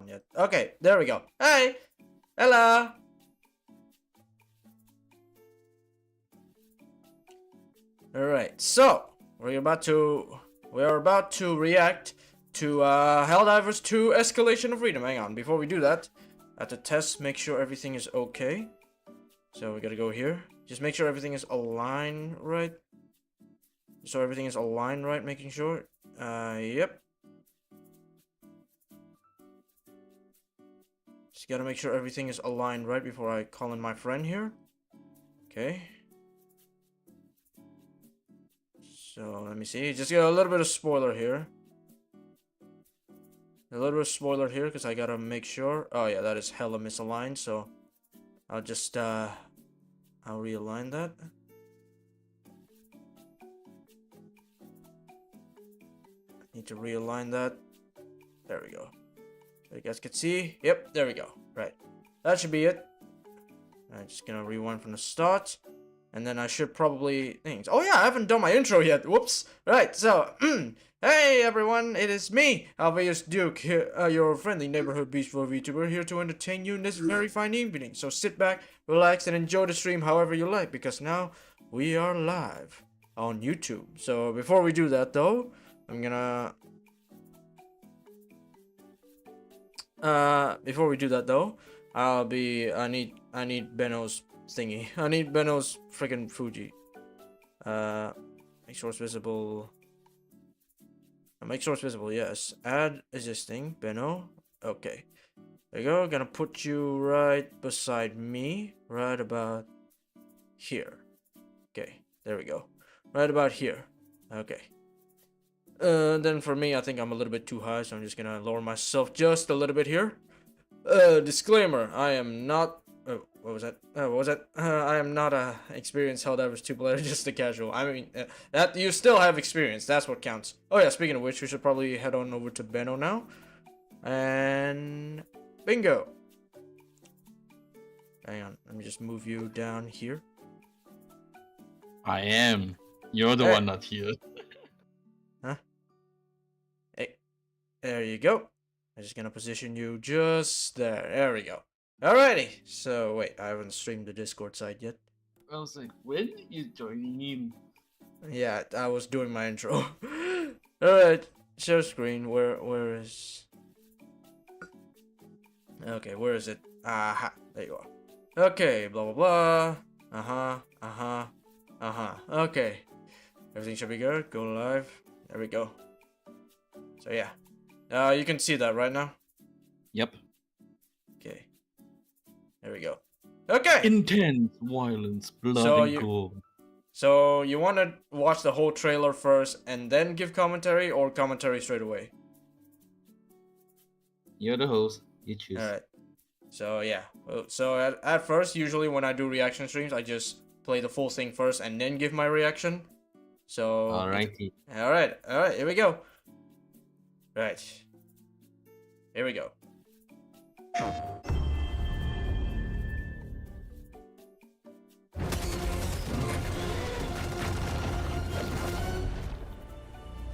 Yet. Okay, there we go. Hi, hello. All right, so we're about to react to Helldivers 2 Escalation of Freedom. Hang on, before we do that, I have to test, make sure everything is okay. So we gotta go here. Just make sure everything is aligned right. So everything is aligned right, making sure. Yep. Just gotta make sure everything is aligned right before I call in my friend here. Okay. So let me see. Just got a little bit of spoiler here. A little bit of spoiler here because I gotta make sure. Oh yeah, that is hella misaligned. So I'll just I'll realign that. Need to realign that. There we go. So you guys can see. Yep, there we go. Right. That should be it. I'm just gonna rewind from the start. And then I should probably things. Oh yeah, I haven't done my intro yet. Whoops. Right, so hey everyone, it is me, Aliveus Duke, here, your friendly neighborhood beachball VTuber, here to entertain you in this very fine evening. So sit back, relax, and enjoy the stream however you like, because now we are live on YouTube. So before we do that though, I'm gonna before we do that though, I need Beno's thingy. I need Beno's freaking Fuji. Make sure it's visible. Make sure it's visible, yes. Add existing, Beno. Okay. There you go. Gonna put you right beside me. Right about here. Okay. There we go. Right about here. Okay. Then for me, I think I'm a little bit too high, so I'm just gonna lower myself just a little bit here. Disclaimer, I am not... what was that? What was that? I am not a experienced Helldivers 2 player, just a casual. I mean, that you still have experience. That's what counts. Oh yeah, speaking of which, we should probably head on over to Beno now. And... bingo! Hang on, let me just move you down here. I am. You're the one not here. Huh? Hey, there you go. I'm just gonna position you just there. There we go. Alrighty. So wait, I haven't streamed the Discord side yet. I was like, when are you joining in? Yeah, I was doing my intro. Alright, share screen. Where is? Okay, where is it? Aha, there you are. Okay, blah blah blah. Okay, everything should be good. Go live. There we go. So yeah, you can see that right now. Yep. Okay. There we go. Okay. Intense violence, blood and gore. So you want to watch the whole trailer first and then give commentary, or commentary straight away? You're the host. You choose. All right. So yeah. So at first, usually when I do reaction streams, I just play the full thing first and then give my reaction. So. Alrighty. All right. All right. Here we go. Right. Here we go.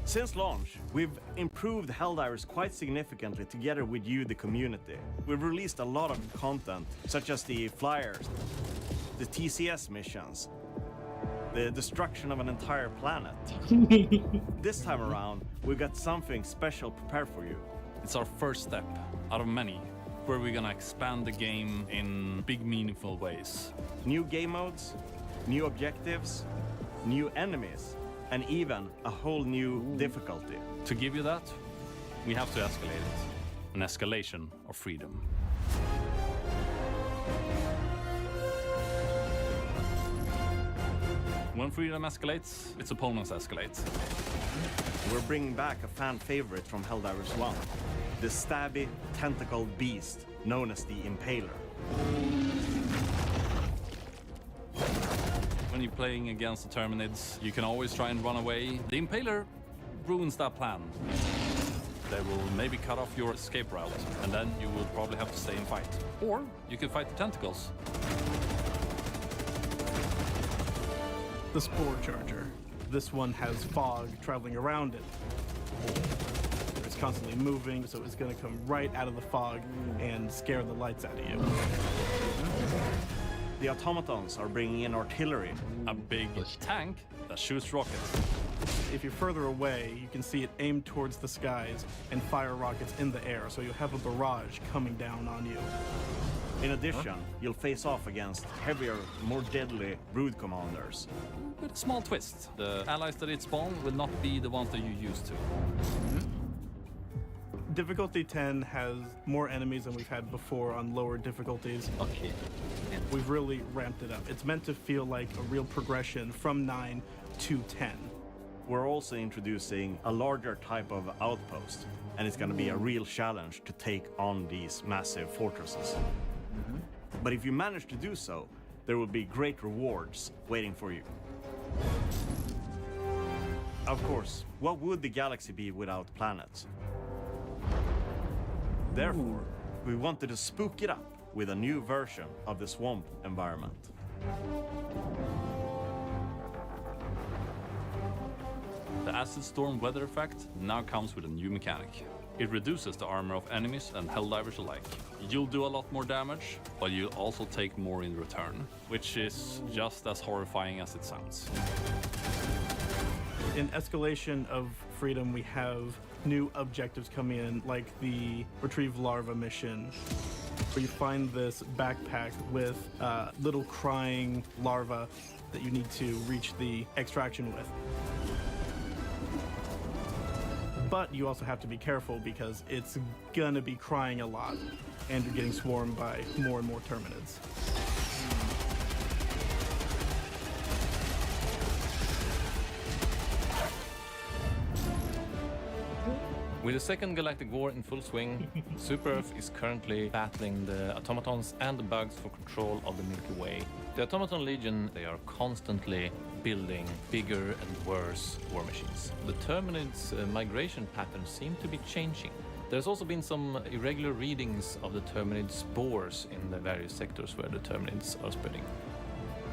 Since launch, we've improved Helldivers quite significantly together with you, the community. We've released a lot of content, such as the flyers. the TCS missions, the destruction of an entire planet. This time around, we've got something special prepared for you. It's our first step out of many, where we're gonna expand the game in big, meaningful ways. New game modes, new objectives, new enemies, and even a whole new difficulty. To give you that, we have to escalate it. An escalation of freedom. When freedom escalates, its opponents escalate. We're bringing back a fan favorite from Helldivers 1, the stabby, tentacled beast known as the Impaler. When you're playing against the Terminids, you can always try and run away. The Impaler ruins that plan. They will maybe cut off your escape route, and then you will probably have to stay and fight. Or you can fight the tentacles. The Spore Charger. This one has fog traveling around it. It's constantly moving, so it's going to come right out of the fog and scare the lights out of you. The automatons are bringing in artillery. A big tank that shoots rockets. If you're further away, you can see it aim towards the skies and fire rockets in the air, so you'll have a barrage coming down on you. In addition, you'll face off against heavier, more deadly brood commanders. With a small twist. The allies that it spawned will not be the ones that you used to. Difficulty 10 has more enemies than we've had before on lower difficulties. Okay. We've really ramped it up. It's meant to feel like a real progression from 9 to 10. We're also introducing a larger type of outpost, and it's going to be a real challenge to take on these massive fortresses. But if you manage to do so, there will be great rewards waiting for you. Of course, what would the galaxy be without planets? Therefore, we wanted to spook it up with a new version of the swamp environment. The Acid Storm weather effect now comes with a new mechanic. It reduces the armor of enemies and Helldivers alike. You'll do a lot more damage, but you'll also take more in return, which is just as horrifying as it sounds. In Escalation of Freedom, we have new objectives coming in, like the Retrieve Larva mission, where you find this backpack with little crying larvae that you need to reach the extraction with. But you also have to be careful because it's gonna be crying a lot, and you're getting swarmed by more and more Terminids. With the Second Galactic War in full swing, Super Earth is currently battling the automatons and the bugs for control of the Milky Way. The Automaton Legion, they are constantly building bigger and worse war machines. The Terminids' migration patterns seem to be changing. There's also been some irregular readings of the Terminid spores in the various sectors where the Terminids are spreading.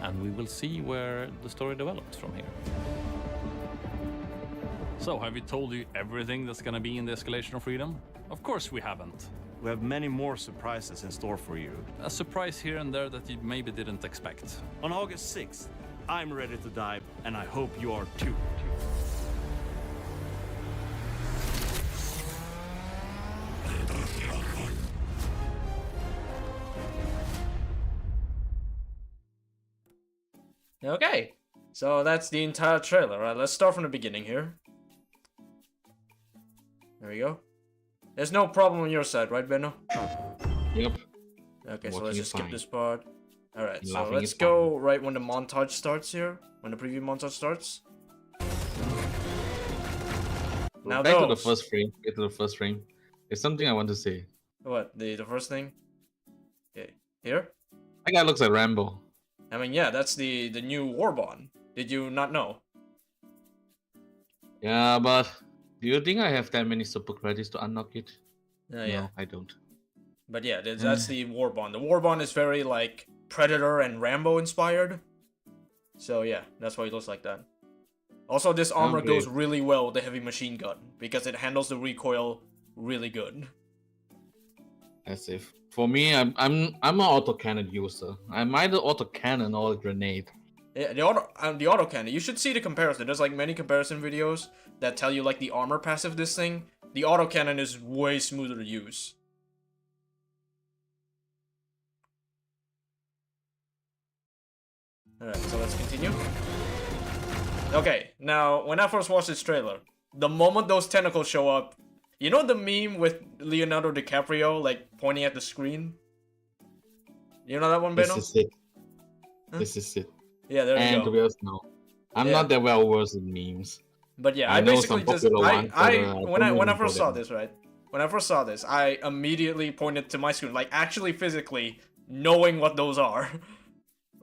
And we will see where the story develops from here. So, have we told you everything that's gonna be in the Escalation of Freedom? Of course we haven't. We have many more surprises in store for you. A surprise here and there that you maybe didn't expect. On August 6th, I'm ready to dive, and I hope you are too. Okay, so that's the entire trailer. Right, let's start from the beginning here. There we go. There's no problem on your side, right, Beno? Yep. Okay, so Watching let's is just skip fine. this part. Alright, so Laughing let's is go right when the montage starts here. When the preview montage starts. Now Back to the those. first frame. Get to the first frame. There's something I want to say. What? The first thing? Okay, here? That guy looks like Rambo. I mean, yeah, that's the new Warbond. Did you not know? Yeah, but do you think I have that many super credits to unlock it? Yeah. No, I don't. But yeah, that's the Warbond. The Warbond is very, like, Predator and Rambo inspired. So yeah, that's why it looks like that. Also, this armor Okay. goes really well with the heavy machine gun, because it handles the recoil really good. As if for me, I'm an autocannon user. I'm either autocannon or a grenade. Yeah, the autocannon. You should see the comparison. There's like many comparison videos that tell you like the armor passive this thing. The autocannon is way smoother to use. Alright, so let's continue. Okay, now when I first watched this trailer, the moment those tentacles show up, you know the meme with Leonardo DiCaprio like pointing at the screen? You know that one, Beno? This is it. Huh? This is it. Yeah, there you And go. to be honest, no, I'm Yeah. not that well versed in memes. But yeah, I I know basically some just popular ones, but, when I don't first know saw them. this, right? When I first saw this, I immediately pointed to my screen, like actually physically knowing what those are.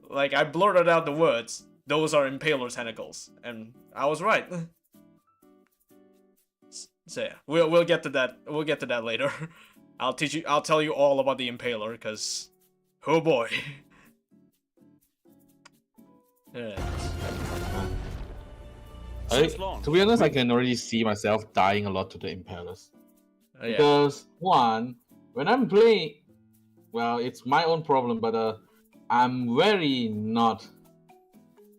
Like I blurted out the words, "Those are impaler tentacles," and I was right. So yeah, we'll get to that. We'll get to that later. I'll tell you all about the impaler, cause oh boy. Yeah. Since launch, To be honest, I can already see myself dying a lot to the impalers. Oh, yeah. Because one, when I'm playing, well, it's my own problem, but I'm very not,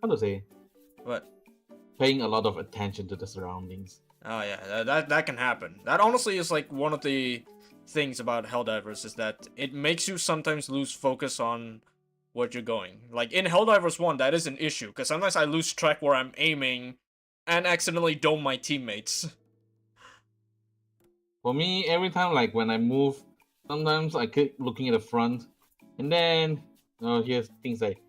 how to say, What? paying a lot of attention to the surroundings. Oh yeah, that can happen. That honestly is like one of the things about Helldivers is that it makes you sometimes lose focus on what you're going. Like in Helldivers 1, that is an issue, because sometimes I lose track where I'm aiming and accidentally dome my teammates. For me, every time, like when I move, sometimes I keep looking at the front, and then here's things like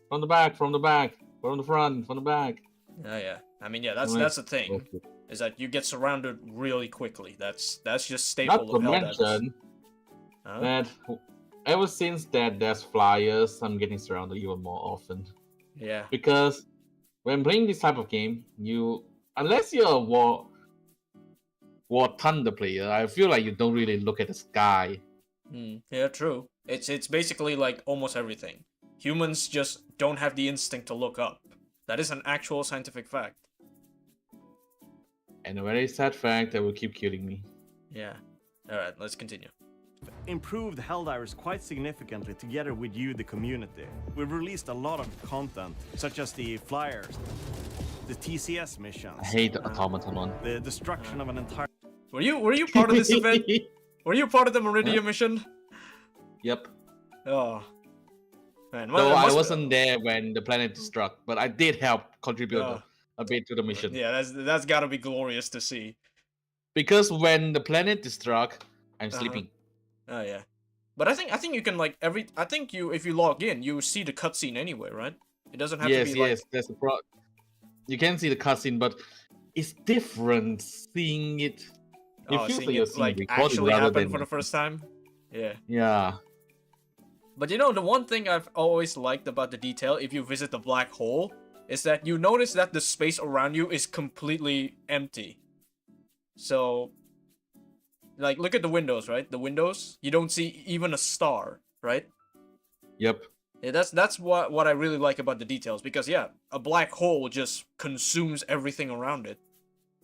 from the back, from the back, from the front, from the back. Yeah. I mean, yeah, that's Right. the thing, is that you get surrounded really quickly. That's just staple Not to of Helldivers. mention Huh? that ever since that there's flyers, I'm getting surrounded even more often. Yeah. Because when playing this type of game, unless you're a War Thunder player, I feel like you don't really look at the sky. Yeah, true. It's basically like almost everything. Humans just don't have the instinct to look up. That is an actual scientific fact. And a very sad fact that will keep killing me. Yeah. Alright, let's continue. improved Helldivers quite significantly together with you, the community. We've released a lot of content, such as the flyers, the TCS missions, I hate the automaton one. the destruction of an entire Were you part of this event? Were you part of the Meridian mission? Yep. Oh. Man, Though I wasn't there when the planet struck, but I did help contribute Oh. a bit to the mission. Yeah, that's gotta be glorious to see. Because when the planet struck, I'm sleeping. Oh yeah. But I think you can like if you log in, you see the cutscene anyway, right? It doesn't have to be like That's the pro. You can see the cutscene, but it's different seeing it. It feels seeing like you're it seeing like recording actually rather happen than for the first time. Yeah. Yeah. But you know, the one thing I've always liked about the detail, if you visit the black hole, is that you notice that the space around you is completely empty. So, like, look at the windows, right? The windows, you don't see even a star, right? Yep. Yeah, that's what I really like about the details, because yeah, a black hole just consumes everything around it.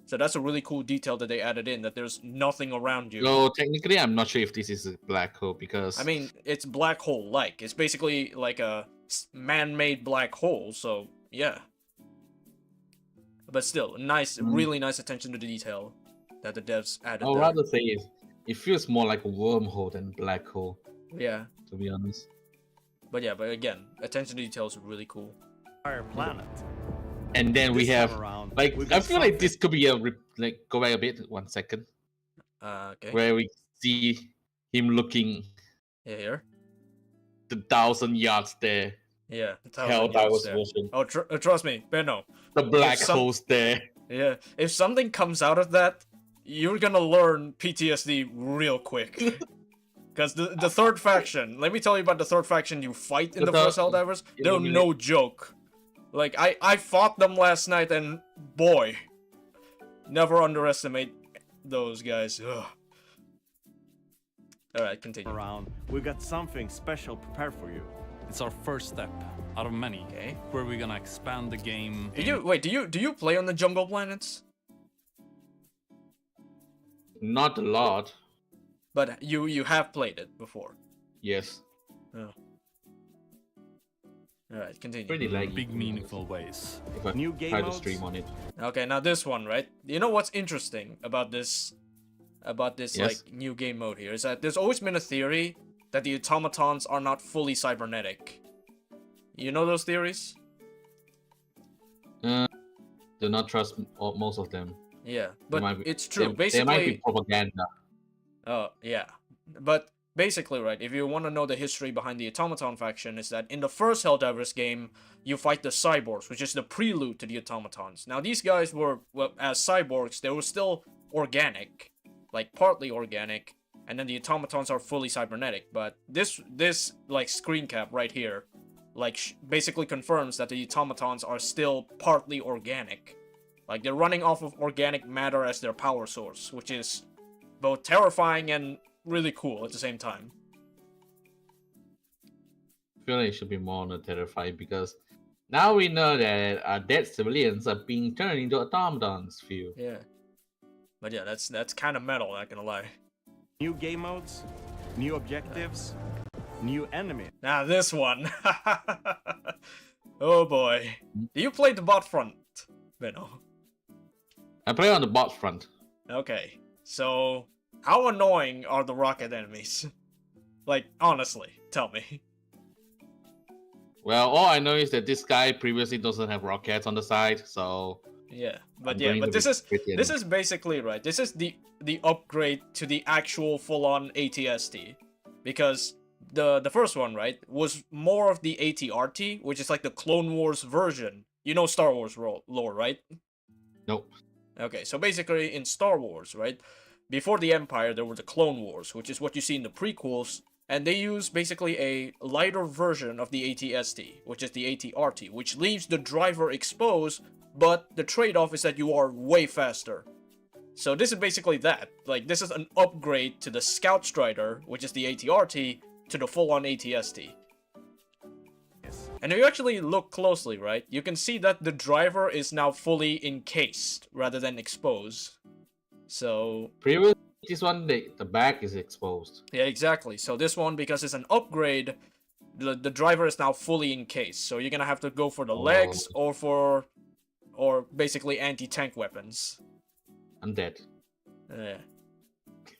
So that's a really cool detail that they added in, that there's nothing around you. So technically, I'm not sure if this is a black hole because I mean, it's black hole-like. It's basically like a man-made black hole, so yeah. But still, nice, really nice attention to the detail that the devs added I'd there. rather say it feels more like a wormhole than black hole, Yeah, to be honest. but again, attention to detail is really cool. entire planet. And then we This time have around, like we've I got feel like something- this could be go back a bit 1 second, Okay. where we see him looking Yeah, here. the 1,000 yards there. Yeah. the 1,000 Hell, that yards was there. version. Oh, trust me, Beno. The black some- holes there. Yeah, if something comes out of that, you're gonna learn PTSD real quick. Because the third faction, let me tell you about the third faction you fight in the first Helldivers. They're no joke. Like, I fought them last night, and boy, never underestimate those guys. Ugh. Alright, continue. around, we've got something special prepared for you. It's our first step out of many, Okay. where we're gonna expand the game. Do you play on the jungle planets? Not a lot. But you have played it before. Yes. Oh. Alright, continue. Pretty laggy. Big meaningful ways. If I New game try to modes? stream on it. Okay, now this one, right? You know what's interesting about this Yes. like new game mode here is that there's always been a theory that the automatons are not fully cybernetic. You know those theories? Do not trust most of them. Yeah, but might be- it's true. There Basically, might be propaganda. oh yeah, but basically, right? If you want to know the history behind the automaton faction, is that in the first Helldivers game, you fight the cyborgs, which is the prelude to the automatons. Now these guys were, well, as cyborgs, they were still organic, like partly organic, and then the automatons are fully cybernetic. But this like screen cap right here, like basically confirms that the automatons are still partly organic. Like they're running off of organic matter as their power source, which is both terrifying and really cool at the same time. I feel like it should be more on the terrifying because now we know that dead civilians are being turned into automatons. Few. Yeah. But yeah, that's kind of metal, not gonna lie. New game modes, new objectives, new enemy. Now this one. Oh boy. Do you play the bot front, Beno? I play on the bot front. Okay. So, how annoying are the rocket enemies? Like, honestly, tell me. Well, all I know is that this guy previously doesn't have rockets on the side, so Yeah, but I'm yeah, going but to this be is pretty this is basically right. This is the upgrade to the actual full-on ATST, because the first one, right, was more of the ATRT, which is like the Clone Wars version. You know Star Wars lore, right? nope. Okay, so basically in Star Wars, right, before the Empire there were the Clone Wars, which is what you see in the prequels, and they use basically a lighter version of the ATST, which is the ATRT, which leaves the driver exposed, but the trade-off is that you are way faster. So this is basically that. Like, this is an upgrade to the Scout Strider, which is the ATRT, to the full-on ATST. Yes. And if you actually look closely, right, you can see that the driver is now fully encased rather than exposed. So, Previously, this one the back is exposed. yeah, exactly. So this one, because it's an upgrade, the driver is now fully encased. So you're gonna have to go for the legs or basically anti-tank weapons. I'm dead. Yeah.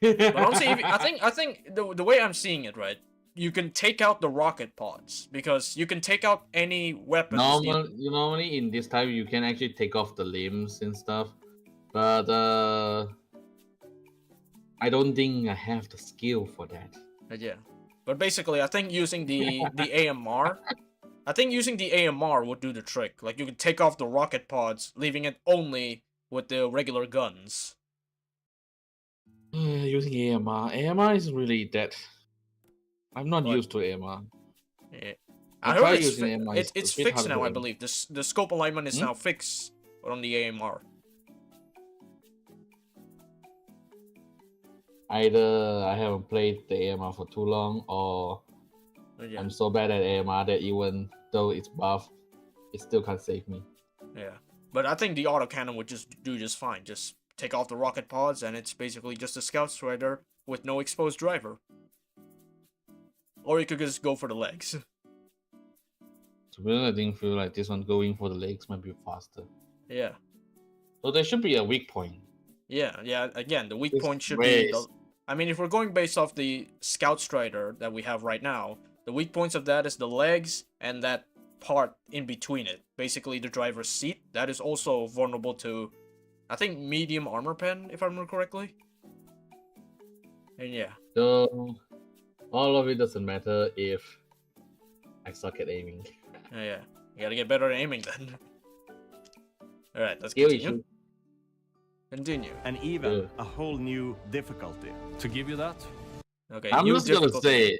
But honestly, I think the way I'm seeing it, right, you can take out the rocket pods because you can take out any weapons. Normally in this type you can actually take off the limbs and stuff, but I don't think I have the skill for that. Yeah, but basically, I think using the AMR, I think using the AMR would do the trick. Like you can take off the rocket pods, leaving it only with the regular guns. Using AMR is really dead. I'm not What? used to AMR. Yeah. I I tried heard using AMR, it's it's a bit fixed harder now, to I aim. believe. The scope alignment is Hmm? now fixed on the AMR. Either I haven't played the AMR for too long, or Yeah. I'm so bad at AMR that even though it's buffed, it still can't save me. Yeah, but I think the autocannon would just do just fine. Just take off the rocket pods, and it's basically just a Scout Strider with no exposed driver. Or you could just go for the legs. To be honest, I didn't feel like this one going for the legs might be faster. Yeah, So there should be a weak point. yeah. Again, the weak This point should race. be the... I mean, if we're going based off the Scout Strider that we have right now, the weak points of that is the legs and that part in between it. Basically, the driver's seat. That is also vulnerable to, I think, medium armor pen, if I remember correctly. And yeah. So all of it doesn't matter if I suck at aiming. Yeah. You gotta get better at aiming then. Alright, let's Skill continue. issue. Continue. And even Yeah. a whole new difficulty. To give you that, Okay, I'm new just gonna difficulty. say,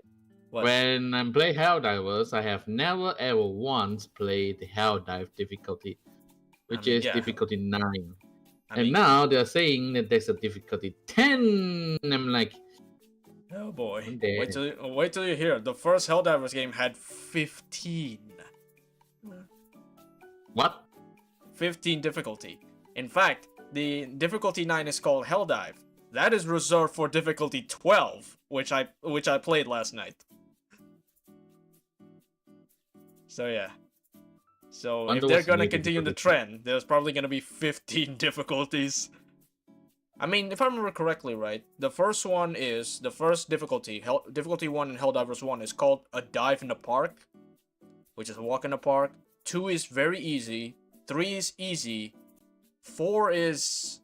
What? when I play Helldivers, I have never ever once played the Helldive difficulty, which mean, is yeah. difficulty 9. I And mean, now they're saying that there's a difficulty 10. I'm like, oh boy. I'm dead. Wait till you hear. The first Helldivers game had 15. what? 15 difficulty. In fact, the difficulty 9 is called Helldive. that is reserved for difficulty 12, which I played last night. So yeah. So if they're gonna continue the trend, there's probably gonna be 15 difficulties. I mean, if I remember correctly, right, the first difficulty, difficulty 1 in Helldivers 1 is called a dive in the park, which is a walk in the park. 2 is very easy. 3 is easy. 4 is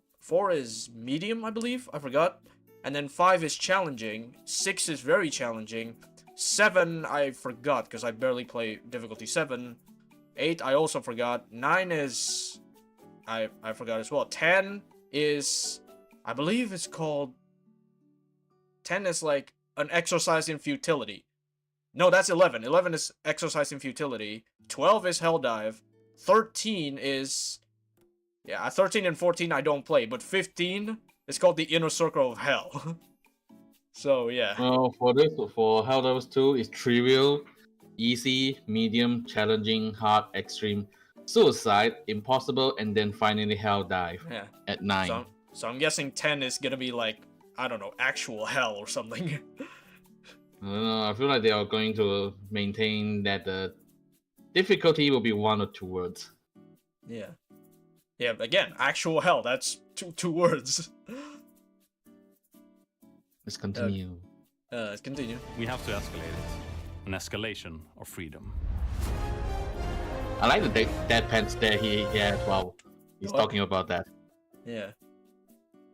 medium, I believe. I forgot. And then 5 is challenging. 6 is very challenging. 7 I forgot because I barely play difficulty 7. 8 I also forgot. 9 is I forgot as well. 10 is, I believe it's called, 10 is like an exercise in futility. No, that's 11. 11 is exercise in futility. 12 is Helldive. 13 is, yeah, 13 and 14 I don't play, but 15 is called the Inner Circle of Hell. So yeah. Well, for Helldivers 2, it's trivial, easy, medium, challenging, hard, extreme, suicide, impossible, and then finally Helldive at 9. So I'm guessing 10 is gonna be like, I don't know, actual hell or something. I don't know, I feel like they are going to maintain that the difficulty will be 1 or 2 words. Yeah. Yeah, again, actual hell, that's two words. Let's continue. Let's continue. We have to escalate it. An escalation of freedom. I like the deadpan stare he has while he's talking about that. Yeah.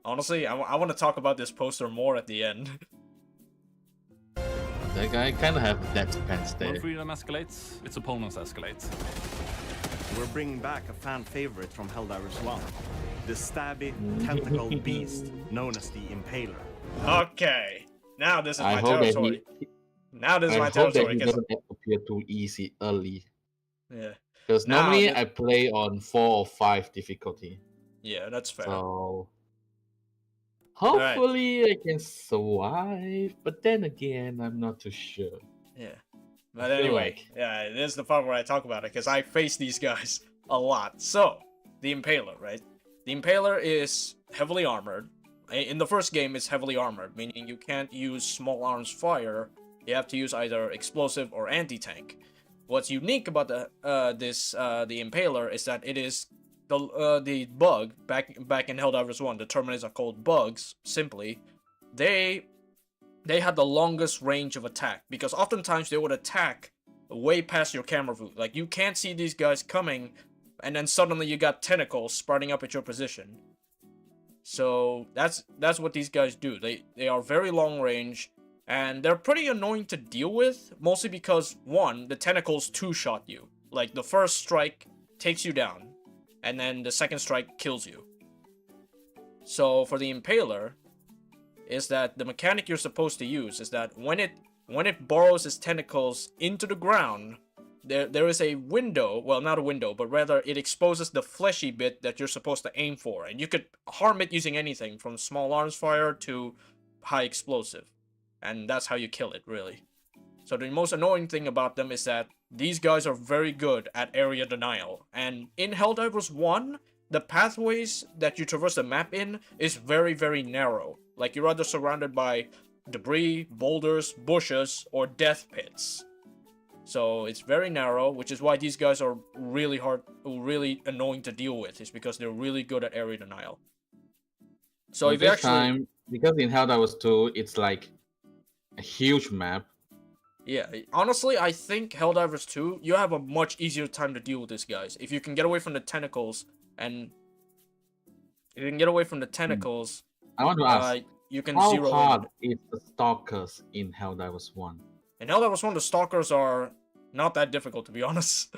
Honestly, I want to talk about this poster more at the end. That guy kind of have the deadpan stare. When freedom escalates, its opponents escalate. We're bringing back a fan favorite from Helldivers 1. The stabby, tentacled beast known as the Impaler. Okay. Now this is my I hope territory. Now this is my I hope that territory. he doesn't appear too easy early. Yeah. Because normally I play on 4 or 5 difficulty. Yeah, that's fair. So hopefully I can survive, but then again, I'm not too sure. Yeah. But anyway, yeah, this is the part where I talk about it, because I face these guys a lot. So, the Impaler, right? The Impaler is heavily armored. In the first game, it's heavily armored, meaning you can't use small arms fire. You have to use either explosive or anti-tank. What's unique about the Impaler is that it is the bug back in Helldivers 1. The Terminators are called bugs. Simply, they had the longest range of attack, because oftentimes they would attack way past your camera view. Like, you can't see these guys coming, and then suddenly you got tentacles sprouting up at your position. So that's what these guys do. They are very long range, and they're pretty annoying to deal with, mostly because, one, the tentacles two-shot you. Like, the first strike takes you down, and then the second strike kills you. So for the Impaler, is that the mechanic you're supposed to use is that when it burrows its tentacles into the ground, there is a window, well, not a window, but rather it exposes the fleshy bit that you're supposed to aim for, and you could harm it using anything from small arms fire to high explosive, and that's how you kill it, really. So the most annoying thing about them is that these guys are very good at area denial, and in Helldivers 1, the pathways that you traverse the map in is very, very narrow. Like, you're either surrounded by debris, boulders, bushes, or death pits. So it's very narrow, which is why these guys are really annoying to deal with, is because they're really good at area denial. So if you actually... because in Helldivers 2, it's like a huge map. Yeah, honestly, I think Helldivers 2, you have a much easier time to deal with these guys. If you can get away from the tentacles, and... if you can get away from the tentacles... I want to ask, you can how zero hard is the Stalkers in Helldivers 1? In Helldivers 1, the Stalkers are not that difficult, to be honest.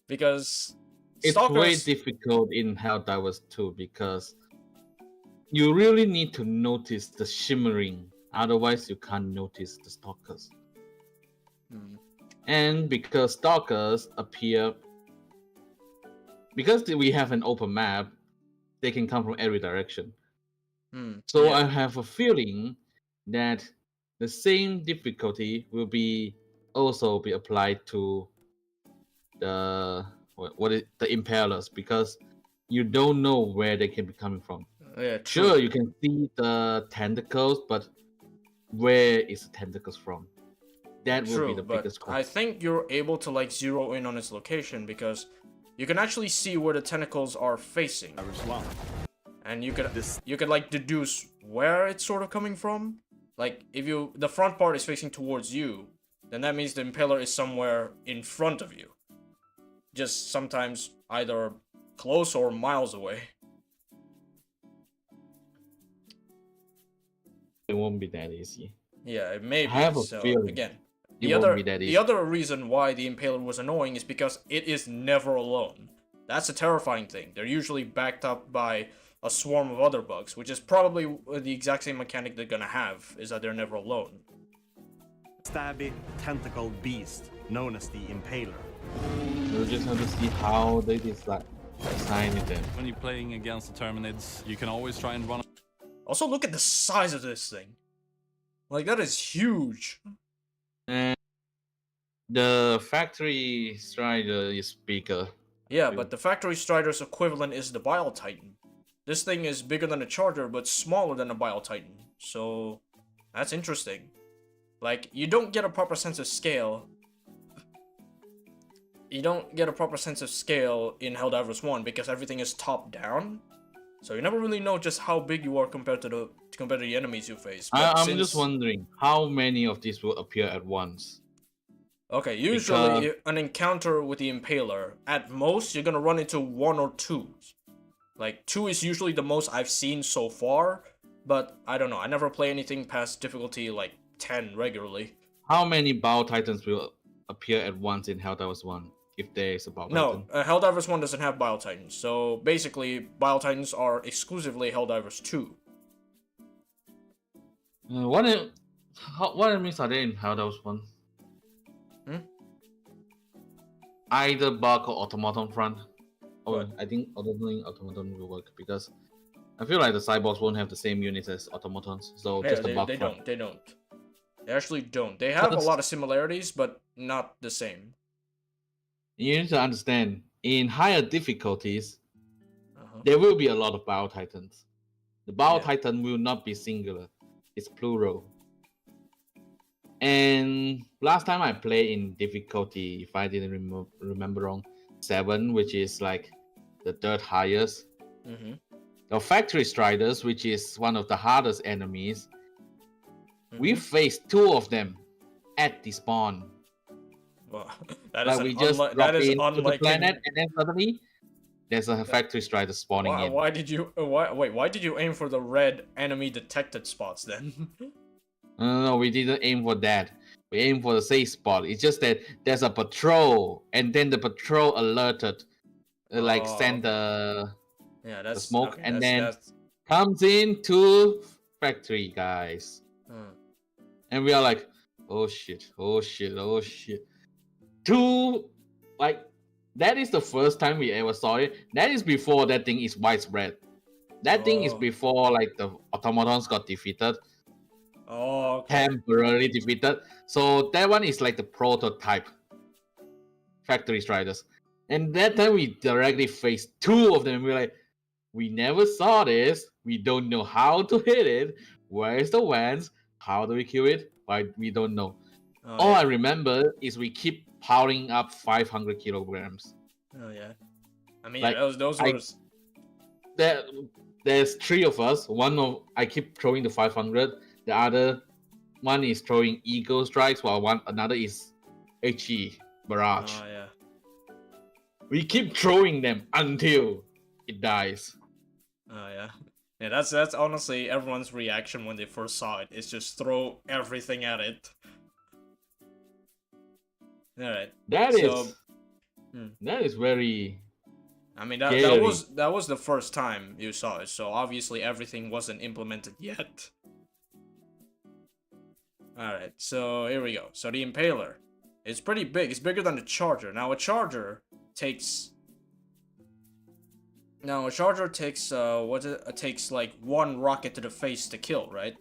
Because it's way difficult in Helldivers 2, because you really need to notice the shimmering, otherwise you can't notice the Stalkers. And because Stalkers appear, because we have an open map, they can come from every direction. So I have a feeling that the same difficulty will also be applied to the the Impalers, because you don't know where they can be coming from. Yeah, Sure, you can see the tentacles, but where is the tentacles from? That will be True, the but biggest I question. think you're able to like zero in on its location because you can actually see where the tentacles are facing, and you could like deduce where it's sort of coming from. Like if the front part is facing towards you, then that means the impaler is somewhere in front of you. Just sometimes either close or miles away. It won't be that easy. Yeah, it may I be. have a So feeling again, it won't be that the easy. other reason why the impaler was annoying is because it is never alone. That's a terrifying thing. They're usually backed up by a swarm of other bugs, which is probably the exact same mechanic they're gonna have, is that they're never alone. Stabby, tentacled beast known as the Impaler. We'll just have to see how they decide assign it then. When you're playing against the Terminids, you can always try and run. Also, look at the size of this thing. Like, that is huge. And the factory strider is bigger. Yeah, but the Factory Strider's equivalent is the Bile Titan. This thing is bigger than a Charger, but smaller than a Bile Titan. So, that's interesting. Like, you don't get a proper sense of scale. You don't get a proper sense of scale in Helldivers 1 because everything is top-down. So you never really know just how big you are compared to the enemies you face. But I'm just wondering how many of these will appear at once. Okay, usually an encounter with the Impaler, at most you're gonna run into 1 or 2. Like 2 is usually the most I've seen so far, but I don't know. I never play anything past difficulty like 10 regularly. How many Bow Titans will appear at once in Helldivers 1? If there is a Bow Titan. No, Helldivers 1 doesn't have Bile Titans, so basically Bile Titans are exclusively Helldivers 2. What enemies are there in Helldivers 1? Either bug or automaton front. Oh, I think automaton will work because I feel like the cyborgs won't have the same units as automatons. So Yeah, just the bug they front. don't. They actually don't. They have a lot of similarities, but not the same. You need to understand, in higher difficulties, there will be a lot of Bow Titans. The Bow Titan will not be singular, it's plural. And last time I played in difficulty, if I didn't remember wrong, 7, which is like the third highest. The Factory Striders, which is one of the hardest enemies, we faced 2 of them at the spawn. Well, that like is we just that is into the unlike planet, and then suddenly there's a Factory Strider spawning in. Why did you why did you aim for the red enemy detected spots then? No, we didn't aim for that. We aimed for the safe spot. It's just that there's a patrol, and then the patrol alerted, send the smoke, okay, and then comes in 2 factory guys, and we are like, oh shit. 2, like, that is the first time we ever saw it. That is before that thing is widespread. That thing is before like the automatons got defeated. Oh, okay. Temporarily defeated. So that one is like the prototype Factory Striders. And that time we directly faced 2 of them. We're like, we never saw this. We don't know how to hit it. Where is the Vans? How do we kill it? Why we don't know. All I remember is we keep piling up 500 kilograms. Oh yeah. I mean, like, those were. There's 3 of us. I keep throwing the 500. The other one is throwing Eagle Strikes, while another is HE Barrage. Oh yeah. We keep throwing them until it dies. Oh yeah. Yeah, that's honestly everyone's reaction when they first saw it. Is just throw everything at it. All right. That is very. I mean, that was the first time you saw it, so obviously everything wasn't implemented yet. Alright, so here we go. So the Impaler. It's pretty big. It's bigger than the Charger. Now a Charger takes takes like 1 rocket to the face to kill, right?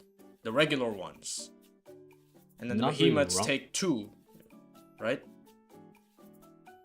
The regular ones. And then the Behemoths take 2, right?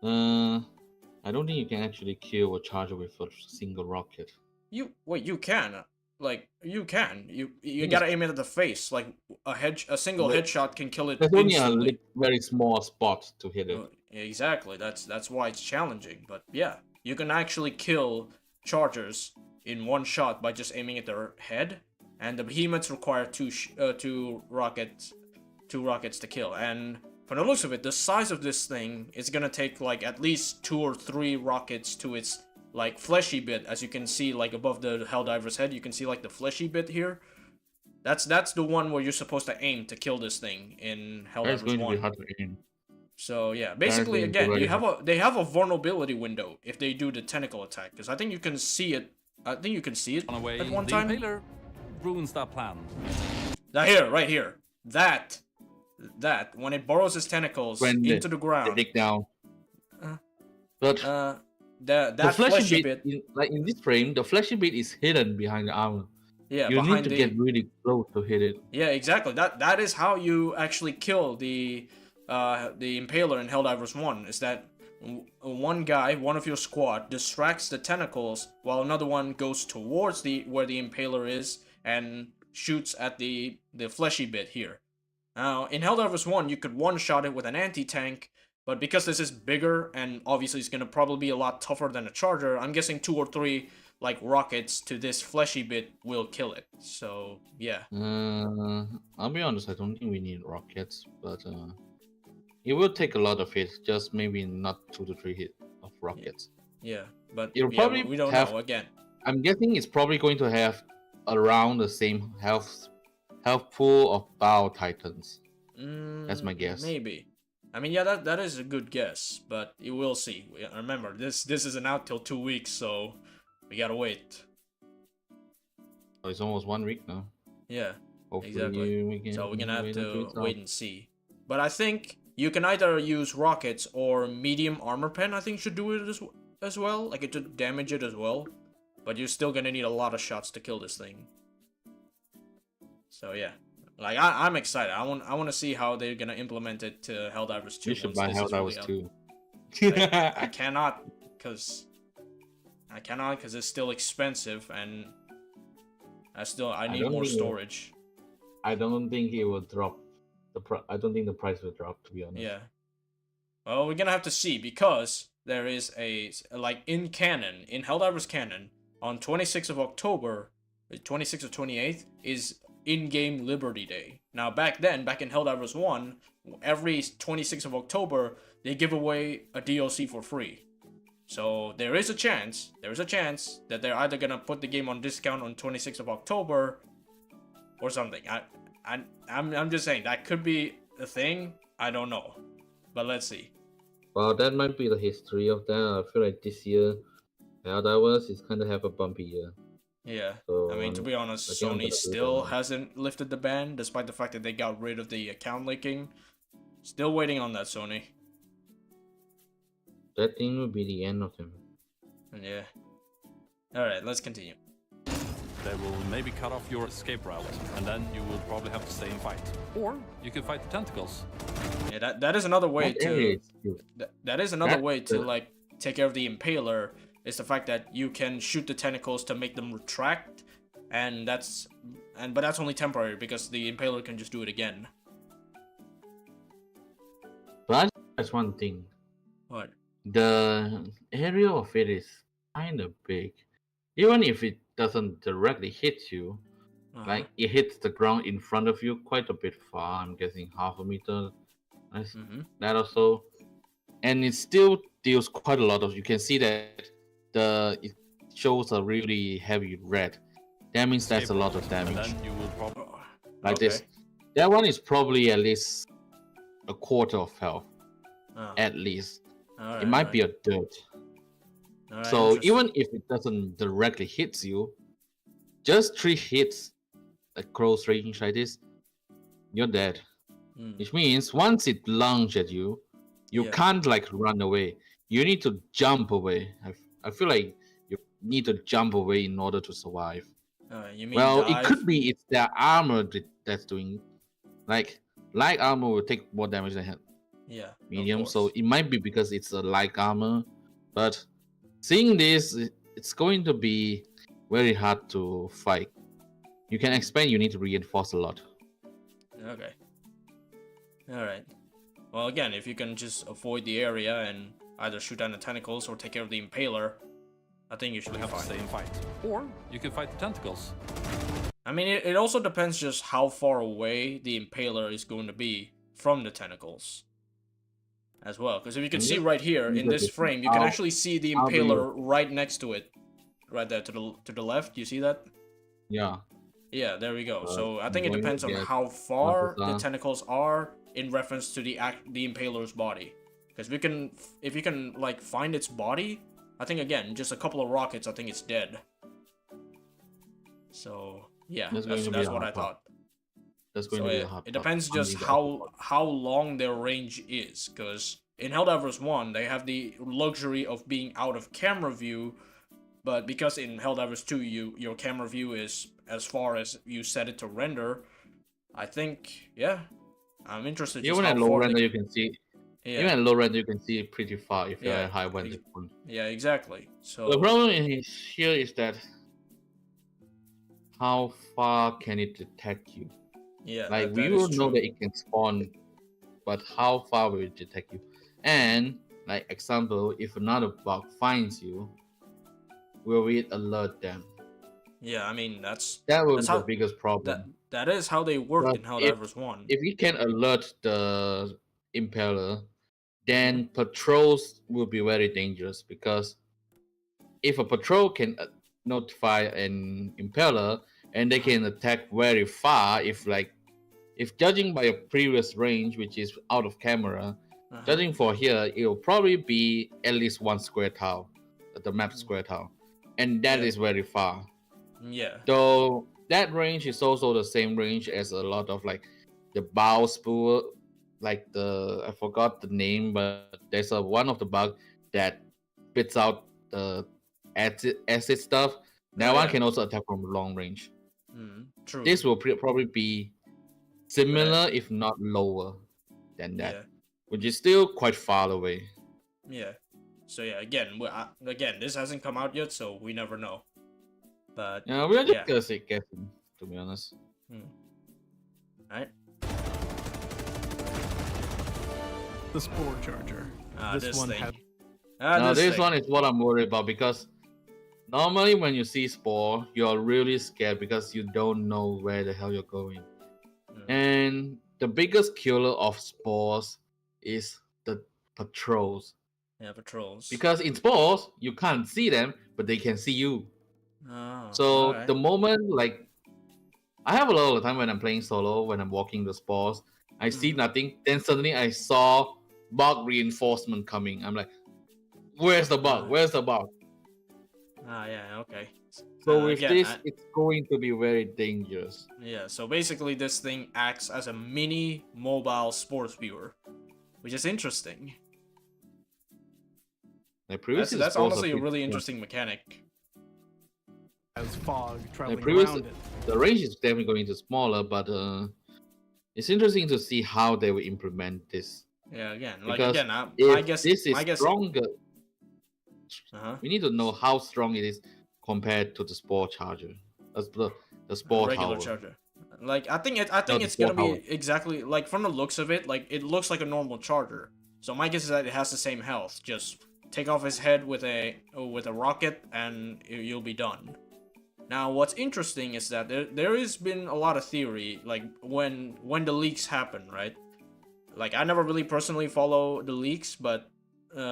I don't think you can actually kill a Charger with a single rocket. You can. like you can. You gotta aim it at the face. Like a single But headshot can kill it there's only a instantly. very small spot to hit it. Exactly. That's why it's challenging. But yeah, you can actually kill chargers in one shot by just aiming at their head, and the behemoths require two rockets to kill. And from the looks of it, the size of this thing is gonna take like at least 2 or 3 rockets to its like fleshy bit. As you can see, like above the Helldiver's head, you can see like the fleshy bit here. That's the one where you're supposed to aim to kill this thing in That's Helldivers going to 1. be hard to aim. So yeah, basically again, they have a vulnerability window if they do the tentacle attack, because I think you can see it. At one time. The Impaler ruins that plan. Now here, right here, that when it burrows its tentacles into the ground, dig down. But that the fleshy bit, like in this frame, the fleshy bit is hidden behind the armor. Yeah, you need to get really close to hit it. Yeah, exactly. That is how you actually kill the Impaler in Helldivers 1, is that one guy, one of your squad, distracts the tentacles while another one goes towards where the Impaler is and shoots at the fleshy bit here. Now, in Helldivers 1, you could one-shot it with an anti-tank, but because this is bigger and obviously it's going to probably be a lot tougher than a charger, I'm guessing 2 or 3 like rockets to this fleshy bit will kill it. So, yeah. I'll be honest, I don't think we need rockets, but it will take a lot of hits, just maybe not 2 to 3 hits of rockets. Yeah, but it'll probably we don't know again. I'm guessing it's probably going to have around the same health pool of Bow Titans. That's my guess. Maybe. I mean, yeah, that is a good guess, but you will see. Remember, this isn't out till 2 weeks, so we gotta wait. Oh, it's almost 1 week now. Yeah, hopefully exactly. So we're gonna have to wait and see. But I think you can either use rockets or medium armor pen. I think should do it as well. Like it should damage it as well. But you're still gonna need a lot of shots to kill this thing. So yeah, like I'm excited. I want to see how they're gonna implement it to Helldivers 2. You should buy Helldivers 2. I cannot, because it's still expensive, and I need more storage. I don't think it will drop. I don't think the price will drop, to be honest. Yeah. Well, we're gonna have to see, because there is like in canon, in Helldivers canon, on 26th of October, 26th or 28th is in-game Liberty Day. Now back in Helldivers 1, every 26th of October they give away a DLC for free. So there is a chance that they're either gonna put the game on discount on 26th of October or something. I'm just saying that could be a thing. I don't know, but let's see. Well, that might be the history of that. I feel like this year, Helldivers is kind of have a bumpy year. Yeah, so, I mean, to be honest, Sony still hasn't lifted the ban, despite the fact that they got rid of the account leaking. Still waiting on that, Sony. That thing will be the end of them. Yeah. Alright, let's continue. They will maybe cut off your escape route, and then you will probably have to stay and fight. Or you can fight the tentacles. Yeah, that is another way to... That is another way to, like, take care of the Impaler, is the fact that you can shoot the tentacles to make them retract, but that's only temporary, because the Impaler can just do it again. But that's one thing. What? The area of it is kind of big. Even if it doesn't directly hit you, like it hits the ground in front of you quite a bit far. I'm guessing half a meter, that or so, and it still deals quite a lot of. You can see that it shows a really heavy red. That means that's a lot of damage. Like this, that one is probably at least a quarter of health, at least. It might be a third. So even if it doesn't directly hit you, just 3 hits at close range like this, you're dead. Which means once it lunges at you, you can't like run away. You need to jump away. I feel like you need to jump away in order to survive. You mean well, dive? It could be it's their armor that's doing. Like light armor will take more damage than medium, so it might be because it's a light armor. But seeing this, it's going to be very hard to fight you can expand, you need to reinforce a lot. Okay. Alright. Well, again, if you can just avoid the area and either shoot down the tentacles or take care of the impaler, I think you should We be have to fine. stay and fight. Or you can fight the tentacles. I mean, it also depends just how far away the impaler is going to be from the tentacles as well. Because if you can see right here in this frame, you can actually see the impaler right next to it. Right there to the left. You see that? Yeah. Yeah, there we go. So I think it depends on how far the tentacles are in reference to the impaler's body. Because if you can like find its body, I think again just a couple of rockets, I think it's dead. So yeah, that's what I thought. That's going to be a hard it depends just how long their range is. Because in Helldivers 1, they have the luxury of being out of camera view. But because in Helldivers 2, your camera view is as far as you set it to render, I think, yeah, I'm interested. Even at low render, you can see. Yeah. Even at low render, you can see pretty far if you're at high render. Yeah, exactly. So the problem here is that how far can it detect you? Yeah, like we will know that it can spawn, but how far will it detect you? And like example, if another bug finds you, will it alert them? Yeah, I mean that will be the biggest problem. That is how they work in Helldivers 1. If you can alert the impaler, then patrols will be very dangerous, because if a patrol can notify an impaler and they can attack very far, if judging by your previous range, which is out of camera, judging for here, it will probably be at least 1 square tile, the map square tile, and that is very far. Yeah. So that range is also the same range as a lot of like the bow spool, like I forgot the name, but there's one of the bug that spits out the acid stuff. That one can also attack from long range. True. This will probably be similar, if not lower than that, which is still quite far away. Yeah. So yeah, again, this hasn't come out yet, so we never know. But we're just guessing, to be honest. Alright. The Spore Charger. This one thing. This one is what I'm worried about, because normally when you see Spore, you're really scared because you don't know where the hell you're going. And the biggest killer of Spores is the patrols. Yeah, patrols. Because in Spores, you can't see them, but they can see you. So the moment, like, I have a lot of time when I'm playing solo, when I'm walking the Spores, I see nothing, then suddenly I saw bug reinforcement coming. I'm like, where's the bug? Where's the bug? Yeah, okay. So with this, it's going to be very dangerous. Yeah, so basically this thing acts as a mini mobile sports viewer, which is interesting. That's honestly a really interesting mechanic. As fog traveling around it. The range is definitely going to smaller, but it's interesting to see how they will implement this. Yeah, again, my guess is stronger. We need to know how strong it is compared to the Spore Charger, the Spore regular Tower. Charger. Like I think it's gonna be exactly like, from the looks of it, like it looks like a normal Charger. So my guess is that it has the same health. Just take off his head with a rocket and you'll be done. Now, what's interesting is that there has been a lot of theory, like when the leaks happen, right? Like I never really personally follow the leaks, but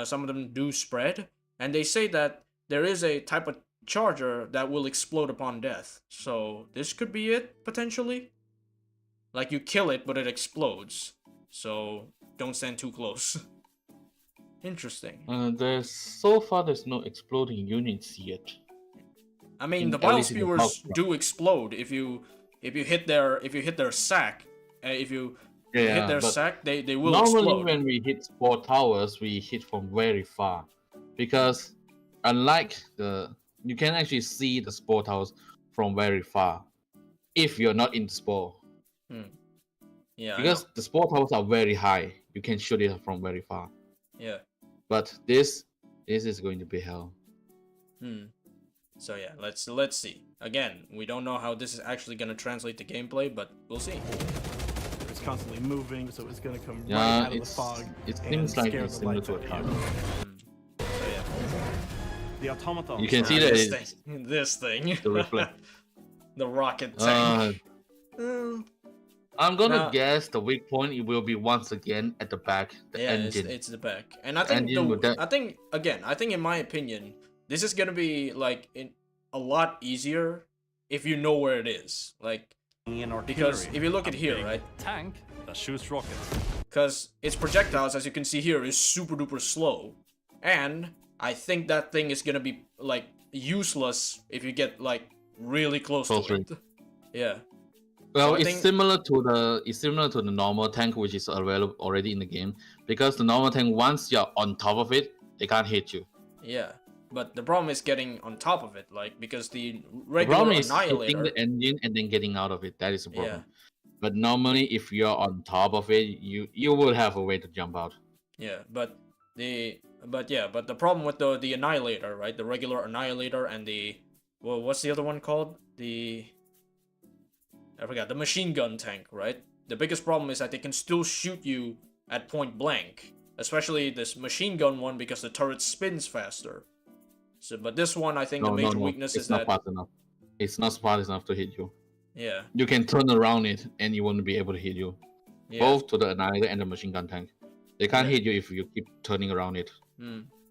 some of them do spread, and they say that there is a type of charger that will explode upon death. So this could be it, potentially. Like you kill it, but it explodes. So don't stand too close. Interesting. So far there's no exploding units yet. I mean, the biospheres do explode if you hit their sack. If you hit their sack, they will explode. Normally, when we hit Spore Towers, we hit from very far, because unlike you can actually see the Spore Towers from very far if you're not in the Spore. Yeah. Because the Spore Towers are very high, you can shoot it from very far. Yeah. But this is going to be hell. So yeah, let's see. Again, we don't know how this is actually gonna translate to gameplay, but we'll see. It's constantly moving, so it's gonna come right Yeah, out of the fog. it and seems like scare it's the similar life to a out of car. you. So yeah, The automaton. You can see that this it's thing, this thing, the reflect. the rocket tank. I'm gonna Now- guess the weak point it will be once again at the back, the Yeah, engine. it's the back, and I think Engine with that- I think in my opinion, this is gonna be like a lot easier if you know where it is. Like, in artillery. because if you look A at here, big right? Tank that shoots rockets. Because its projectiles, as you can see here, is super duper slow, and I think that thing is gonna be like useless if you get like really close to it. Yeah. Well, So I it's think- similar to the normal tank which is available already in the game, because the normal tank, once you're on top of it, they can't hit you. Yeah. But the problem is getting on top of it, like, because the The regular problem is hitting Annihilator. the engine and then getting out of it. That is the problem. Yeah. But normally, if you're on top of it, you will have a way to jump out. Yeah, but the problem with the Annihilator, right? The regular Annihilator and the, well, what's the other one called? I forgot, the machine gun tank, right? The biggest problem is that they can still shoot you at point blank, especially this machine gun one, because the turret spins faster. So, but this one, I think the major weakness it's is not that, fast enough. It's not fast enough to hit you. yeah, You can turn around it and it won't be able to hit you. yeah. Both to the Annihilator and the machine gun tank. They can't Yeah. hit you if you keep turning around it.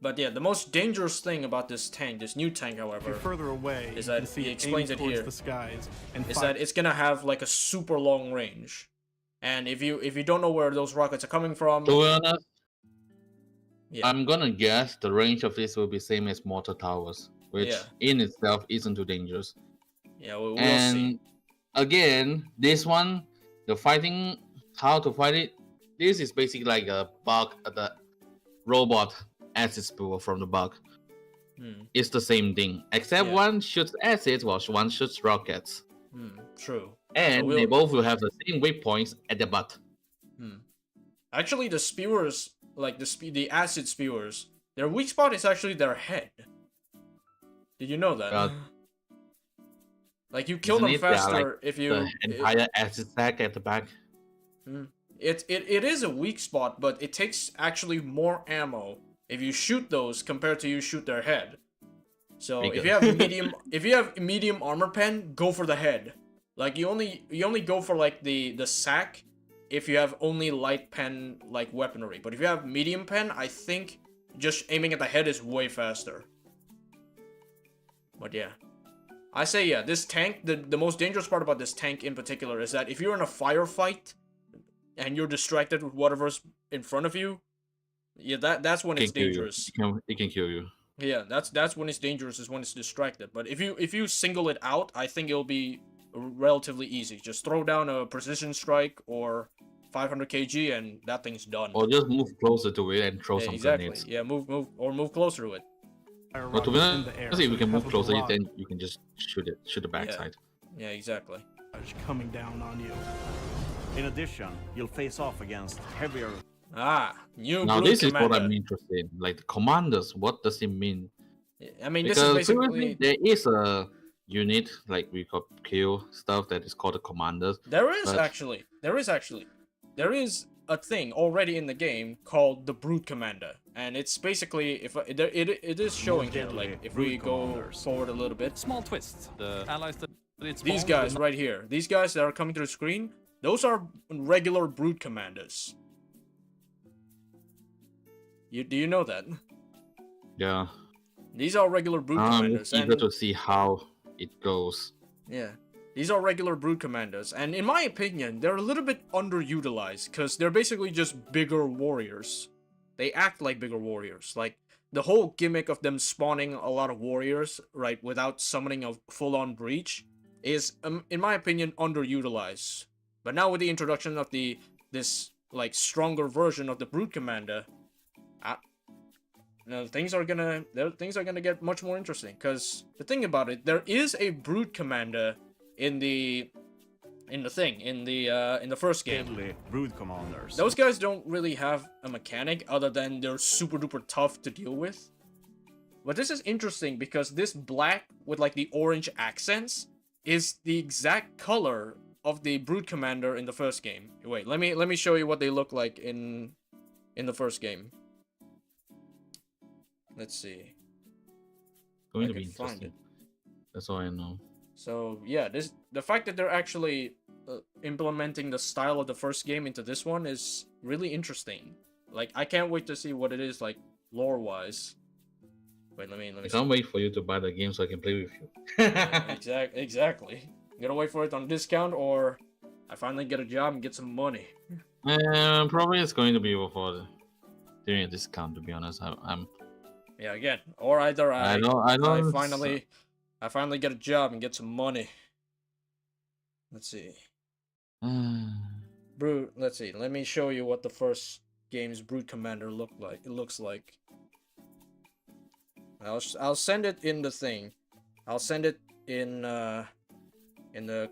But yeah, the most dangerous thing about this tank, this new tank, If you're however, further away, is you that can see he it explains aim it towards here, the skies and is fire. that it's gonna have like a super long range, and if you don't know where those rockets are coming from, To be honest, yeah, I'm gonna guess the range of this will be same as mortar towers, which Yeah. in itself isn't too dangerous. yeah, we'll And see. again, this one, the fighting, how to fight it, this is basically like a bug, the robot acid spool from the bug. It's the same thing, except Yeah. one shoots acid while one shoots rockets. True. And So they we'll- both will have the same weak points at the butt. Actually, the spewers, like the acid spewers, their weak spot is actually their head. Did you know that? Like, you kill Isn't them it? They are, faster if you. The entire acid sack at the back. It is a weak spot, but it takes actually more ammo if you shoot those compared to you shoot their head. So if you have medium armor pen, go for the head. Like, you only go for like the sack if you have only light pen like weaponry. But if you have medium pen, I think just aiming at the head is way faster. But yeah. I say yeah, this tank, the most dangerous part about this tank in particular is that if you're in a firefight and you're distracted with whatever's in front of you, yeah, that's when it's dangerous. It can kill you. Yeah, that's when it's dangerous, is when it's distracted. But if you single it out, I think it'll be relatively easy. Just throw down a precision strike or 500 kg and that thing's done. Or just move closer to it and throw Yeah, some exactly. grenades. Yeah, move closer to it. Fire But to be rockets in honest, the air, if so you can have move a closer, barrage then you can just shoot the backside. Yeah, exactly. coming down on you. In addition, you'll face off against heavier. New Now blue this is what commander. I'm interested in. Like the commanders, what does it mean? I mean, this Because is basically there is a unit like we got kill stuff that is called the commanders. there is but- actually there is a thing already in the game called the Brute Commander, and it's basically it is showing here, deadly like if we brute go commanders. forward a little bit. Small twist. The allies that it's These guys right here, these guys that are coming to the screen, those are regular Brute Commanders. Do you know that? Yeah. These are regular Brute I'm Commanders, eager and to see how it goes. yeah, these are regular Brute Commanders, and in my opinion, they're a little bit underutilized because they're basically just bigger warriors. They act like bigger warriors. Like, the whole gimmick of them spawning a lot of warriors, right, without summoning a full-on breach, is, in my opinion, underutilized. But now with the introduction of this like stronger version of the Brute Commander, things are gonna get much more interesting. Because the thing about it, there is a Brute Commander in the first game. Deadly brood commanders. Those guys don't really have a mechanic other than they're super duper tough to deal with. But this is interesting because this black with like the orange accents is the exact color of the Brute Commander in the first game. Wait, let me show you what they look like in the first game. Let's see. Going to be interesting. That's all I know. So yeah, the fact that they're actually implementing the style of the first game into this one is really interesting. Like, I can't wait to see what it is like lore-wise. Wait, let me. I can't wait for you to buy the game so I can play with you. Exactly. I'm gonna wait for it on discount, or I finally get a job and get some money. Probably it's going to be during a discount. To be honest, I'm. Yeah, again, or either I finally get a job and get some money. Let's see. Brute. Let's see. Let me show you what the first game's Brute Commander looks like. I'll send it in the thing. I'll send it in the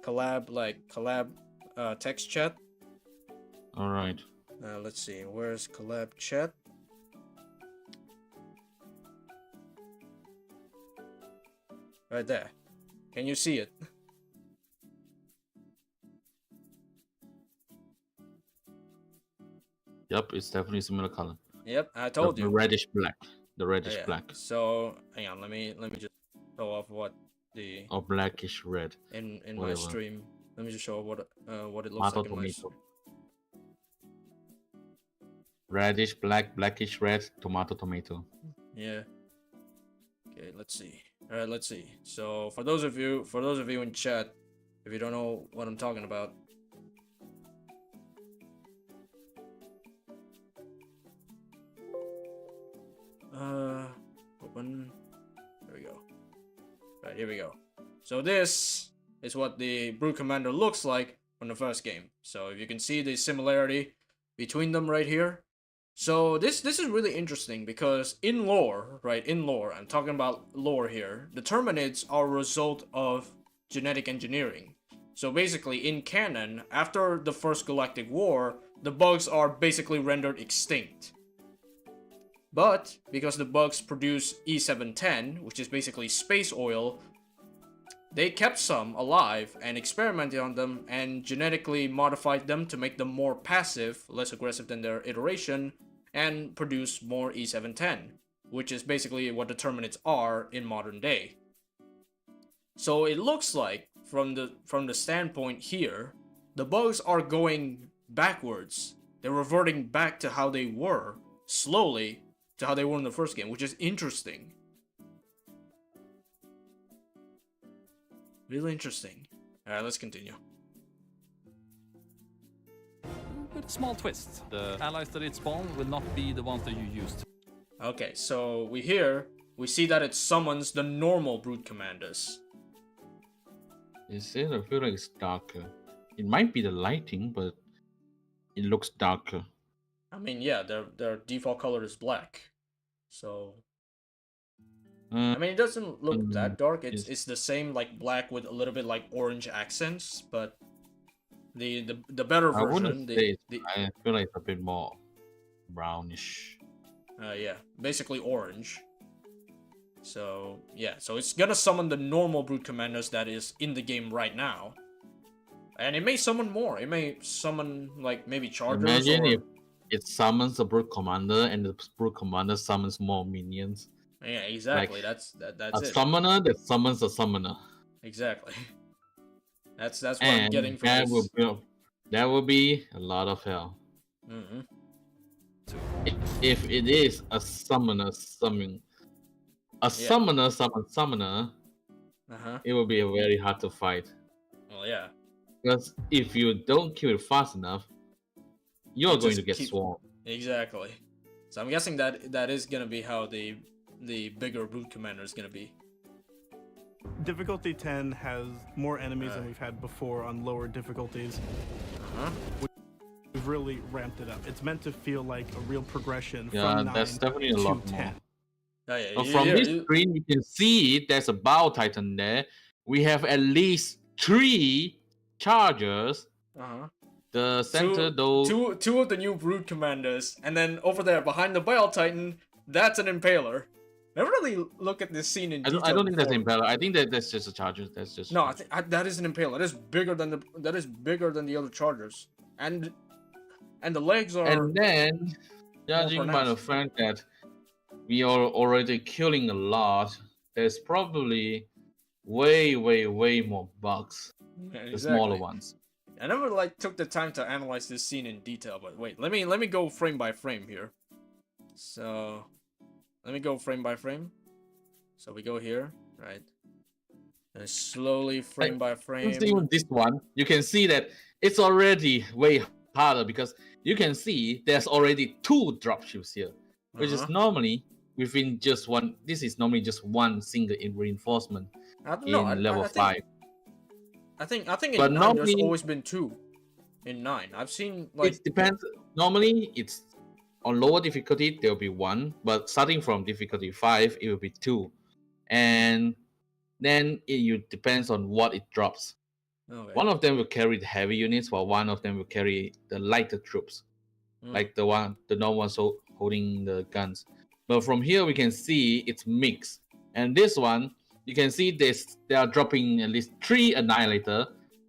collab text chat. All right. Let's see. Where's collab chat? Right there. Can you see it? Yep, it's definitely similar color. Yep, I told you. The reddish black. The reddish black. So hang on, let me just show off what the blackish red. In my stream. Let me just show what it looks like in my stream. Reddish black, blackish red, tomato. Yeah. Okay, let's see. All right, let's see. So for those of you in chat, if you don't know what I'm talking about, open. There we go. Right, here we go. So this is what the Brute Commander looks like from the first game. So if you can see the similarity between them right here. So this is really interesting because in lore, right, I'm talking about lore here, the Terminids are a result of genetic engineering. So basically in canon, after the first Galactic War, the bugs are basically rendered extinct. But because the bugs produce E710, which is basically space oil, they kept some alive and experimented on them and genetically modified them to make them more passive, less aggressive than their iteration, and produce more E710, which is basically what the Terminids are in modern day. So it looks like, from the standpoint here, the bugs are going backwards. They're reverting back to how they were, slowly, to how they were in the first game, which is interesting. Really interesting. Alright, let's continue. With a small twist. The allies that it spawned will not be the ones that you used. Okay, so we see that it summons the normal Brute Commanders. Is it? I feel like it's darker. It might be the lighting, but it looks darker. I mean, yeah, their default color is black. So I mean, it doesn't look that dark. It's the same like black with a little bit like orange accents, but the better version. I feel like it's a bit more brownish. Yeah, basically orange. So yeah, so it's gonna summon the normal Brute Commanders that is in the game right now, and it may summon more. It may summon like maybe Chargers. Imagine if it summons the Brute Commander and the Brute Commander summons more minions. Yeah, exactly. Like, that's a summoner that summons a summoner. Exactly. That's what I'm getting from this. That will be a lot of hell. Mm-hmm. If it is a summoner summon, summoner summon summoner, it will be very hard to fight. Well, yeah. Because if you don't kill it fast enough, you're going to get swarmed. Exactly. So I'm guessing that is gonna be how the bigger Brute Commander is gonna be. Difficulty 10 has more enemies than we've had before on lower difficulties. We've really ramped it up. It's meant to feel like a real progression from 9 that's definitely a lot 10. More. From this screen, you can see there's a Bow Titan there. We have at least 3 Chargers. The center, two of the new Brute Commanders, and then over there behind the Bile Titan, that's an Impaler. never really look at this scene in detail. I don't think that's before. Impaler. I think that's just a Charger. That's just. No, that is an Impaler. That is bigger than the other Chargers, and the legs are. And then, judging by the pronounced. fact that we are already killing a lot, there's probably way more bugs. Yeah, The exactly. smaller ones. I never took the time to analyze this scene in detail, but wait, let me go frame by frame here. So, let me go frame by frame. So we go here, right? And slowly frame by frame. Even this one, you can see that it's already way harder because you can see there's already 2 dropships here, which is normally within just one. This is normally just one single in reinforcement in level 5. I think in But 9 normally, there's always been 2. In 9, I've seen like. It depends. Normally, it's on lower difficulty there will be 1, but starting from difficulty 5, it will be 2, and then it depends on what it drops. Okay. One of them will carry the heavy units, while one of them will carry the lighter troops, like the normal ones holding the guns. But from here we can see it's mixed, and this one you can see they are dropping at least 3 Annihilator,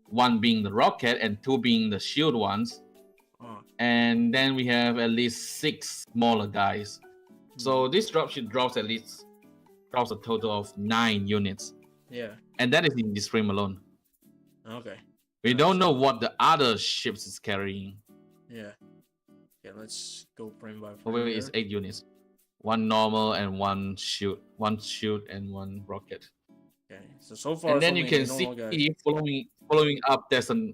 1 being the rocket and 2 being the shield ones. And then we have at least 6 smaller guys. So this dropship drops a total of 9 units. Yeah. And that is in this frame alone. Okay. We don't know what the other ships is carrying. Yeah. Okay, let's go frame by frame. However, it's 8 units. 1 normal and 1 shield. 1 shield and 1 rocket. Okay. So far. And then it's you only can see following up there's an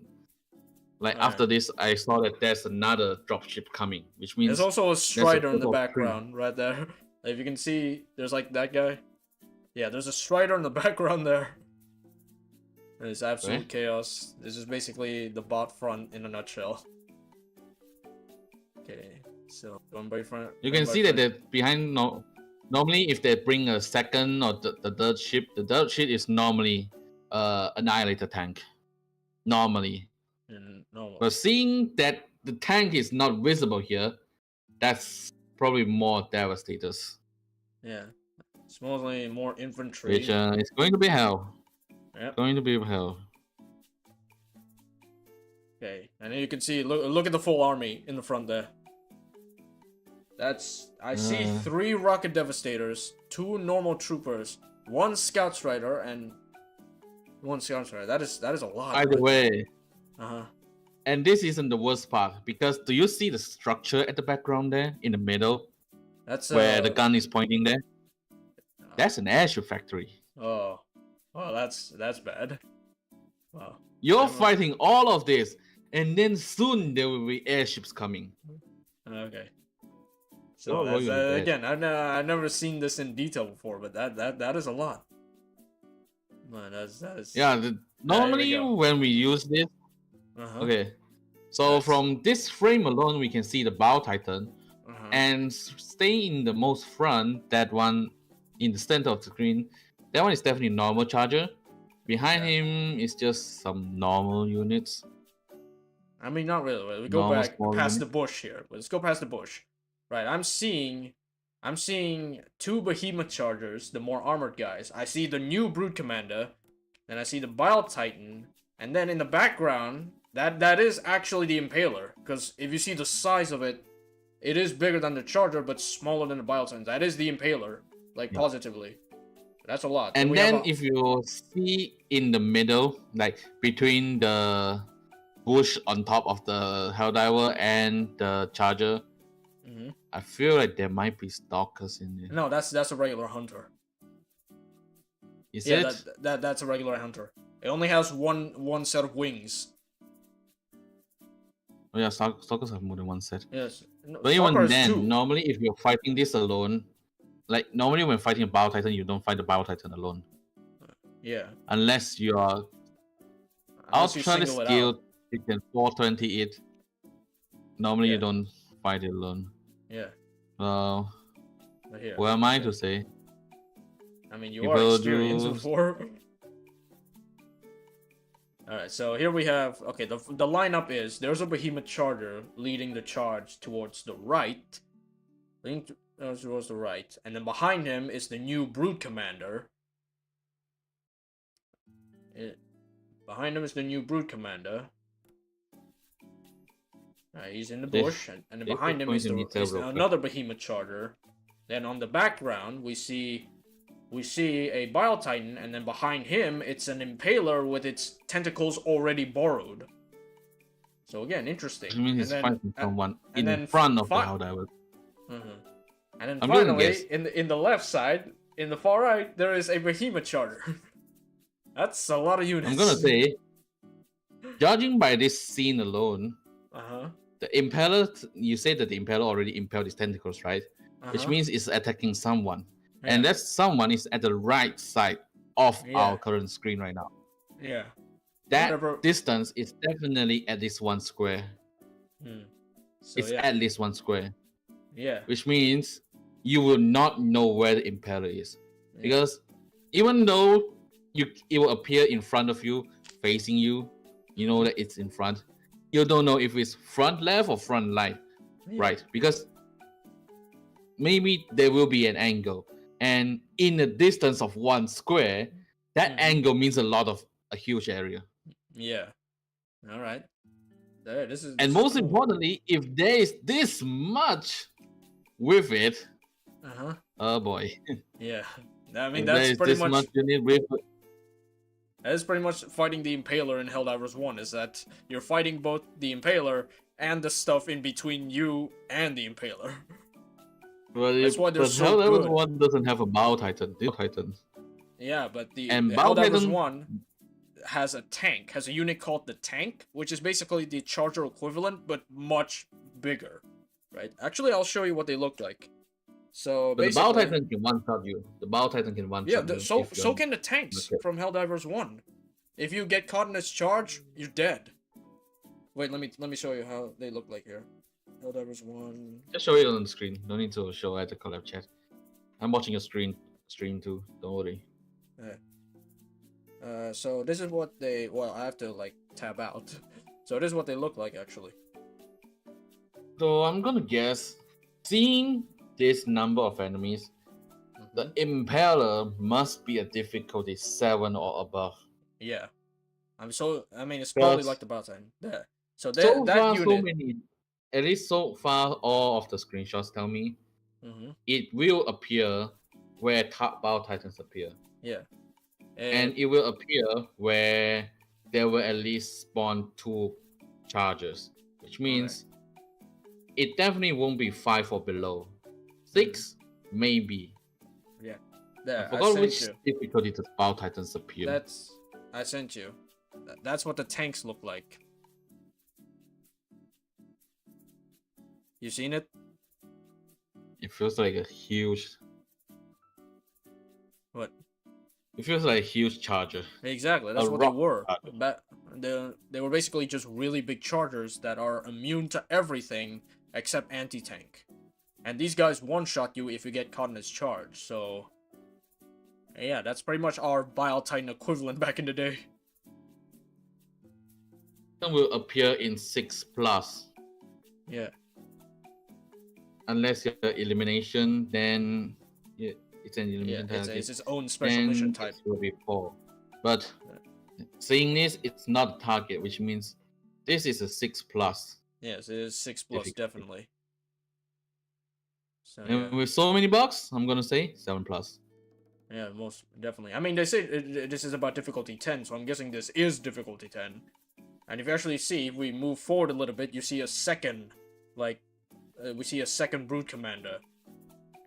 after this I saw that there's another dropship coming, which means there's also a Strider in the total of 3. background right there. If you can see, there's like that guy. Yeah, there's a Strider in the background there. It's absolute chaos. This is basically the bot front in a nutshell. Okay, so going by front. You can see that they're behind. Normally, if they bring a second or the third ship is normally Annihilator tank. Normally. Normal. But seeing that the tank is not visible here, that's probably more Devastators. Yeah, it's mostly more infantry. Which is going to be hell. Yep. Going to be hell. Okay, and then you can see, look at the full army in the front there. I see 3 rocket devastators, 2 normal troopers, 1 scout strider, and 1 scout strider. That is a lot. By the way. And this isn't the worst part, because do you see the structure at the background there in the middle? That's where the gun is pointing there. That's an airship factory. Oh, that's bad. Wow. You're fighting all of this, and then soon there will be airships coming. Okay. So again, I've never seen this in detail before, but that is a lot. Man, that is. Yeah. Normally when we use this. Okay. So from this frame alone, we can see the Bow Titan, and staying in the most front, that one in the center of the screen, that one is definitely normal charger. Behind him is just some normal units. I mean, not really. We go back past the bush here. Let's go past the bush. Right, I'm seeing 2 Behemoth Chargers, the more armored guys. I see the new Brood Commander, and I see the Bile Titan, and then in the background, that is actually the Impaler. Because if you see the size of it, it is bigger than the Charger, but smaller than the Bile Titan. That is the Impaler, positively. That's a lot. And then if you see in the middle, like between the bush on top of the Helldiver and the Charger, I feel like there might be stalkers in there. No, that's a regular hunter. Is it? That's a regular hunter. It only has one set of wings. Oh yeah, stalkers have more than 1 set. Yes. No, but even then, normally if you're fighting this alone, like normally when fighting a Bio Titan, you don't fight the Bio Titan alone. Yeah. Unless you are ultra skilled, you can 420 it. Normally you don't fight it alone. Yeah. Well, what am I to say? I mean, you are experienced before. Alright, so here we have... Okay, the lineup is... There's a Behemoth Charger leading the charge towards the right. towards the right, and then behind him is the new Brood Commander. Behind him is the new Brood Commander. He's in the bush, and then behind him is another Behemoth Charger. Then on the background, we see a Bile Titan, and then behind him, it's an Impaler with its tentacles already borrowed. So again, interesting. I mean, he's fighting someone in front of the Helldivers. And then finally, in the left side, in the far right, there is a Behemoth Charger. That's a lot of units. I'm gonna say, judging by this scene alone, the Impaler, you say that the Impaler already impaled his tentacles, right? Which means it's attacking someone. Yeah. And that someone is at the right side of our current screen right now. Yeah. That distance is definitely at least 1 square. So, it's at least 1 square. Yeah. Which means you will not know where the Impaler is. Because even though it will appear in front of you, facing you, you know that it's in front. You don't know if it's front left or front right. Because maybe there will be an angle. And in a distance of 1 square, that angle means a huge area. Yeah. All right. This is most cool. importantly, if there is this much with it, oh boy. Yeah. I mean, that's pretty much that is pretty much fighting the Impaler in Helldivers 1, is that you're fighting both the Impaler and the stuff in between you and the Impaler. Well, that's why they're so good. Helldivers 1 doesn't have a Bow Titan. Yeah, but the Helldivers 1 has a unit called the Tank, which is basically the Charger equivalent, but much bigger, right? Actually, I'll show you what they look like. So but the Bow Titan can one-shot you. The Bow Titan can one-shot you. Yeah, so can the tanks from Helldivers 1. If you get caught in its charge, you're dead. Wait, let me show you how they look like here. Helldivers 1. Just show it on the screen. No need to show at the collab chat. I'm watching a stream too. Don't worry. So this is what they. Well, I have to like tab out. So this is what they look like actually. So I'm gonna guess, seeing this number of enemies, the Impaler must be a difficulty 7 or above. Yeah. I mean, it's probably like the Bow Titan. Yeah. So that unit. So many. At least so far, all of the screenshots tell me it will appear where Bow Titans appear. Yeah. And it will appear where there will at least spawn 2 chargers, which means it definitely won't be 5 or below. 6, maybe. Yeah. I forgot which difficulty the Bow Titans appear. I sent you. That's what the tanks look like. You seen it? It feels like a huge. What? It feels like a huge charger. Exactly, that's what they were. They were basically just really big chargers that are immune to everything except anti-tank. And these guys one-shot you if you get caught in its charge, so... Yeah, that's pretty much our Bile Titan equivalent back in the day. It will appear in 6+. Yeah. Unless you're elimination, then it's an elimination target. It's its own special mission type. It will be 4. But saying this, it's not a target, which means this is a 6+. Yes, it is 6+, definitely. So, and with so many bugs, I'm gonna say 7+. Yeah, most definitely. I mean, they say this is about difficulty 10, so I'm guessing this is difficulty 10. And if you actually see, if we move forward a little bit, you see a second, we see a second Brood Commander.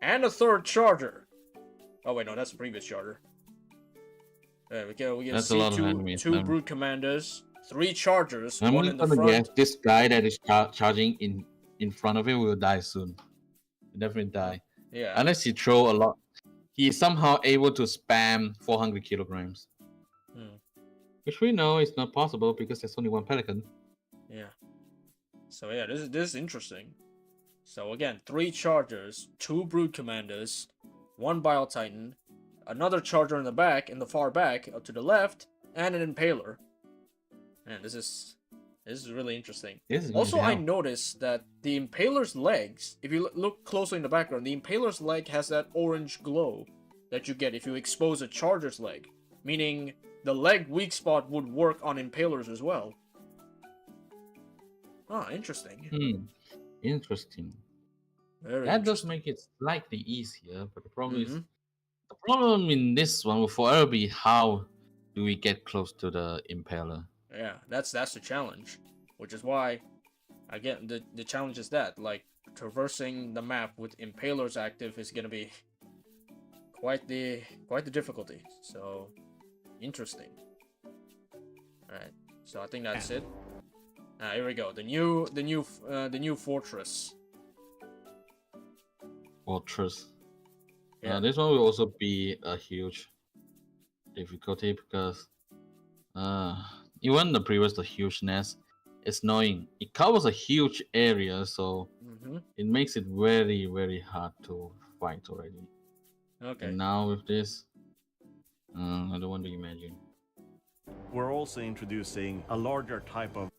And a third Charger. Oh wait, no, that's the previous Charger. There we go. We can see two Brood Commanders, 3 Chargers, I'm one in the front. Guess this guy that is charging in front of it will die soon. He'll definitely die. Yeah. Unless he throw a lot. He's somehow able to spam 400 kilograms. Which we know is not possible because there's only 1 Pelican. Yeah. So yeah, this is interesting. So again, 3 Chargers, 2 Brood Commanders, 1 Bile Titan, another Charger in the back, in the far back, to the left, and an Impaler. Man, this is This is really interesting. This is Also, going I down. noticed that the Impaler's legs, if you look closely in the background, the Impaler's leg has that orange glow that you get if you expose a Charger's leg. Meaning, the leg weak spot would work on Impalers as well. Ah, interesting. Interesting. Very That does interesting. make it slightly easier, but the problem is, the problem in this one will forever be how do we get close to the Impaler? Yeah, that's the challenge, which is why, again, the challenge is that, like, traversing the map with Impalers active is gonna be quite the difficulty. So, interesting. All right, so I think that's it. Here we go. The new fortress. Fortress. Yeah. This one will also be a huge difficulty because even the previous, the hugeness, is knowing it covers a huge area, so it makes it very, very hard to fight already. Okay. And now with this, I don't want to imagine. We're also introducing a larger type of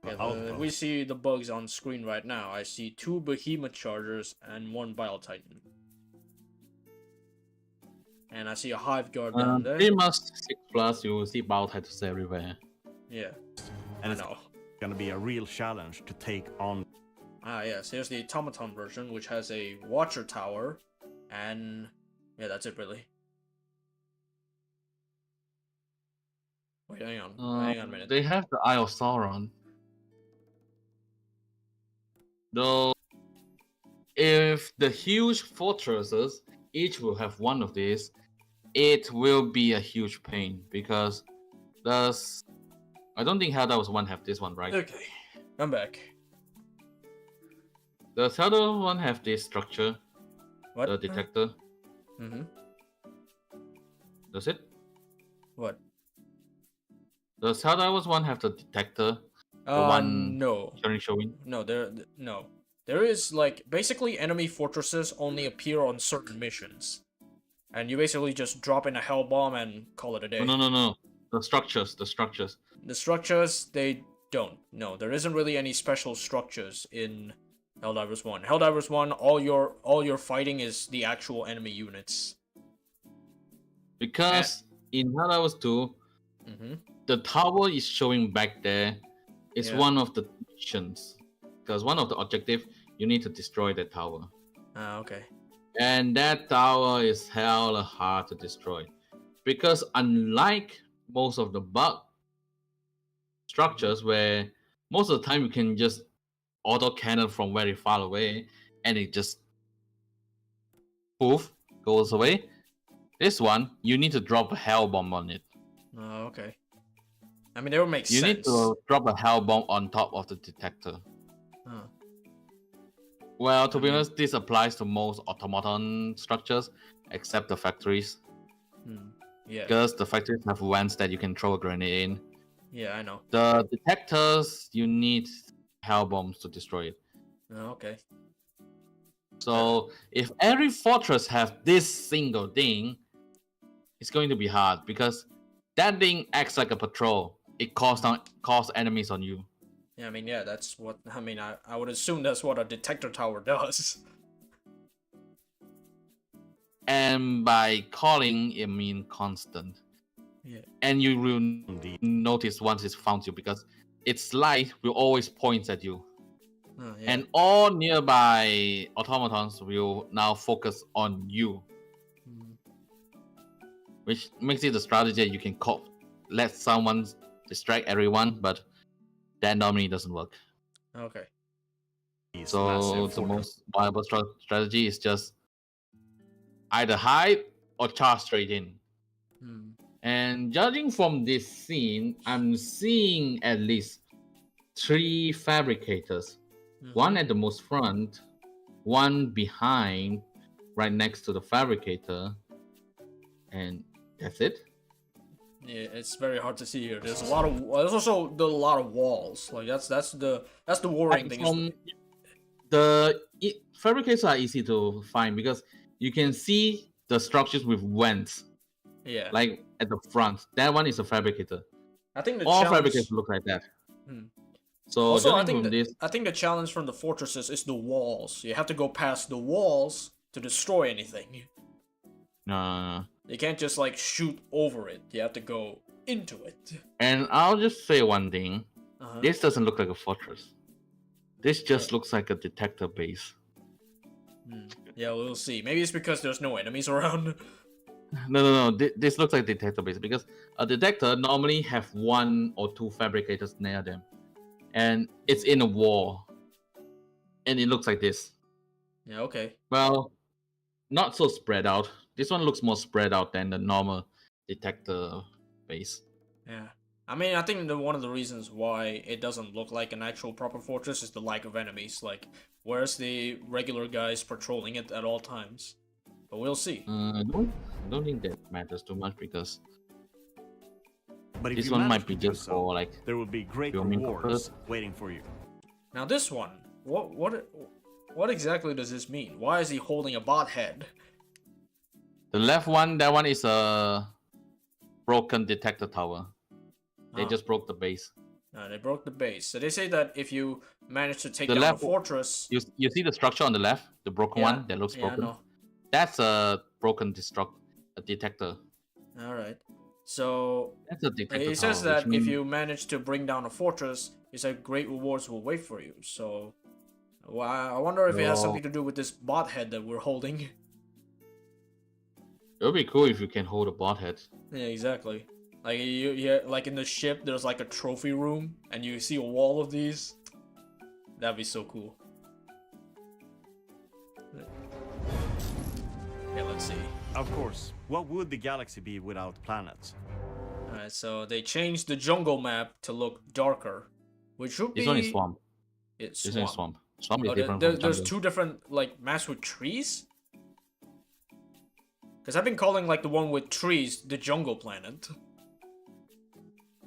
outpost. We see the bugs on screen right now. I see 2 Behemoth Chargers and 1 Bile Titan. And I see a Hive Guard down there. Pretty much 6+, you will see Bile Titans everywhere. Yeah. And it's going to be a real challenge to take on. Ah, yes. Here's the Automaton version, which has a Watcher Tower. And yeah, that's it, really. Wait, hang on. Hang on a minute. They have the Eye of Sauron. Though, if the huge fortresses each will have one of these, it will be a huge pain because I don't think Helldivers 1 have this one, right? Okay, I'm back. Does Helldivers 1 have this structure? What? The detector? Does it? What? Does Helldivers 1 have the detector? The one no. showing? No, no. There is, like, basically enemy fortresses only appear on certain missions. And you basically just drop in a hell bomb and call it a day. No. The structures. The structures, they don't. No, there isn't really any special structures in Helldivers 1. Helldivers 1, all your fighting is the actual enemy units. Because in Helldivers 2, the tower is showing back there. It's one of the missions. Because one of the objectives, you need to destroy that tower. Okay. And that tower is hella hard to destroy. Because unlike most of the bug structures where most of the time you can just auto cannon from very far away and it just poof goes away. This one, you need to drop a hell bomb on it. Oh, okay. I mean, that would make sense. You need to drop a hell bomb on top of the detector. Well, to be honest, this applies to most automaton structures except the factories. Yeah. Because the factories have vents that you can throw a grenade in. Yeah, I know. The detectors, you need hell bombs to destroy it. Oh, okay. So if every fortress have this single thing, it's going to be hard because that thing acts like a patrol. It calls enemies on you. Yeah, I mean, yeah, that's what, I mean, I would assume that's what a detector tower does. And by calling, it means constant. Yeah. And you will notice once it found you because its light will always point at you. Oh, yeah. And all nearby automatons will now focus on you. Which makes it a strategy you can let someone distract everyone, but that normally doesn't work. Okay. So the most viable strategy is just either hide or charge straight in. And judging from this scene, I'm seeing at least 3 fabricators. One at the most front, one behind, right next to the fabricator, and that's it. Yeah, it's very hard to see here. There's also a lot of walls. Like that's the worrying thing. The fabricators are easy to find because you can see the structures with vents. Yeah. Like at the front, that one is a fabricator. I think all fabricators look like that. So Also, I judging think from this, I think the challenge from the fortresses is the walls. You have to go past the walls to destroy anything. no. You can't just like shoot over it. You have to go into it. And I'll just say one thing. Uh-huh. This doesn't look like a fortress. This just looks like a detector base. Yeah, we'll see. Maybe it's because there's no enemies around. No. This looks like a detector base because a detector normally have 1 or 2 fabricators near them, and it's in a wall, and it looks like this. Yeah, okay. Well, not so spread out. This one looks more spread out than the normal detector base. Yeah. I mean, I think one of the reasons why it doesn't look like an actual proper fortress is the lack of enemies. Like, where's the regular guys patrolling it at all times? But we'll see. I don't think that matters too much because But if this you one manage might be to do just so, for like there will be great filming rewards purpose. waiting for you. Now this one, what exactly does this mean? Why is he holding a bot head? the left one. That one is a broken detector tower. They Oh. just broke the base. They broke the base. So they say that if you manage to take The down left- a fortress... You see the structure on the left, the broken Yeah, one that looks yeah, I broken. know. That's a broken detector. Alright. So, That's a detector he says tower, which that if mean- you manage to bring down a fortress, he said great rewards will wait for you. So, well, I wonder if it has Well- something to do with this bot head that we're holding. It would be cool if you can hold a bot head. Yeah, exactly. Like like in the ship, there's like a trophy room, and you see a wall of these. That'd be so cool. Yeah, let's see. Of course, what would the galaxy be without planets? Alright, so they changed the jungle map to look darker, which would be... This one is swamp. It's This one is swamp. swamp. Swamp is Oh, different there's from jungle. two different like maps with trees. Because I've been calling like the one with trees the jungle planet.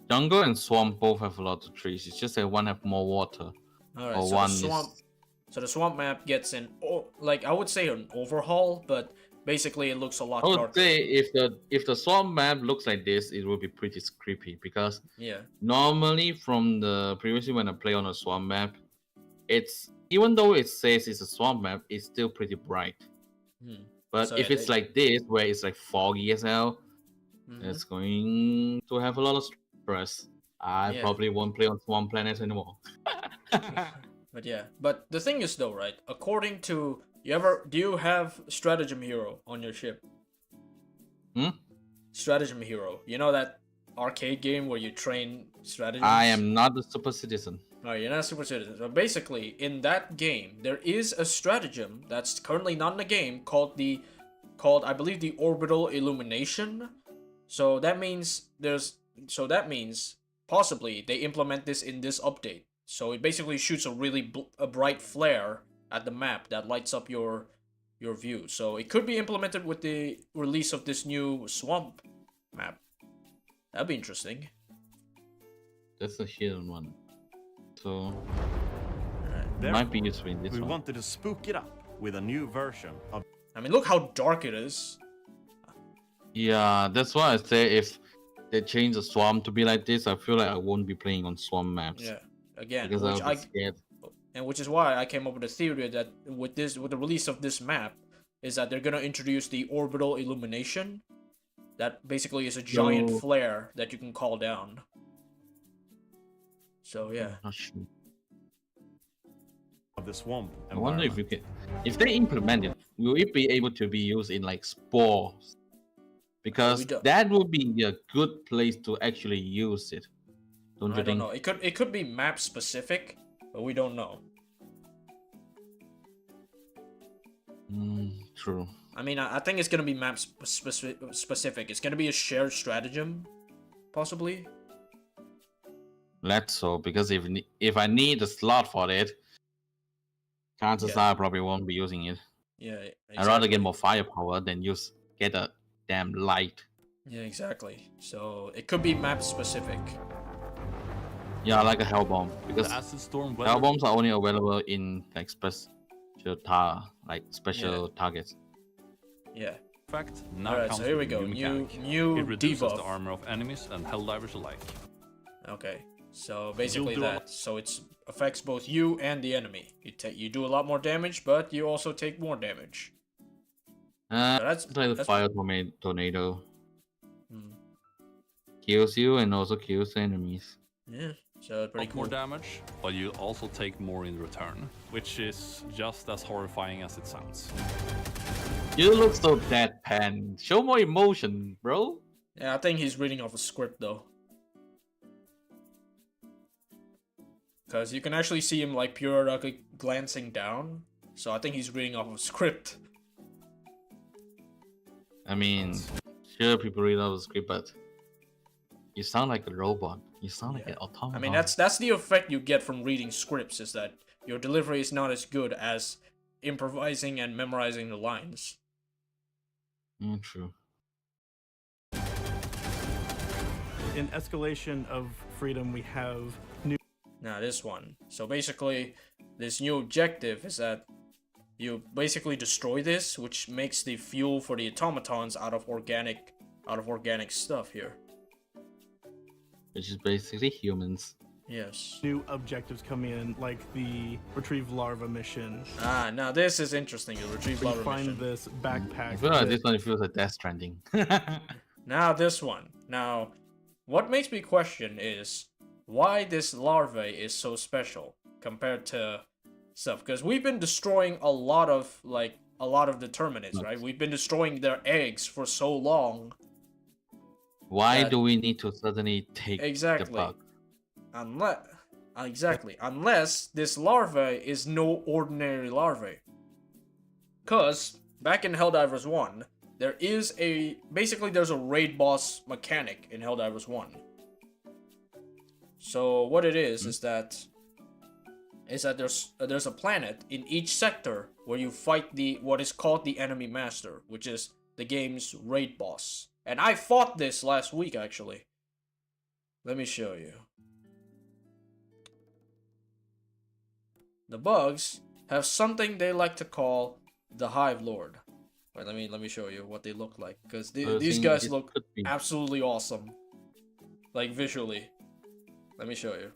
Jungle and swamp both have a lot of trees. It's just that one have more water. Alright, Or so one the swamp. So the swamp map gets like I would say an overhaul, but basically it looks a lot I would darker. say if the swamp map looks like this, it will be pretty creepy because Yeah. normally from the previously when I play on a swamp map, it's even though it says it's a swamp map, it's still pretty bright. Hmm. But So if it's like this, where it's like foggy as hell, Mhm. it's going to have a lot of stress. I Yeah. probably won't play on Swamp Planet anymore. But yeah, but the thing is though, right? According to do you have Stratagem Hero on your ship? Stratagem Hero. You know that arcade game where you train stratagems? I am not a super citizen. No, you're not a super citizen. So basically, in that game, there is a stratagem that's currently not in the game called I believe the orbital illumination. So that means possibly they implement this in this update. So it basically shoots a really a bright flare at the map that lights up your view. So it could be implemented with the release of this new swamp map. That'd be interesting. That's a hidden one. So Therefore, might be useful in this we one. wanted to spook it up with a new version of I mean, look how dark it is. Yeah, that's why I say if they change the swamp to be like this, I feel like I won't be playing on swamp maps. Yeah. Again, Because I'll be scared. which is why I came up with a theory that with the release of this map is that they're gonna introduce the orbital illumination. That basically is a giant No. flare that you can call down. So yeah. Not sure. the swamp I wonder if environment. if they implement it, will it be able to be used in like spores? Because We don't- that would be a good place to actually use it. Don't I you don't think? know. It could be map specific, but we don't know. True. I mean, I think it's gonna be map specific. It's gonna be a shared stratagem, possibly. Let's so because if I need a slot for it, chances Yeah. are I probably won't be using it. Yeah. I'd rather exactly. get more firepower than get a damn light. Yeah, exactly. So it could be map specific. Yeah, like a hell bomb because The acid storm weather hell bombs are only available in like special targets. Yeah. effect now Alright, comes so here we with a go. new mechanic. New It reduces debuff. the armor of enemies and Helldivers alike. Okay. So basically do a that. So it affects both you and the enemy. You do a lot more damage, but you also take more damage. So It's like the fire tornado. Hmm. Kills you and also kills the enemies. Yeah, so pretty cool. More damage, but you also take more in return, which is just as horrifying as it sounds. You look so deadpan. Show more emotion, bro. Yeah, I think he's reading off a script though. Because you can actually see him like periodically glancing down. So I think he's reading off a script. I mean, sure, people read off the script, but you sound like a robot. You sound like an automaton. I mean, that's the effect you get from reading scripts, is that your delivery is not as good as improvising and memorizing the lines. True. In Escalation of Freedom, we have new... Now this one. So basically, this new objective is that you basically destroy this, which makes the fuel for the automatons out of organic stuff here. Which is basically humans. Yes. New objectives come in, like the Retrieve Larva mission. Ah, now this is interesting. The Retrieve Larva find mission. this backpack. I feel like this one feels like Death Stranding. Now this one. Now, what makes me question is why this larvae is so special compared to stuff. Because we've been destroying a lot of the Terminids, right? We've been destroying their eggs for so long. Why do we need to suddenly take the bug? Unless this larvae is no ordinary larvae. Cause back in Helldivers 1, there's a raid boss mechanic in Helldivers 1. So what it is that there's a planet in each sector where you fight what is called the enemy master, which is the game's raid boss. And I fought this last week, actually. Let me show you. The bugs have something they like to call the Hive Lord. Wait, let me show you what they look like, because these guys look absolutely awesome, like visually. Let me show you.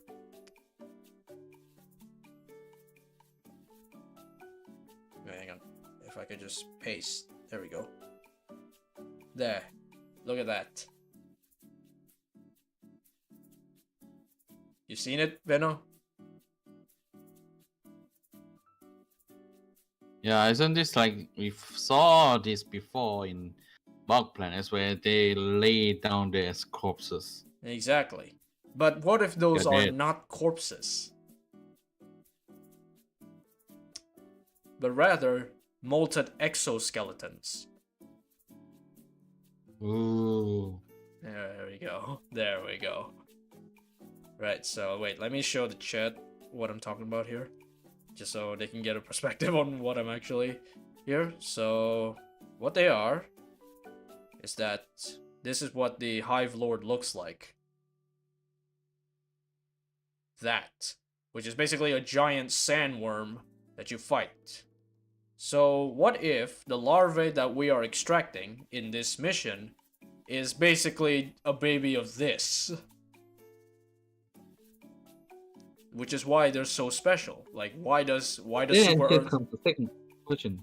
Wait, hang on. If I could just paste. There we go. There. Look at that. You seen it, Beno? Yeah, isn't this like we saw this before in bug planets where they lay down there as corpses? Exactly. But what if those are not corpses? But rather molted exoskeletons. Ooh. There we go. There we go. Right, so wait, let me show the chat what I'm talking about here. Just so they can get a perspective on what I'm actually here. So, what they are is that this is what the Hive Lord looks like. That. Which is basically a giant sandworm that you fight. So, what if the larvae that we are extracting in this mission is basically a baby of this? Which is why they're so special. Like, why does Super Here Earth... comes the second question.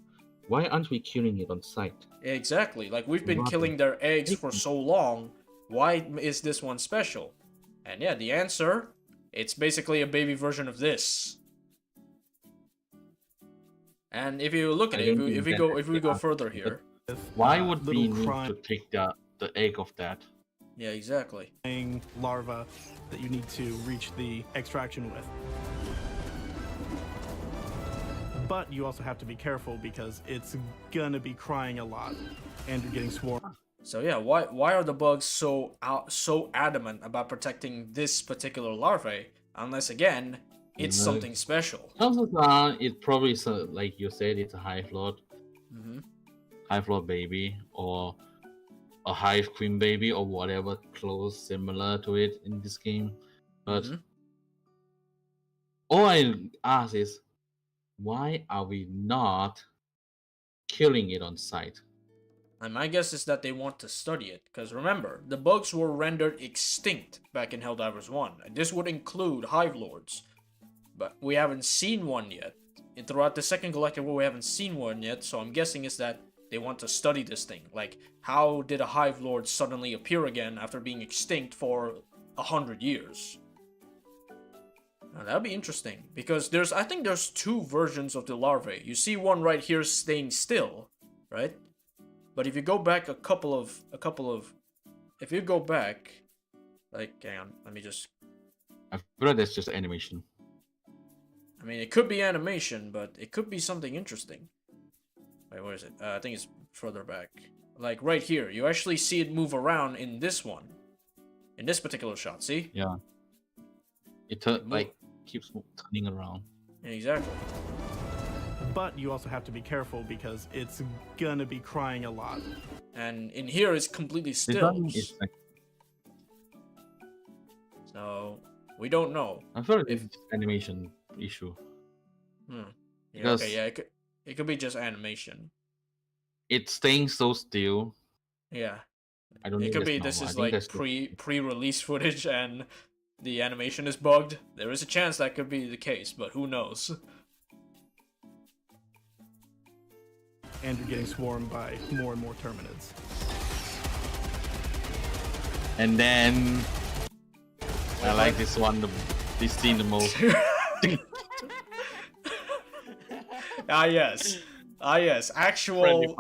Why aren't we killing it on sight? Exactly. Like, we've been killing their eggs for so long. Why is this one special? And yeah, the answer, it's basically a baby version of this. And if you look at it, if we go further here, why would we need to take the egg of that? Yeah, exactly. Larva that you need to reach the extraction with. But you also have to be careful because it's gonna be crying a lot, and you're getting swarmed. So yeah, why are the bugs so adamant about protecting this particular larvae? Unless again, it's something special. Chances are it probably is like you said, it's a Hive Lord, Hive Lord baby, or a Hive Queen baby, or whatever close similar to it in this game. But all I ask is, why are we not killing it on sight? And my guess is that they want to study it, because remember, the bugs were rendered extinct back in Helldivers 1. And this would include Hive Lords, but we haven't seen one yet. And throughout the second Galactic War, we haven't seen one yet, so I'm guessing is that they want to study this thing. Like, how did a Hive Lord suddenly appear again after being extinct for 100 years? Now, that'd be interesting, because I think there's 2 versions of the larvae. You see one right here staying still, right? But if you go back if you go back, like, hang on, let me just... I feel like that's just animation. I mean, it could be animation, but it could be something interesting. Wait, where is it? I think it's further back. Like, right here, you actually see it move around in this one. In this particular shot, see? Yeah. It keeps turning around. Exactly. But you also have to be careful because it's gonna be crying a lot. And in here, it's completely still. So, we don't know. I feel like it's animation issue. Yeah, Because okay, yeah, it could be just animation. It's staying so still. Yeah. I don't know. It could be this is like pre-release footage and the animation is bugged. There is a chance that could be the case, but who knows? And you're getting swarmed by more and more Terminids. And then I like this one, this scene the most. Yes. Actual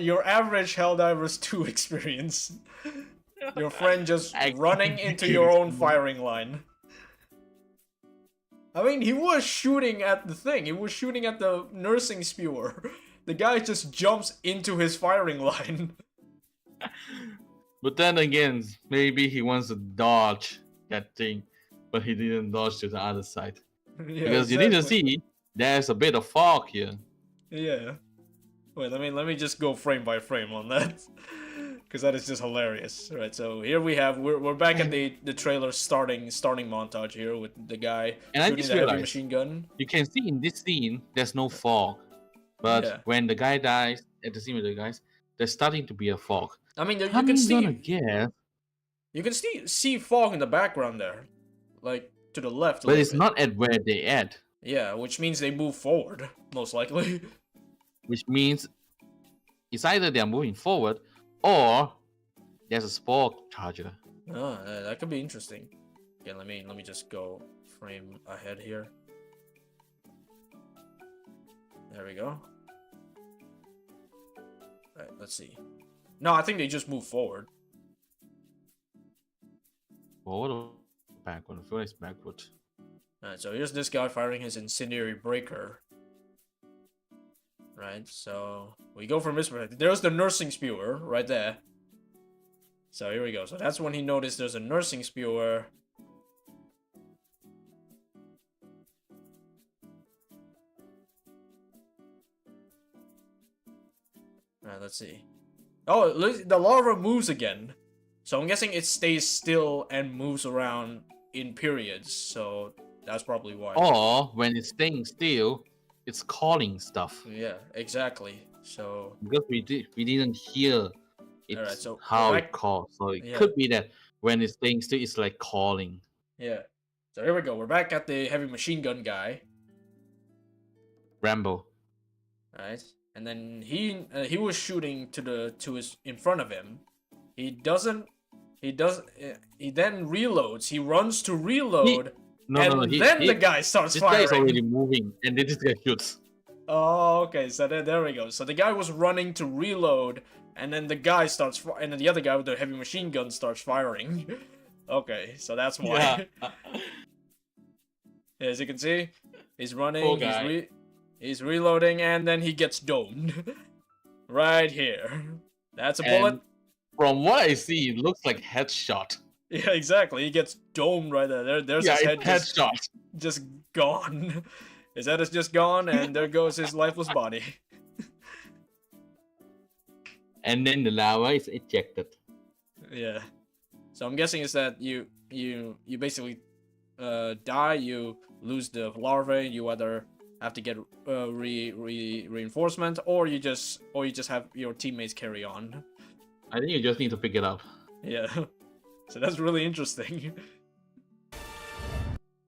your average Helldivers 2 experience. Your friend just running into your own firing line. I mean, he was shooting at the thing. He was shooting at the nursing spewer. The guy just jumps into his firing line. But then again, maybe he wants to dodge that thing, but he didn't dodge to the other side. Yeah, because you need to see, there's a bit of fog here. Yeah. Wait, let me just go frame by frame on that. Because that is just hilarious. Right, so here we're back at the trailer starting montage here with the guy shooting the heavy machine gun. You can see in this scene, there's no fog. But when the guy dies, at the scene with the guys, there's starting to be a fog. I mean, you can see... You can see fog in the background there. Like, to the left a But it's bit. not at where they at. Yeah, which means they move forward, most likely. Which means it's either they're moving forward or there's a spore charger. Oh, that could be interesting. Okay, let me just go frame ahead here. There we go. Right, let's see. No, I think they just move forward. Forward or backward? I feel like it's backward. Alright, so here's this guy firing his incendiary breaker. Right, so we go from this perspective. There's the nursing spewer right there. So here we go. So that's when he noticed there's a nursing spewer. Alright, let's see. Oh, look, the larva moves again. So I'm guessing it stays still and moves around in periods. So that's probably why. Or when it's staying still, it's calling stuff. Yeah, exactly. So because we didn't hear it, right, so how it calls. So it could be that when it's staying still, it's like calling. Yeah. So here we go. We're back at the heavy machine gun guy. Rambo. Right. And then he was shooting to his in front of him. He then reloads. He runs to reload. The guy starts firing. This guy is already moving, and then this guy shoots. Oh, okay. So there we go. So the guy was running to reload, and then the guy and then the other guy with the heavy machine gun starts firing. Okay, so that's why. Yeah. As you can see, he's running. He's reloading, and then he gets domed. Right here. That's a bullet. From what I see, it looks like headshot. Yeah, exactly. He gets domed right there. There's his head just gone. His head is just gone, and there goes his lifeless body. And then the lava is ejected. Yeah. So I'm guessing is that you basically die, you lose the larvae, you either have to get reinforcement, or you just have your teammates carry on. I think you just need to pick it up. Yeah. So that's really interesting.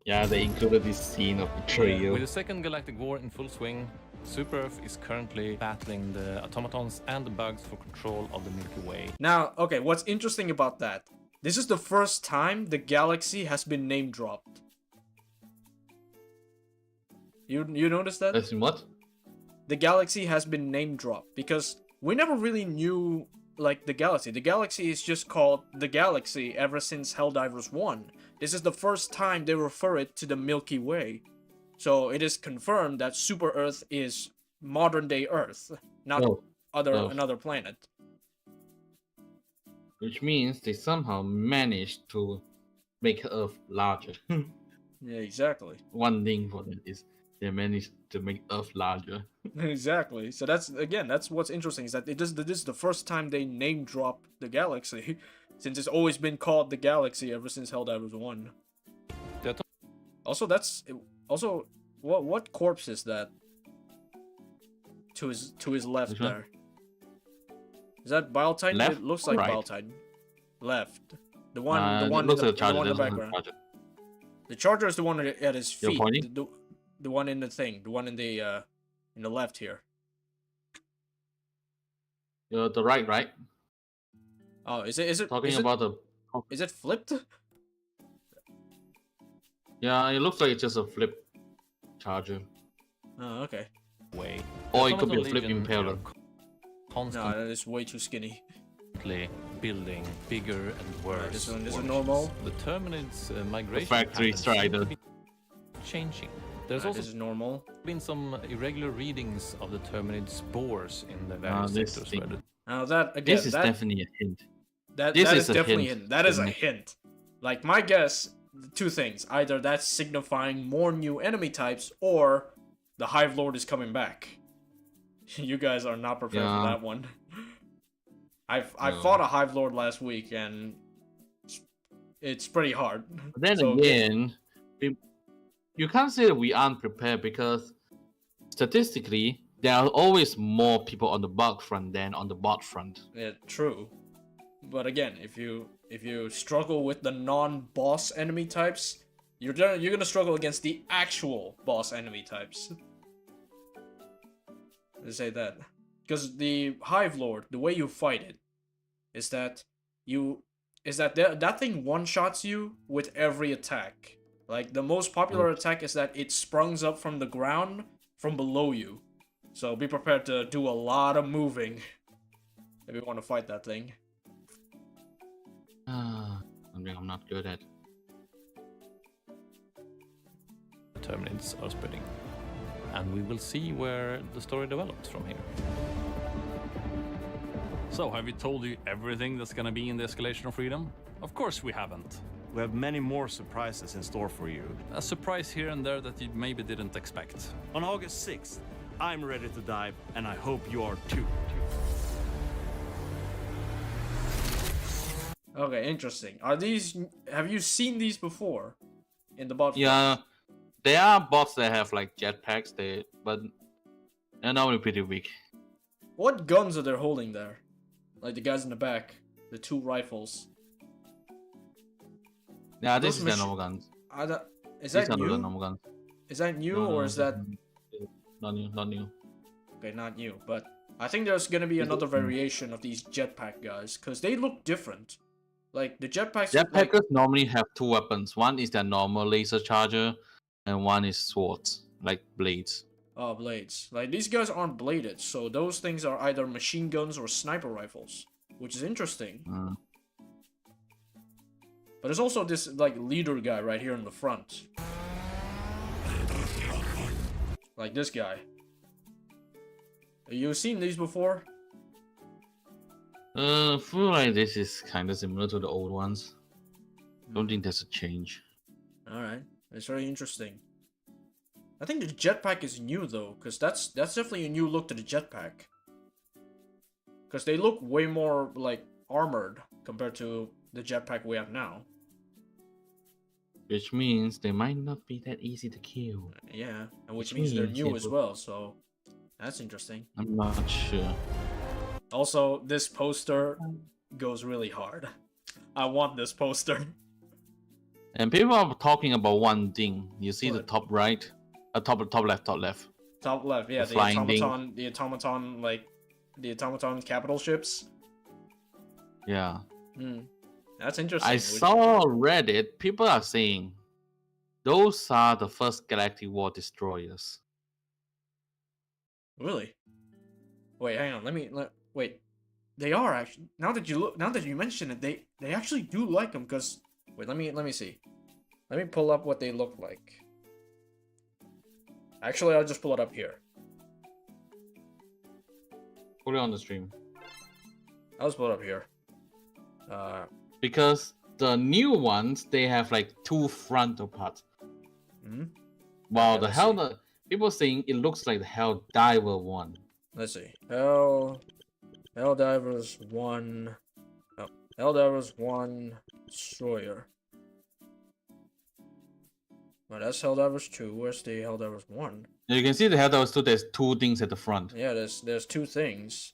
Yeah, they included this scene of betrayal. With the Second Galactic War in full swing, Super Earth is currently battling the automatons and the bugs for control of the Milky Way. Now, okay, what's interesting about that? This is the first time the galaxy has been name dropped. You noticed that? As in what? The galaxy has been name dropped because we never really knew like the galaxy. The galaxy is just called the galaxy ever since Helldivers 1. This is the first time they refer it to the Milky Way. So it is confirmed that Super Earth is modern day Earth, not another planet. Which means they somehow managed to make Earth larger. Yeah, exactly. One thing for them is they managed to make Earth larger. Exactly. So that's what's interesting is that this is the first time they name drop the galaxy, since it's always been called the galaxy ever since Helldivers 1. Also, what corpse is that? To his left Which one? there. Is that Biletine? Left It looks or like right? Biletine. Left. The one It in looks the, like a charger, the one in the doesn't look background. like a charger. The charger is the one at his You're feet. pointing? The one in the thing. The one in the left here. You're the right? Oh, is it Talking is about the... is it flipped? Yeah, it looks like it's just a flip charger. Oh, okay. Way. Or The it could be a Automaton flip Legion impeller. are No, Constantly that is way too skinny. building bigger and worse. This one is warship. normal. The Terminids' migration factory patterns strider. seem to be changing. There's This also is normal. been some irregular readings of the Terminid spores in the various this sectors thing. where the Now that again, This is that definitely a hint. that this that is is a definitely hint, hint. That is a isn't it? hint. Like my guess, two things: either that's signifying more new enemy types, or the Hive Lord is coming back. You guys are not prepared for Yeah. that one. I No. fought a Hive Lord last week, and it's pretty hard. But then So, again, you can't say that we aren't prepared because statistically, there are always more people on the bug front than on the bot front. yeah, true. But again, if you struggle with the non-boss enemy types, you're gonna struggle against the actual boss enemy types. Let's say that, because the Hive Lord, the way you fight it, is that that thing one-shots you with every attack. Like the most popular attack is that it sprungs up from the ground from below you. So be prepared to do a lot of moving if you want to fight that thing. Something I'm not good at. Terminids are spreading. And we will see where the story develops from here. So, have we told you everything that's gonna be in the Escalation of Freedom? Of course we haven't. We have many more surprises in store for you. A surprise here and there that you maybe didn't expect. On August 6th, I'm ready to dive, and I hope you are too. Okay, interesting. Have you seen these before in the bot? Yeah, there are bots that have like jetpacks, but they're normally pretty weak. What guns are they holding there? Like the guys in the back, the two rifles. Yeah, this Those is their machi- normal guns. Is These that are the new? normal guns. Is that new, No, or no, is that not new? Not new. okay? Not new, but I think there's gonna be another variation of these jetpack guys because they look different. Like the jetpacks. Like, Jetpackers normally have two weapons. One is their normal laser charger, and one is swords, like blades. oh, blades. Like these guys aren't bladed, so those things are either machine guns or sniper rifles, which is interesting. But there's also this like leader guy right here in the front. Like this guy. You seen these before? I feel like this is kind of similar to the old ones. Don't think there's a change. Alright. It's very interesting. I think the jetpack is new though, because that's definitely a new look to the jetpack. Because they look way more like armored compared to the jetpack we have now. Which means they might not be that easy to kill. Yeah, and which means they're means new it as will- well, so that's interesting. I'm not sure. Also, this poster goes really hard. I want this poster. And people are talking about one thing. You see the What? top right, top left, top left. Top left, yeah, The flying thing. the automaton, like the automaton capital ships. Yeah. Hmm, that's interesting. I saw Reddit. People are saying those are the first Galactic War destroyers. Really? Wait, hang on. Wait. They are actually. Now that you mention it, they actually do like them. Cause wait, let me see. Let me pull up what they look like. Actually, I'll just pull it up here. Put it on the stream. I'll just pull it up here. Because the new ones, they have like two frontal parts. Hmm? Wow, Yeah, the let's hell, see. people saying it looks like the Helldiver one. Let's see. Helldivers 1. Oh, Helldivers 1 Destroyer. Well, that's Helldivers 2. Where's the Helldivers 1? You can see the Helldivers 2, there's two things at the front. Yeah, there's two things.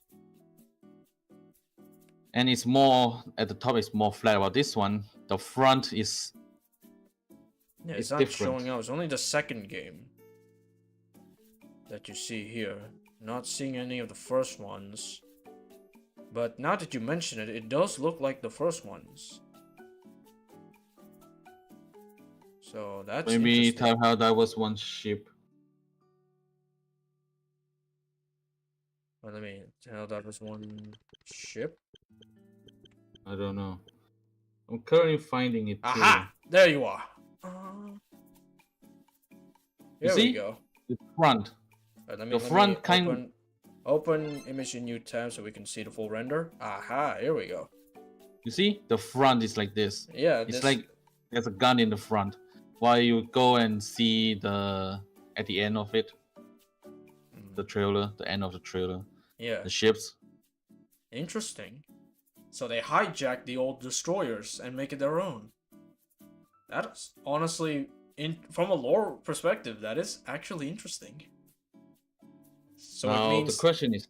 And it's more, at the top, it's more flat. About this one, the front is... Yeah, It's it's not different. showing up. It's only the second game that you see here. Not seeing any of the first ones. But now that you mention it, it does look like the first ones. So that's Maybe interesting. type Helldivers one ship. Well, let me tell that was one ship. I don't know. I'm currently finding it too. Aha! There you are. You There we see? go. The front. Let me, The let front me kind- open image in new tab so we can see the full render. Aha! Here we go. You see? The front is like this. Yeah, It's this, like there's a gun in the front. While you go and see the at the end of it, the trailer, the end of the trailer, yeah, the ships. interesting. So they hijack the old destroyers and make it their own. That's honestly, from a lore perspective, that is actually interesting. So Now it means the question is,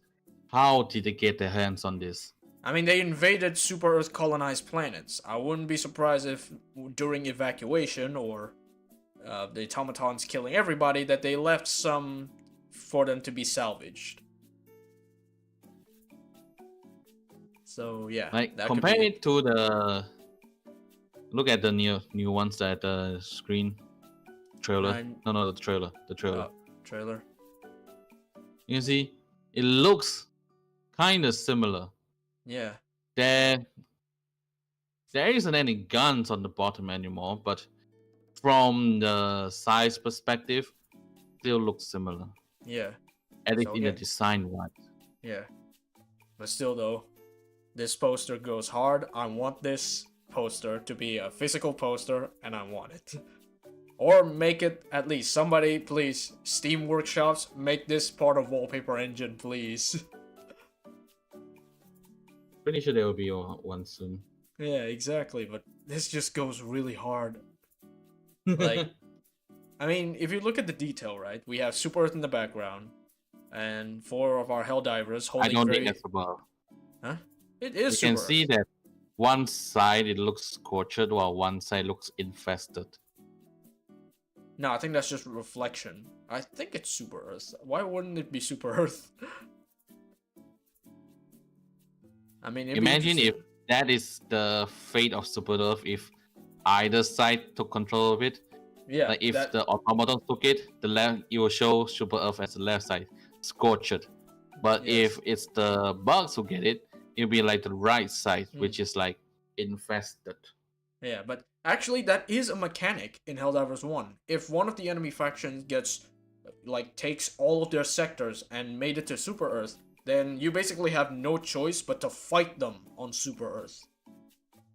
how did they get their hands on this? I mean, they invaded Super Earth colonized planets. I wouldn't be surprised if during evacuation or the automatons killing everybody that they left some for them to be salvaged. So yeah, Like that could compare be it to the look at the new ones at the screen trailer. Nine- No, the trailer. trailer. You can see it looks kind of similar. Yeah, There isn't any guns on the bottom anymore, but from the size perspective, still looks similar. yeah, At least So in the again- design wise. yeah. But still, though, this poster goes hard. I want this poster to be a physical poster, and I want it. Or make it, at least, somebody, please, Steam Workshops, make this part of Wallpaper Engine, please. Pretty sure there will be one soon. Yeah, exactly, but this just goes really hard. Like, I mean, if you look at the detail, right? We have Super Earth in the background, and 4 of our Helldivers I holding don't very... think that's above. Huh? It You is can Super see Earth. that one side it looks scorched while one side looks infested. No, I think that's just reflection. I think it's Super Earth. Why wouldn't it be Super Earth? I mean, it'd be Imagine if interesting. that is the fate of Super Earth if either side took control of it. Yeah, Like if that- the automatons took it, the left it will show Super Earth as the left side, scorched. But Yes. if it's the bugs who get it, it'll be like the right side, Hmm. which is like infested. Yeah, but actually that is a mechanic in Helldivers 1. If one of the enemy factions gets, like, takes all of their sectors and made it to Super Earth, then you basically have no choice but to fight them on Super Earth.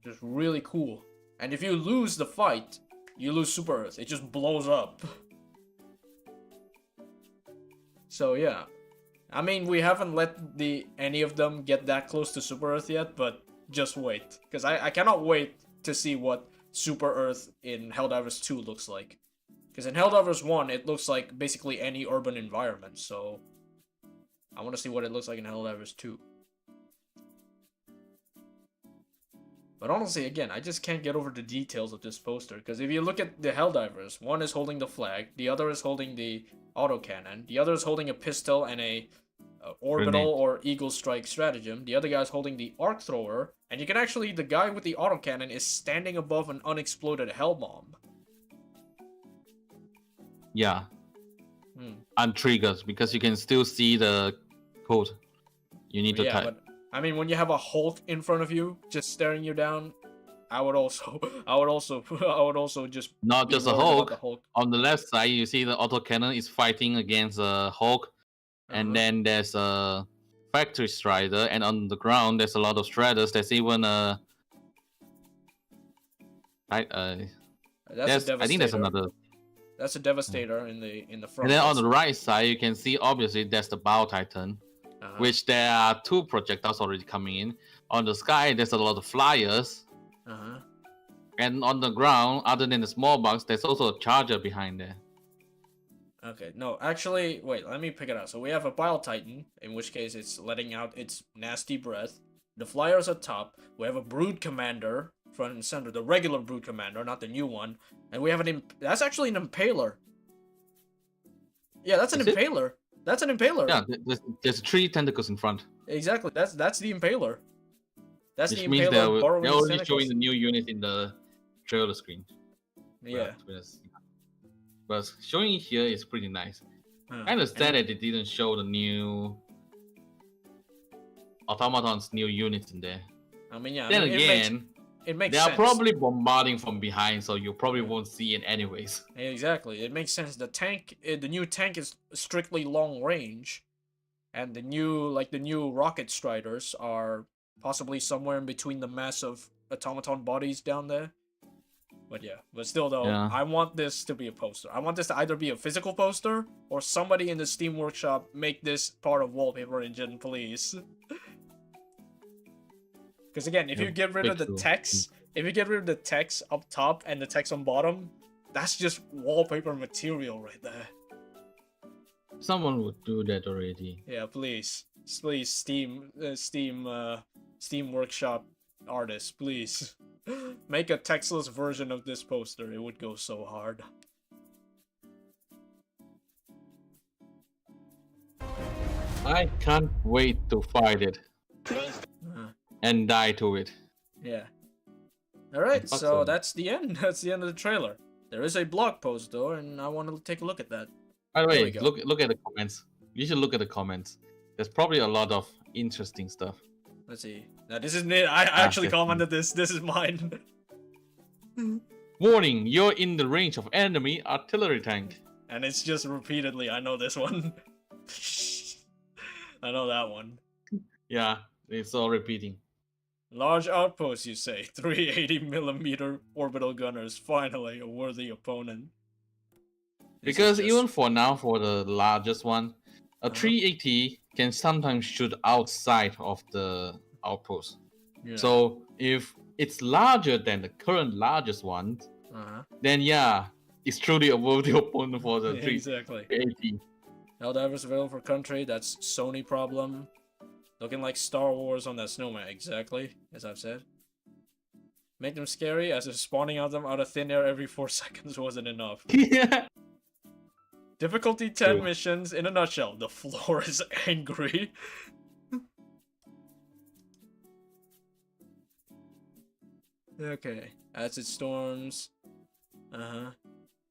Just really cool. And if you lose the fight, you lose Super Earth. It just blows up. So yeah. I mean, we haven't let any of them get that close to Super Earth yet, but just wait. Because I cannot wait to see what Super Earth in Helldivers 2 looks like. Because in Helldivers 1, it looks like basically any urban environment, so I want to see what it looks like in Helldivers 2. But honestly, again, I just can't get over the details of this poster, because if you look at the Helldivers, one is holding the flag, the other is holding the autocannon, the other is holding a pistol and a orbital or eagle strike stratagem, the other guy's holding the arc thrower, and you can actually, the guy with the autocannon is standing above an unexploded hell bomb. Yeah. Untriggered, because you can still see the code you need to type. But I mean, when you have a Hulk in front of you, just staring you down, I would also just not be just a worried about Hulk. the Hulk. On the left side, you see the autocannon is fighting against a Hulk, and then there's a factory strider, and on the ground there's a lot of striders. There's even a I think there's another. That's a Devastator in the front. And then on the right side, you can see obviously there's the Bow Titan, which there are 2 projectiles already coming in. On the sky, there's a lot of flyers. And on the ground, other than the small box, there's also a charger behind there. Okay, no, actually, wait, let me pick it out. So we have a Bile Titan, in which case it's letting out its nasty breath. The flyers at top. We have a Brood Commander, front and center, the regular Brood Commander, not the new one. And we have that's actually an Impaler. Yeah, that's an Impaler. That's an Impaler. Yeah, there's 3 tentacles in front. Exactly, that's the Impaler. That's Which the means Impaler borrowing they're already tentacles. showing the new unit in the trailer screen. Yeah. But showing it here is pretty nice. I understand that they didn't show the new automatons, new units in there. I mean, yeah. Then again, it makes they sense. are probably bombarding from behind, so you probably won't see it anyways. Exactly, it makes sense. The new tank is strictly long range, and the new rocket striders are possibly somewhere in between the mass of automaton bodies down there. But yeah, but still though, I want this to be a poster. I want this to either be a physical poster or somebody in the Steam Workshop make this part of Wallpaper Engine, please. Because again, if you get rid of the text, up top and the text on bottom, that's just wallpaper material right there. Someone would do that already. Yeah, please, Steam Workshop artists, please. Make a textless version of this poster. It would go so hard. I can't wait to fight it and die to it. Yeah. Alright, so that's the end. That's the end of the trailer. There is a blog post though, and I want to take a look at that. By the way, look at the comments. You should look at the comments. There's probably a lot of interesting stuff. Let's see. Now this isn't it. I actually commented this. This is mine. Warning, you're in the range of enemy artillery tank. And it's just repeatedly, I know this one. I know that one. Yeah, it's all repeating. Large outpost, you say. 380mm orbital gunners. Finally, a worthy opponent. Because even for now, for the largest one, a 380 can sometimes shoot outside of the outpost. Yeah. So if it's larger than the current largest one, then yeah, it's truly a worthy opponent for the 380. Helldivers available for country, that's Sony problem. Looking like Star Wars on that snowman, exactly, as I've said. Make them scary, as if spawning out them out of thin air every 4 seconds wasn't enough. Yeah. Difficulty 10 missions, in a nutshell, the floor is angry. Okay, Acid Storms.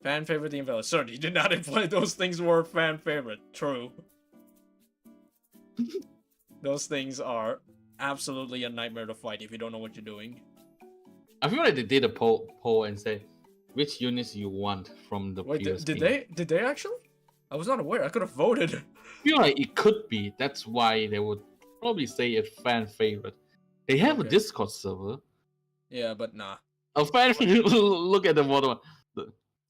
Fan favorite, the Invalid. Sir, you did not imply those things were fan favorite. True. Those things are absolutely a nightmare to fight if you don't know what you're doing. I feel like they did a poll and said which units you want from the previous did they actually? I was not aware. I could have voted. I feel like it could be. That's why they would probably say it's fan favorite. They have a Discord server. Yeah, but nah. A fan look at the bottom.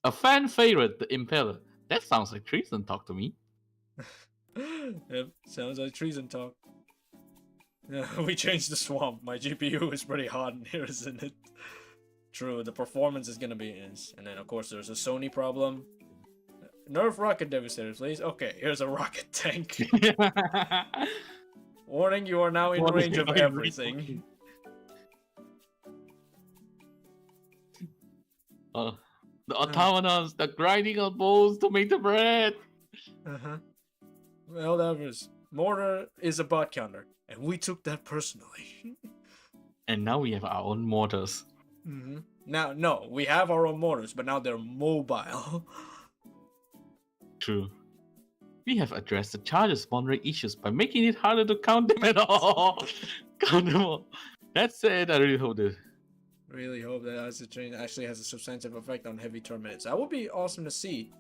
A fan favorite, the Impaler. That sounds like treason talk to me. Yep, sounds like treason talk. We changed the swamp. My GPU is pretty hot in here, isn't it? True, the performance is gonna be and then of course there's a Sony problem. Nerf rocket devastator, please. Okay, here's a rocket tank. Warning, you are now in range of everything. The automatons, the grinding on bowls to make the bread. Helldivers, mortar is a bot counter, and we took that personally. And now we have our own mortars. Now, no, we have our own mortars, but now they're mobile. True. We have addressed the charges spawn rate issues by making it harder to count them at all. Count them all. That said, I really hope this. Really hope that acid train actually has a substantive effect on heavy terminates. That would be awesome to see.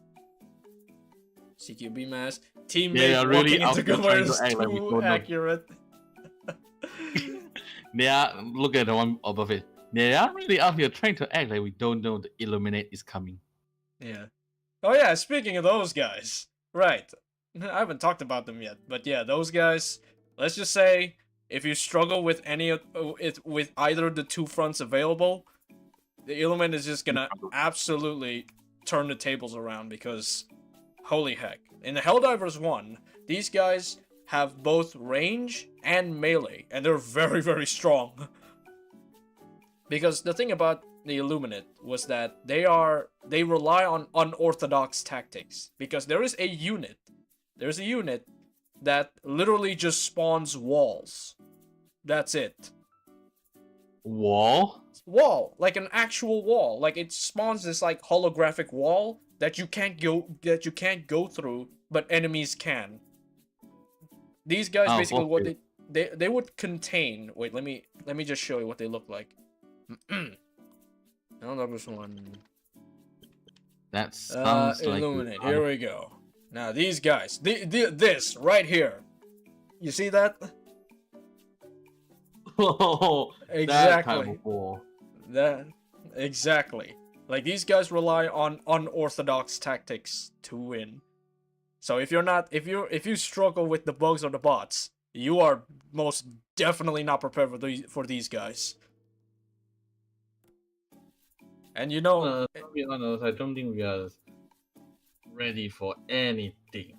CQB mass. Teammate really walking into cover is like too accurate. They are, look at the one above it. They are really out here trying to act like we don't know the Illuminate is coming. Yeah. Oh yeah, speaking of those guys. Right. I haven't talked about them yet, but yeah, those guys, let's just say, if you struggle with any of with either of the two fronts available, the Illuminate is just gonna absolutely turn the tables around because, holy heck. In the Helldivers 1, these guys have both range and melee, and they're very, very strong. Because the thing about the Illuminate was that they rely on unorthodox tactics. Because there's a unit that literally just spawns walls. That's it. Wall? Wall, like an actual wall. Like it spawns this like holographic wall that you can't go through, but enemies can. These guys basically what they would contain. Wait, let me just show you what they look like. No, that was one. That sounds like Illuminate. Here we go. Now these guys, this right here. You see that? Oh, exactly. That exactly. Like these guys rely on unorthodox tactics to win. So if you struggle with the bugs or the bots, you are most definitely not prepared for these guys. And you know, to be honest, I don't think we are ready for anything.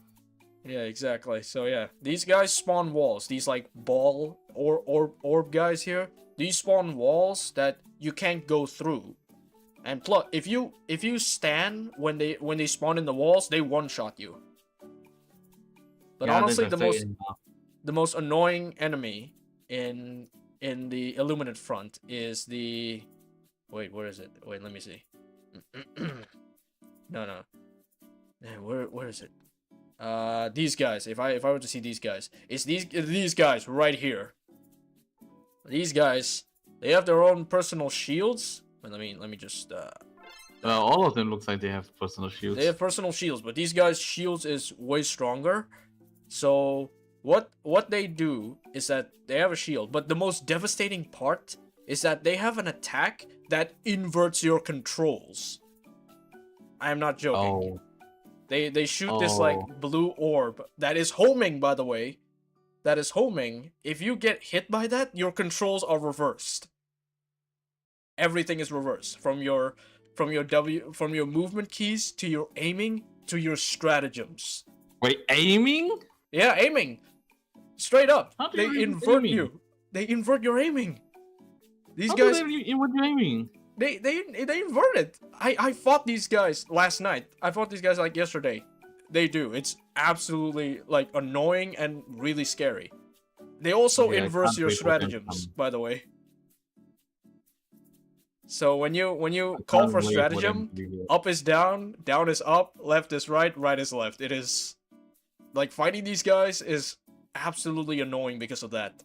Yeah, exactly. So yeah, these guys spawn walls. These like ball or orb guys here. These spawn walls that you can't go through. And plus, if you stand when they spawn in the walls, they one shot you. But honestly, the most annoying enemy in the Illuminate front is the. Wait, where is it? Wait, let me see. No. Man, where is it? These guys. If I were to see these guys, it's these guys right here. These guys, they have their own personal shields. Wait, let me just. All of them looks like they have personal shields. They have personal shields, but these guys' shields is way stronger. So what they do is that they have a shield, but the most devastating part is that they have an attack that inverts your controls. I am not joking. They shoot this like blue orb that is homing, by the way. That is homing. If you get hit by that, your controls are reversed. Everything is reversed from your movement keys to your aiming to your stratagems. Wait, aiming? Yeah, aiming. Straight up. How do They invert aiming? you. They invert your aiming. These How guys. do they invert your aiming? They invert it. I fought these guys last night. I fought these guys like yesterday. They do. It's absolutely like annoying and really scary. They also inverse your stratagems, by the way. So when you call for stratagem, up is down, down is up, left is right, right is left. It is like fighting these guys is absolutely annoying because of that.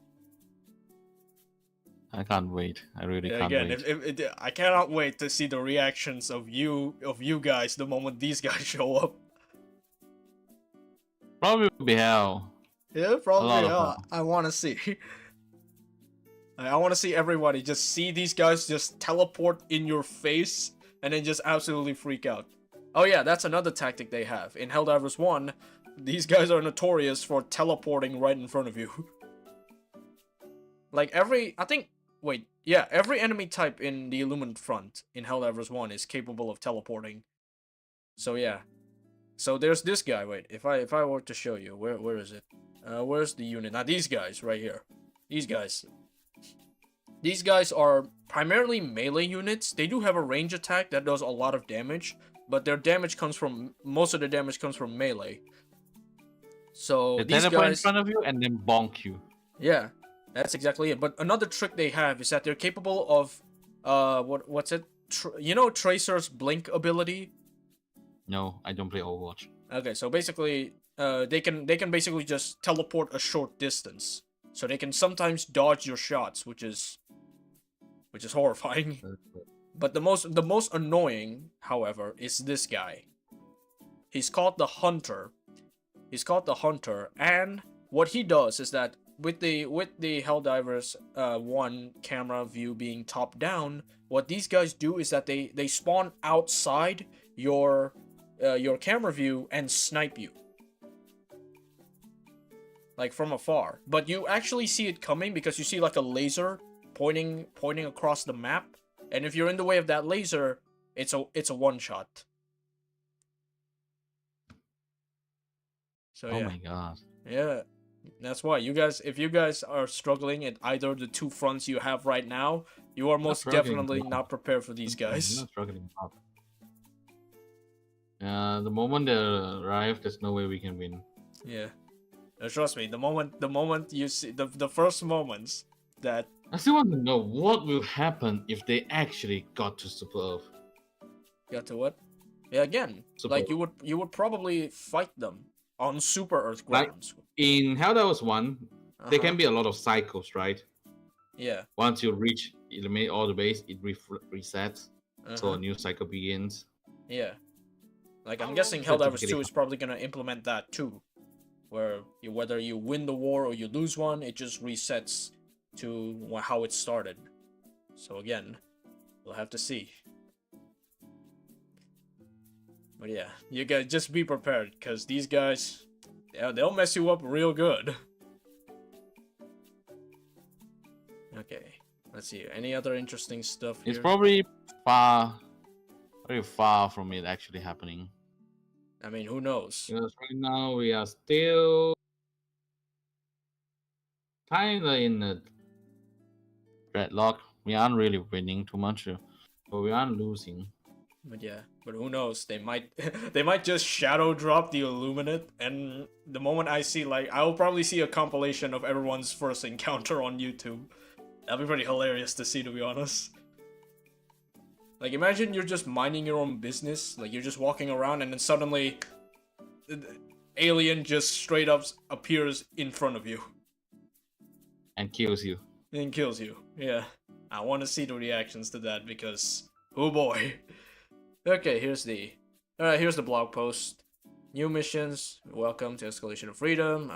I can't wait. I really can't wait. I cannot wait to see the reactions of you guys the moment these guys show up. Probably will be hell. Yeah, probably hell. I want to see. I want to see everybody just see these guys just teleport in your face and then just absolutely freak out. Oh yeah, that's another tactic they have. In Helldivers 1, these guys are notorious for teleporting right in front of you. Like I think wait, yeah, every enemy type in the Illumined Front in Helldivers 1 is capable of teleporting. So yeah. So there's this guy. Wait, if I were to show you, where is it? Where's the unit? Now these guys right here. These guys. These guys are primarily melee units. They do have a range attack that does a lot of damage, but their damage comes from most of the damage comes from melee. So They these teleport in guys, front of you and then bonk you. yeah, that's exactly it. But another trick they have is that they're capable of, what's it? You know Tracer's blink ability? No, I don't play Overwatch. Okay, so basically, they can basically just teleport a short distance. So they can sometimes dodge your shots, which is horrifying. But the most annoying, however, is this guy. He's called the Hunter. And what he does is that with the Helldivers 1 camera view being top down, what these guys do is that they spawn outside your camera view and snipe you. Like from afar. But you actually see it coming because you see like a laser pointing across the map. And if you're in the way of that laser, it's a one shot. So Oh yeah. my god. Yeah. That's why if you guys are struggling at either of the two fronts you have right now, you are most definitely not prepared for these guys. I'm not struggling up. The moment they arrive, there's no way we can win. Yeah. Trust me, the moment you see the first moments that I still want to know what will happen if they actually got to Super Earth. got to what? Yeah, again, Super like you would probably fight them on Super Earth grounds. In Helldivers 1, there can be a lot of cycles, right? Yeah. Once you eliminate all the base, it resets, so a new cycle begins. Yeah. Like I'm guessing Helldivers 2 is probably gonna implement that too, where whether you win the war or you lose one, it just resets to how it started. So again, we'll have to see. But yeah, you guys just be prepared, because these guys, they'll mess you up real good. Okay, let's see. Any other interesting stuff here? It's probably very far from it actually happening. I mean, who knows? Because right now we are still kinda in a dreadlock. We aren't really winning too much, but we aren't losing. But yeah, but who knows? They might they might just shadow drop the Illuminate, and the moment I see, like, I will probably see a compilation of everyone's first encounter on YouTube. That'd be pretty hilarious to see, to be honest. Like, imagine you're just minding your own business, like you're just walking around, and then suddenly the alien just straight up appears in front of you And kills you. and kills you. Yeah, I want to see the reactions to that, because oh boy. Okay, here's the blog post. New missions. Welcome to Escalation of Freedom.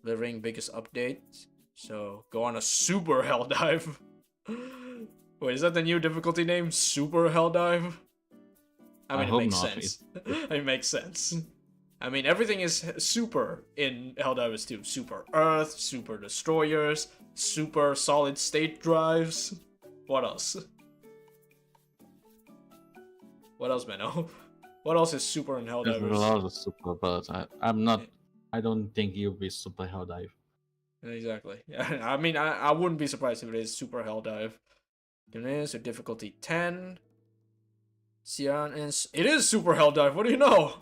Delivering biggest update. So go on a super hell dive. Wait, is that the new difficulty name? Super hell dive? I mean, it makes sense. It makes sense. I mean, everything is super in Helldivers 2. Super Earth, super destroyers, super solid state drives. What else? What else, Beno? What else is super in Helldivers? There's a lot of super, but I'm not. I don't think you'll be super Helldive. Exactly. I mean, I wouldn't be surprised if it is super Helldive. So difficulty 10. CR is it is super Helldive. What do you know?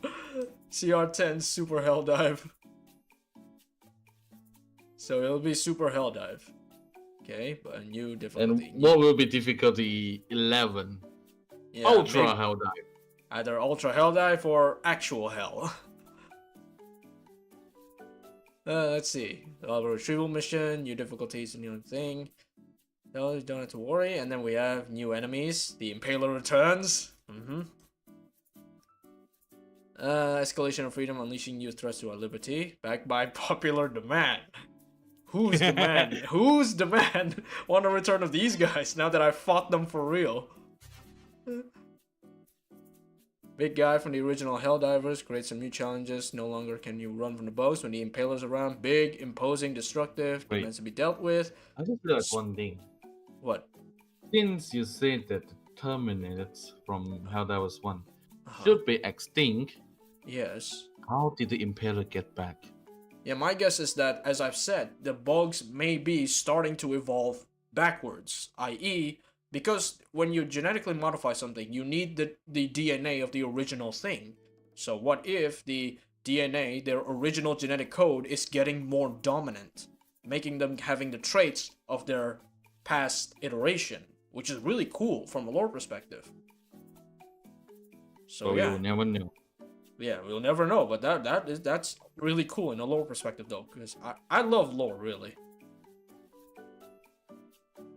CR10 super Helldive. So it'll be super Helldive. Okay, but a new difficulty. And what will be difficulty 11? Yeah, Ultra Helldive. Either Ultra Helldive or actual hell. Let's see. Retrieval mission, new difficulties, new thing. No, you don't have to worry. And then we have new enemies. The Impaler returns. Escalation of Freedom, unleashing new threats to our liberty. Backed by popular demand. Who's the man? Who's the man? Want a return of these guys now that I fought them for real. Big guy from the original Helldivers creates some new challenges. No longer can you run from the bows when the impaler's around. Big, imposing, destructive, demands to be dealt with. I just realized one thing. What? Since you said that the Terminators from Helldivers 1 should be extinct, yes. How did the Impaler get back? Yeah, my guess is that, as I've said, the bugs may be starting to evolve backwards, i.e., because when you genetically modify something, you need the DNA of the original thing. So what if the DNA, their original genetic code, is getting more dominant, making them having the traits of their past iteration, which is really cool from a lore perspective. So yeah, you'll never know. Yeah, we'll never know, but that's really cool in a lore perspective though, because I love lore really.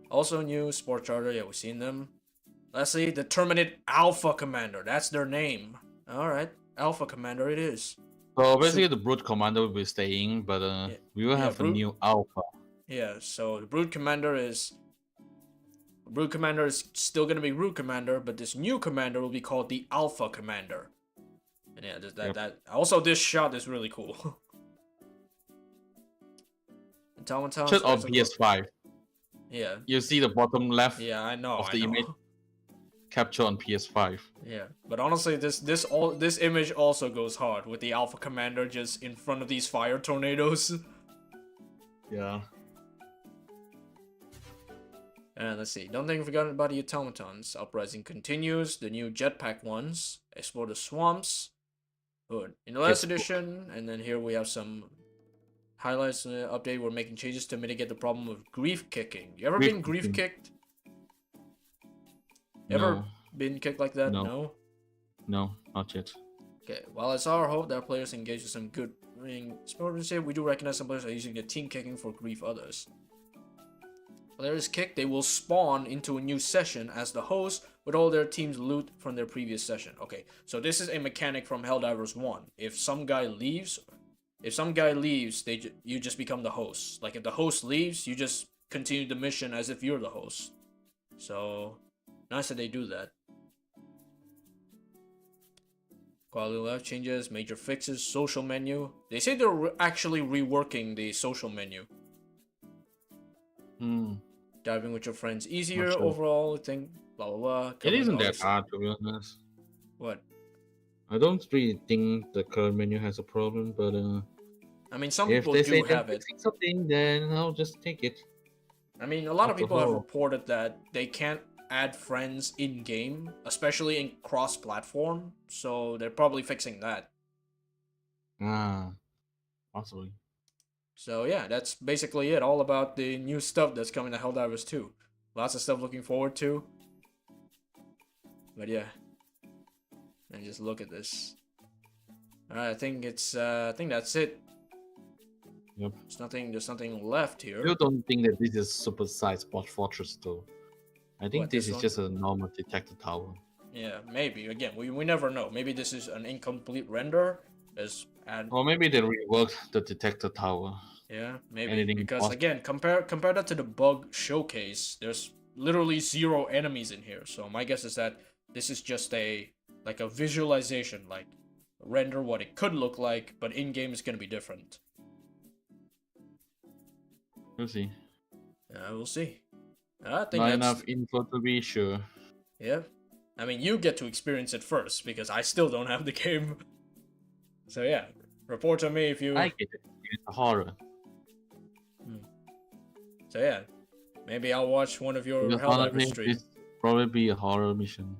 Also new Sport Charter, yeah, we've seen them. Let's see, the Terminate Alpha Commander, that's their name. Alright, Alpha Commander it is. So basically the Brute Commander will be staying, but we will have a new Alpha. Yeah, so the Brute Commander is still gonna be Brute Commander, but this new commander will be called the Alpha Commander. And yeah, that also this shot is really cool. Automaton Just on PS5. Yeah. You see the bottom left. Yeah, I know. Of the image capture on PS5. Yeah, but honestly, this image also goes hard with the Alpha Commander just in front of these fire tornadoes. Yeah. And let's see. Don't think we forgot about the automatons. Uprising continues. The new jetpack ones. Explore the swamps. Good. In the last edition, and then here we have some highlights update. We're making changes to mitigate the problem of grief kicking. You ever been grief kicked? Ever been kicked like that? No? No, not yet. Okay, well, it's our hope that players engage with some good sportsmanship. We do recognize some players are using the team kicking for grief others. Players kick, they will spawn into a new session as the host with all their team's loot from their previous session. Okay, so this is a mechanic from Helldivers 1. If some guy leaves, you just become the host. Like if the host leaves, you just continue the mission as if you're the host. So nice that they do that. Quality of life changes, major fixes, social menu. They say they're actually reworking the social menu. Diving with your friends easier overall. I think blah blah blah. It isn't that hard to be honest. What? I don't really think the current menu has a problem, but I mean, some if people they do say have it. Something, then I'll just take it. I mean, a lot of people have reported that they can't add friends in game, especially in cross-platform. So they're probably fixing that. Possibly. So yeah, that's basically it. All about the new stuff that's coming to Helldivers 2. Lots of stuff looking forward to. But yeah, and just look at this. Alright, I think that's it. Yep. There's nothing left here. I don't think that this is super-sized fortress though. I think this is just a normal detector tower. Yeah, maybe. Again, we never know. Maybe this is an incomplete render. Or maybe they reworked the detector tower. Yeah, maybe. Because again, compare that to the bug showcase. There's literally 0 enemies in here. So my guess is that this is just a visualization, like render what it could look like, but in game is gonna be different. We'll see. We'll see. I think not enough info to be sure. Yeah, I mean you get to experience it first because I still don't have the game. So yeah, report to me if you. I get it. It's a horror. So yeah, maybe I'll watch one of your Helldivers streams. Probably be a horror mission.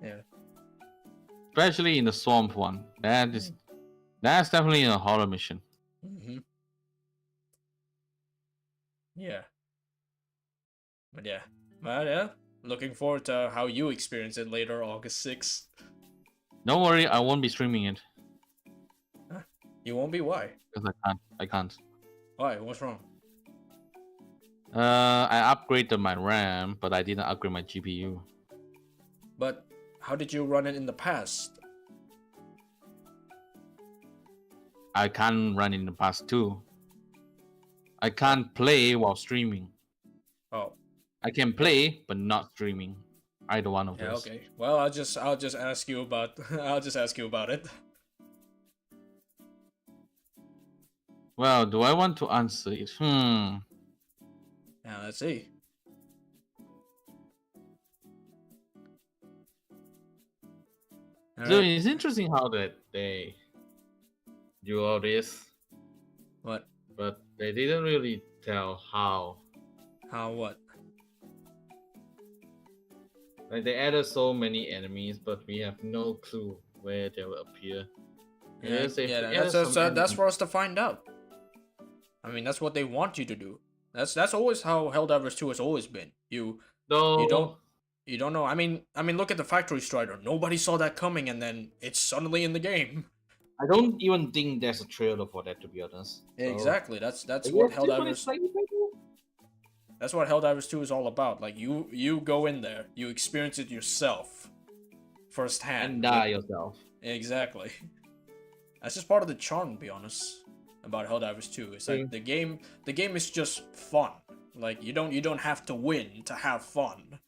Yeah. Especially in the swamp one. That's definitely a horror mission. Yeah. But yeah, looking forward to how you experience it later, August 6th. Don't worry, I won't be streaming it. You won't be? Why? Because I can't. Why? What's wrong? I upgraded my RAM, but I didn't upgrade my GPU. But how did you run it in the past? I can't run in the past too. I can't play while streaming. Oh. I can play, but not streaming. Either one of Yeah, those. okay. Well, I'll just ask you about I'll just ask you about it. Well, do I want to answer it? Yeah, let's see. So it's interesting how that they do all this. What? But they didn't really tell how. How what? Like they added so many enemies, but we have no clue where they will appear. Yeah, Yes, they yeah, added some that's enemies. for us to find out. I mean, that's what they want you to do. That's always how Helldivers 2 has always been. You don't know. I mean, look at the Factory Strider. Nobody saw that coming, and then it's suddenly in the game. I don't even think there's a trailer for that, to be honest. So, Exactly. That's I what guess this one is Helldivers. slightly better. That's what Helldivers 2 is all about. Like you go in there, you experience it yourself, firsthand. And die yourself. Exactly. That's just part of the charm, to be honest, about Helldivers 2. It's like the game is just fun. Like you don't have to win to have fun.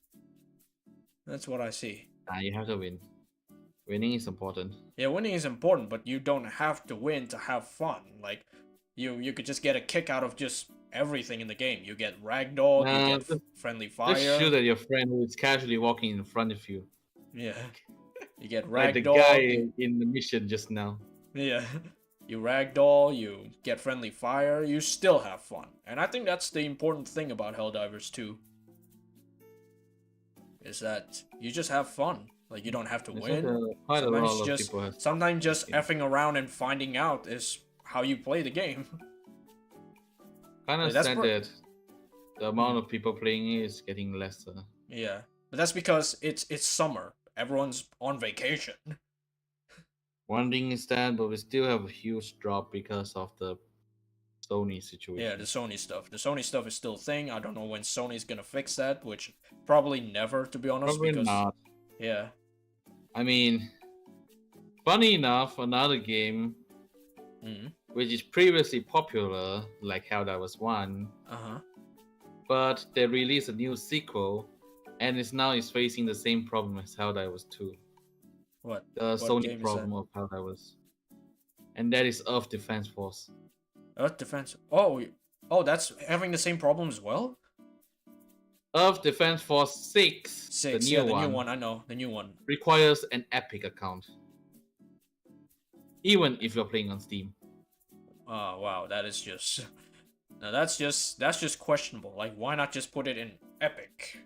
That's what I see. You have to win. Winning is important. Yeah, winning is important, but you don't have to win to have fun. Like you could just get a kick out of just everything in the game. You get ragdoll, you get friendly fire. Just shoot at your friend who is casually walking in front of you. Yeah. You get ragdoll. Like the guy in the mission just now. Yeah. You ragdoll, you get friendly fire, you still have fun. And I think that's the important thing about Helldivers 2. Is that you just have fun. Like you don't have to win. Sometimes just effing around and finding out is how you play the game. Kind of sad that the amount of people playing is getting lesser. Yeah, but that's because it's summer. Everyone's on vacation. One thing is that, but we still have a huge drop because of the Sony situation. Yeah, the Sony stuff. The Sony stuff is still a thing. I don't know when Sony's gonna fix that, which probably never, to be honest. Probably because, not. Yeah. I mean, funny enough, another game which is previously popular, like Helldivers 1, but they released a new sequel, and it's now facing the same problem as Helldivers 2. What? The Sony problem of Helldivers. And that is Earth Defense Force. Earth Defense. Oh, that's having the same problem as well? Earth Defense Force 6, the new one, I know, the new one. Requires an Epic account. Even if you're playing on Steam. Oh, wow, that is just... Now that's just questionable. Like, why not just put it in Epic?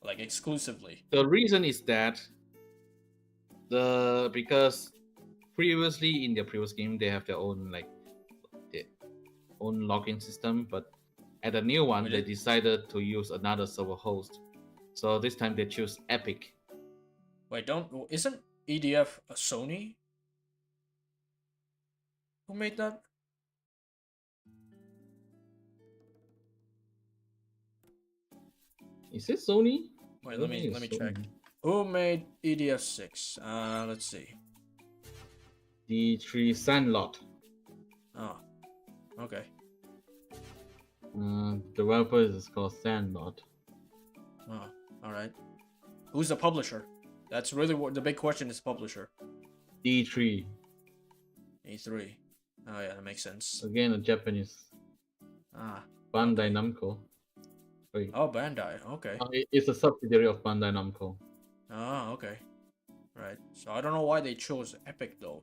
Like, exclusively. The reason is that because previously in their previous game they have their own own login system, but at the new one they decided to use another server host. So this time they choose Epic. Wait, isn't EDF a Sony? Who made that? Is it Sony? Wait, let me check. Who made EDF 6? Let's see. D3 Sandlot. Oh, okay. Developer is called Sandlot. Oh, all right. Who's the publisher? That's really what the big question is. Publisher. D3. E3. Oh yeah, that makes sense. Again, a Japanese. Bandai Namco. Wait. Oh, Bandai. Okay. It's a subsidiary of Bandai Namco. Oh, okay. Right. So I don't know why they chose Epic though.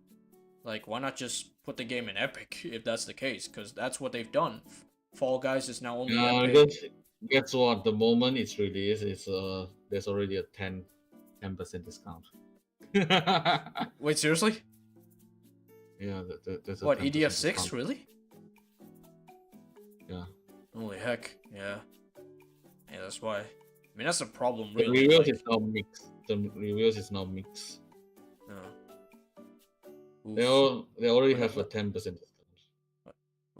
Like, why not just put the game in Epic if that's the case? Because that's what they've done. Fall Guys is now only Epic. Guess what? The moment it's released, there's already a 10% discount. Wait, seriously? Yeah, there's a what, EDF 6? Really? Yeah. Holy heck, yeah. Yeah, that's why. I mean, that's a problem, The really. reviews is now mixed. The reviews is now mixed. Oh. They already have a 10% discount.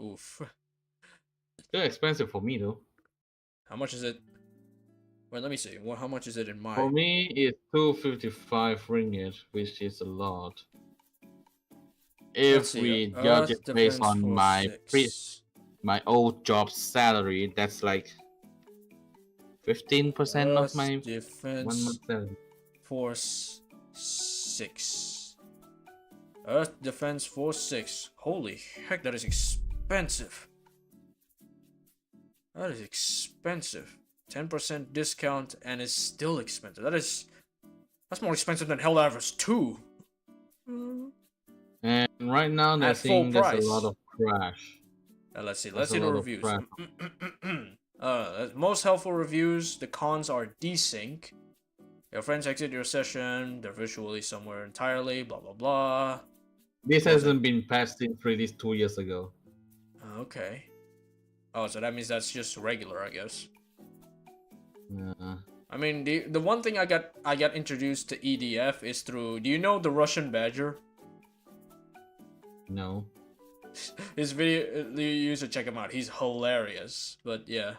Oof. Still expensive for me though. How much is it? Wait, let me see. Well, how much is it in my? For me, it's 255 ringgit, which is a lot. If we judge it based on my old job salary, that's like 15% of my 1 Defense month salary. Force 6. Earth Defense Force 6. Holy heck, that is expensive. That is expensive. 10% discount and it's still expensive. That's more expensive than Helldivers 2. And right now they're At full saying there's price. a lot of crash. Let's see. There's Let's a see the lot of reviews. crash. Most helpful reviews. The cons are desync. Your friends exit your session. They're virtually somewhere entirely. Blah blah blah. This hasn't been patched in release 2 years ago. Okay. Oh, so that means that's just regular, I guess. I mean, the one thing I got introduced to EDF is through. Do you know the Russian Badger? No. His video, you should check him out. He's hilarious. But yeah.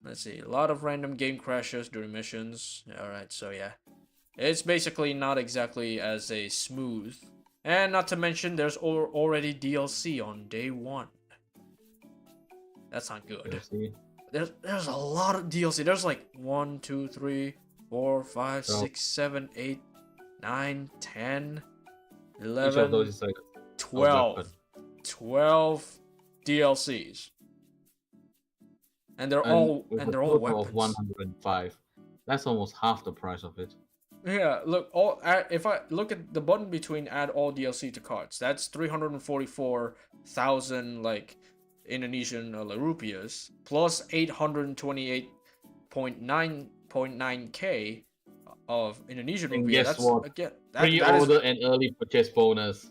Let's see. A lot of random game crashes during missions. Alright, so yeah. It's basically not exactly as a smooth. And not to mention, there's already DLC on day 1. That's not good. There's a lot of DLC. There's like 1, 2, 3, 4, 5, 6, 7, 8, 9, 10, 11, Each of those is like 12. 12 DLCs. And they're all weapons. Of 105. That's almost half the price of it. Yeah, look, if I look at the button between add all DLC to carts, that's 344,000 like Indonesian rupiahs plus 828.9K of Indonesian And rupiah. guess That's what? again Pre-order and early purchase bonus.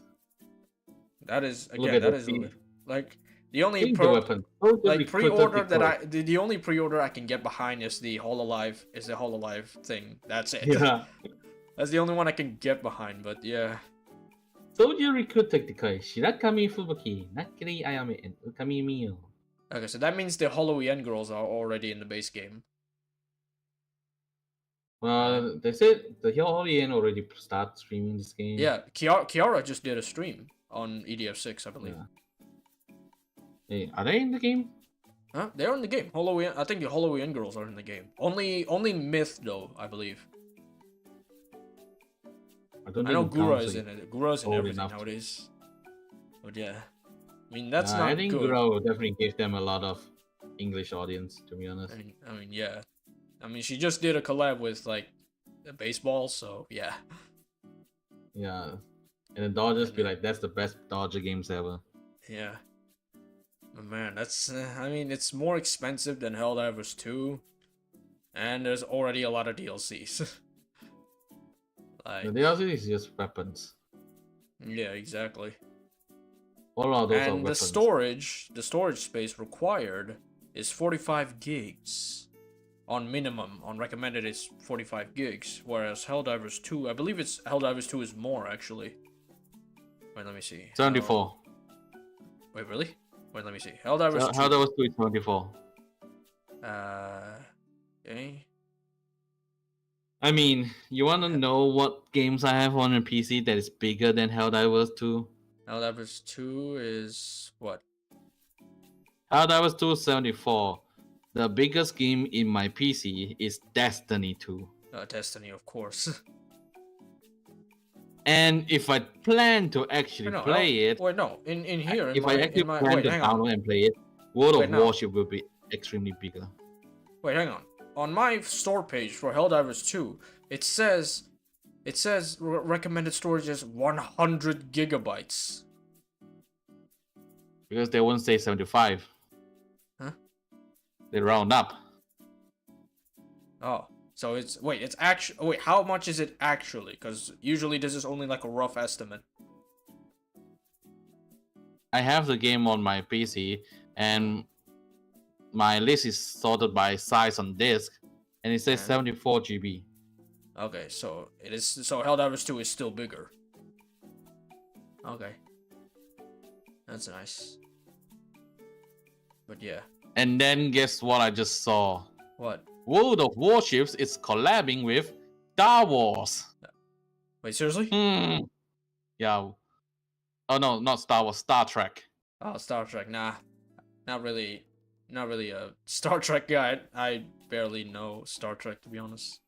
That is Look again at that the is fee. like the only Think the weapon. Totally pre-order that critical. the only pre-order I can get behind is the hololive thing. That's it. Yeah. That's the only one I can get behind, but yeah. Soldier recruit tactical. Shirakami Fubaki. Nakiri Ayame and Ukami Mio. Okay, so that means the Halloween girls are already in the base game. Well, they said the Helldivers already start streaming this game. Yeah, Kiara just did a stream on EDF6, I believe. Yeah. Hey, are they in the game? Huh? They're in the game. Halloween. I think the Halloween girls are in the game. Only Myth though, I believe. I know Gura is in it. Gura's in everything enough. nowadays. But yeah, I mean that's Nah, not I think good. Gura will definitely give them a lot of English audience, to be honest. I mean, yeah. I mean, she just did a collab with like the baseball, so yeah. Yeah, and the Dodgers be like, that's the best Dodger games ever. Yeah. But man, that's. I mean, it's more expensive than Helldivers 2, and there's already a lot of DLCs. Like, The DLC is just weapons. yeah, exactly. All of those are And weapons. the storage space required is 45 gigs. On minimum, on recommended it's 45 gigs, whereas Helldivers 2, I believe it's Helldivers 2 is more actually. Wait, let me see. 74. Wait, really? Wait, let me see. Helldivers 2. Helldivers 2 is 74. Okay. I mean, you want to know what games I have on a PC that is bigger than Helldivers 2? Helldivers 2 is what? Helldivers 2 is 74. The biggest game in my PC is Destiny 2. Destiny, of course. And if I plan to actually play it, wait, no. In here, if I actually plan to download and play it, World of Warship will be extremely bigger. Wait, hang on. On my store page for Helldivers 2, it says recommended storage is 100 gigabytes. Because they won't say 75. Huh? They round up. Oh, so it's actually wait. How much is it actually? Because usually this is only like a rough estimate. I have the game on my PC, and my list is sorted by size on disk, and it says 74 GB. Okay, so it is. So Helldivers 2 is still bigger. Okay, that's nice. But yeah. And then guess what I just saw? What? World of Warships is collabing with Star Wars. Wait, seriously? Yeah. Oh no, not Star Wars, Star Trek. Oh, Star Trek. Nah. not really a Star Trek guy. I barely know Star Trek, to be honest.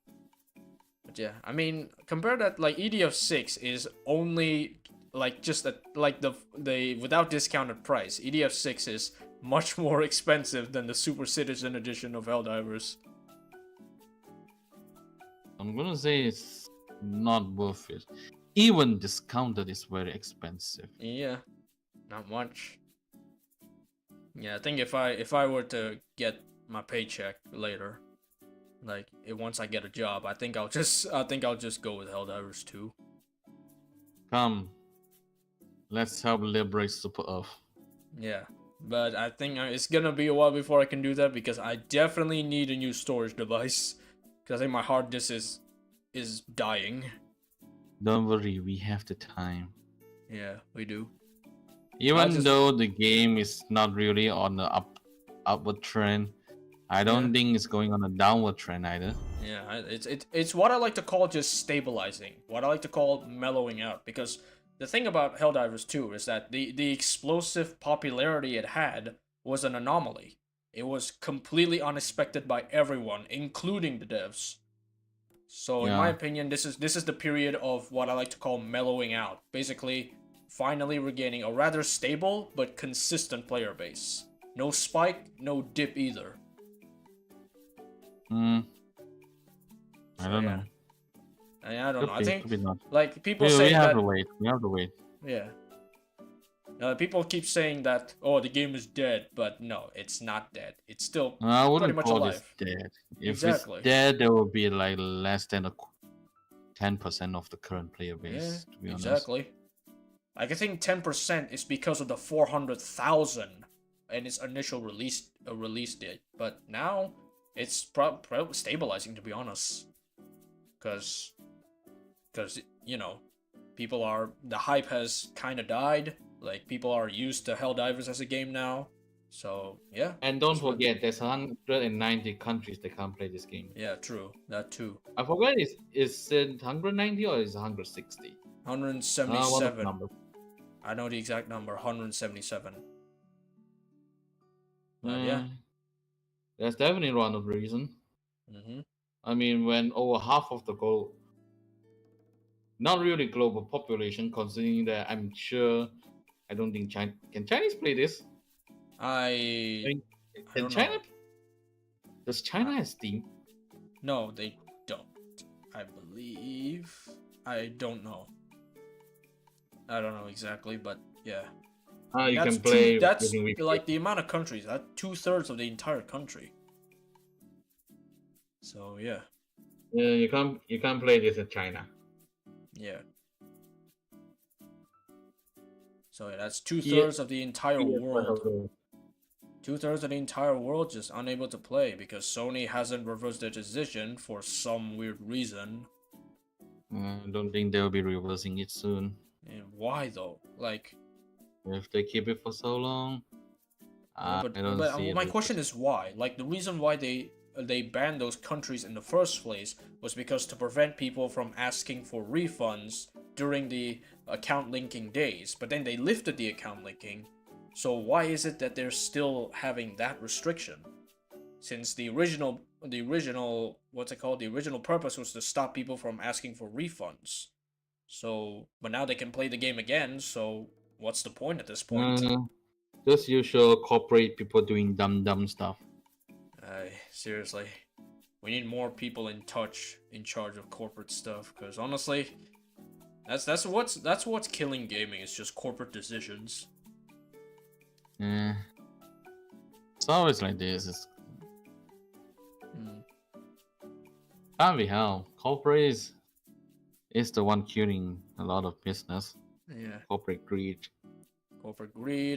But yeah, I mean, compare that, like EDF6 is only like just like the without discounted price. EDF6 is much more expensive than the Super Citizen edition of Helldivers. I'm gonna say it's not worth it. Even discounted is very expensive. Yeah, not much. Yeah, I think if I were to get my paycheck later, like once I get a job, I think I'll just go with Helldivers 2. Come, let's help liberate Super Earth. Yeah, but I think it's gonna be a while before I can do that because I definitely need a new storage device. Because I think my hard disk is dying. Don't worry, we have the time. Yeah, we do. Even though the game is not really on the upward trend, I don't think it's going on a downward trend either. Yeah, it's what I like to call just stabilizing. What I like to call mellowing out. Because the thing about Helldivers 2 is that the explosive popularity it had was an anomaly. It was completely unexpected by everyone, including the devs. So in my opinion, this is the period of what I like to call mellowing out. Basically, finally regaining a rather stable but consistent player base. No spike, no dip either. I don't know. I don't know. I think not. like people say that we have to wait. Yeah. People keep saying that, oh, the game is dead, but no, it's not dead. It's still I wouldn't pretty much call alive. this dead. If Exactly. it's dead, there will be like less than 10% of the current player base. Yeah, to be honest. exactly. Like I think 10% is because of the 400,000 and its initial release date, but now it's probably stabilizing, to be honest. Because you know, the hype has kind of died. Like, people are used to Helldivers as a game now. So, yeah. And don't forget, there's 190 countries that can't play this game. Yeah, true. That too. I forget, is it 190 or is it 160? 177. I know the exact number, 177. Yeah. That's definitely one of the reasons. I mean, when over half of the not really global population, considering that I'm sure, I don't think can Chinese play this? Can China? Does China have Steam? No, they don't. I believe. I don't know. I don't know exactly, but yeah. You can play. That's like the amount of countries. That's 2/3 of the entire country. So yeah. Yeah, you can't play this in China. Yeah. So yeah, that's 2/3 of the entire world. 2/3 of the entire world just unable to play because Sony hasn't reversed their decision for some weird reason. I don't think they'll be reversing it soon. And why though? Like, if they keep it for so long, I don't see it. My question is why? Like, the reason why they banned those countries in the first place was because to prevent people from asking for refunds during the account linking days, but then they lifted the account linking. So why is it that they're still having that restriction? Since the original what's it called? The original purpose was to stop people from asking for refunds. So, but now they can play the game again, so what's the point at this point? Just usual corporate people doing dumb stuff. Seriously, we need more people in charge of corporate stuff. Because honestly, that's what's killing gaming. It's just corporate decisions. Yeah, it's always like this. Can't be helped. Corporate is the one killing a lot of business. Yeah. Corporate greed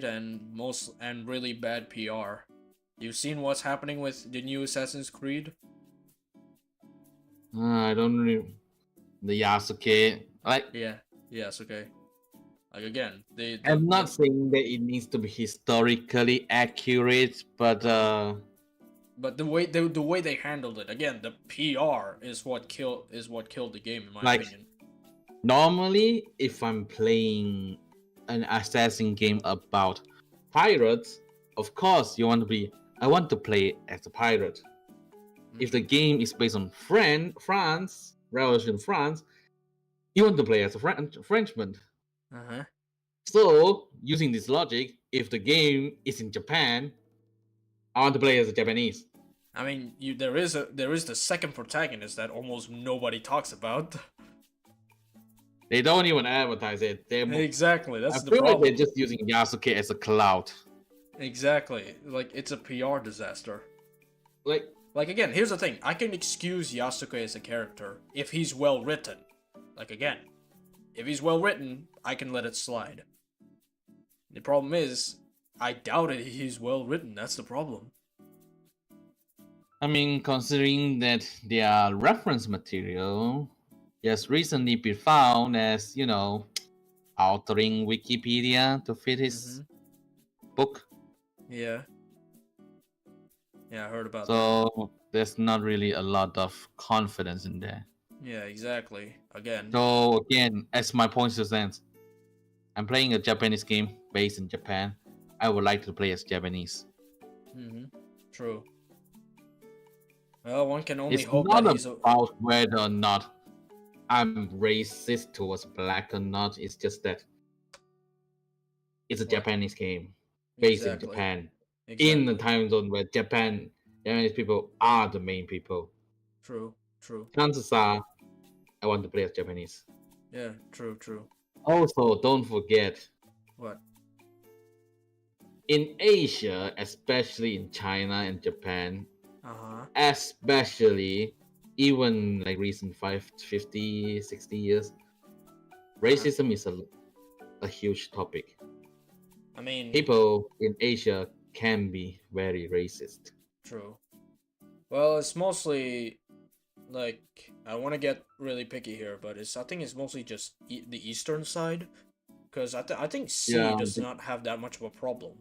and really bad PR. You've seen what's happening with the new Assassin's Creed? I don't really. The Yasuke, like. Yeah, Yasuke. Like again, I'm not saying that it needs to be historically accurate, but the way they handled it, again, the PR is what killed the game, in my opinion. Normally, if I'm playing an assassin game about pirates, of course, I want to play as a pirate. If the game is based on France, Revolution France, you want to play as a Frenchman. Uh-huh. So, using this logic, if the game is in Japan, I want to play as a Japanese. I mean, there is the second protagonist that almost nobody talks about. They don't even advertise it. Exactly, that's the I feel problem. like they're just using Yasuke as a cloud. Exactly, like it's a PR disaster. Like again, here's the thing. I can excuse Yasuke as a character if he's well written. Like again, if he's well written, I can let it slide. The problem is, I doubt it he's well written. That's the problem. I mean, considering that their reference material just recently been found as, altering Wikipedia to fit his book. Yeah. Yeah, I heard about that. So there's not really a lot of confidence in there. Yeah, exactly. Again. So again, as my point stands, I'm playing a Japanese game based in Japan. I would like to play as Japanese. True. Well, one can only It's hope not that he's about whether or not I'm racist towards black or not. It's just that it's a Japanese game based in Japan. In the time zone where Japanese people are the main people. True. Chances are, I want to play as Japanese. Yeah, true. Also, don't forget. What? In Asia, especially in China and Japan, especially even like recent 50, 60 years, racism is a huge topic. I mean, people in Asia can be very racist. True. Well, it's mostly like I want to get really picky here, but I think it's mostly just the eastern side, because I think C does not have that much of a problem.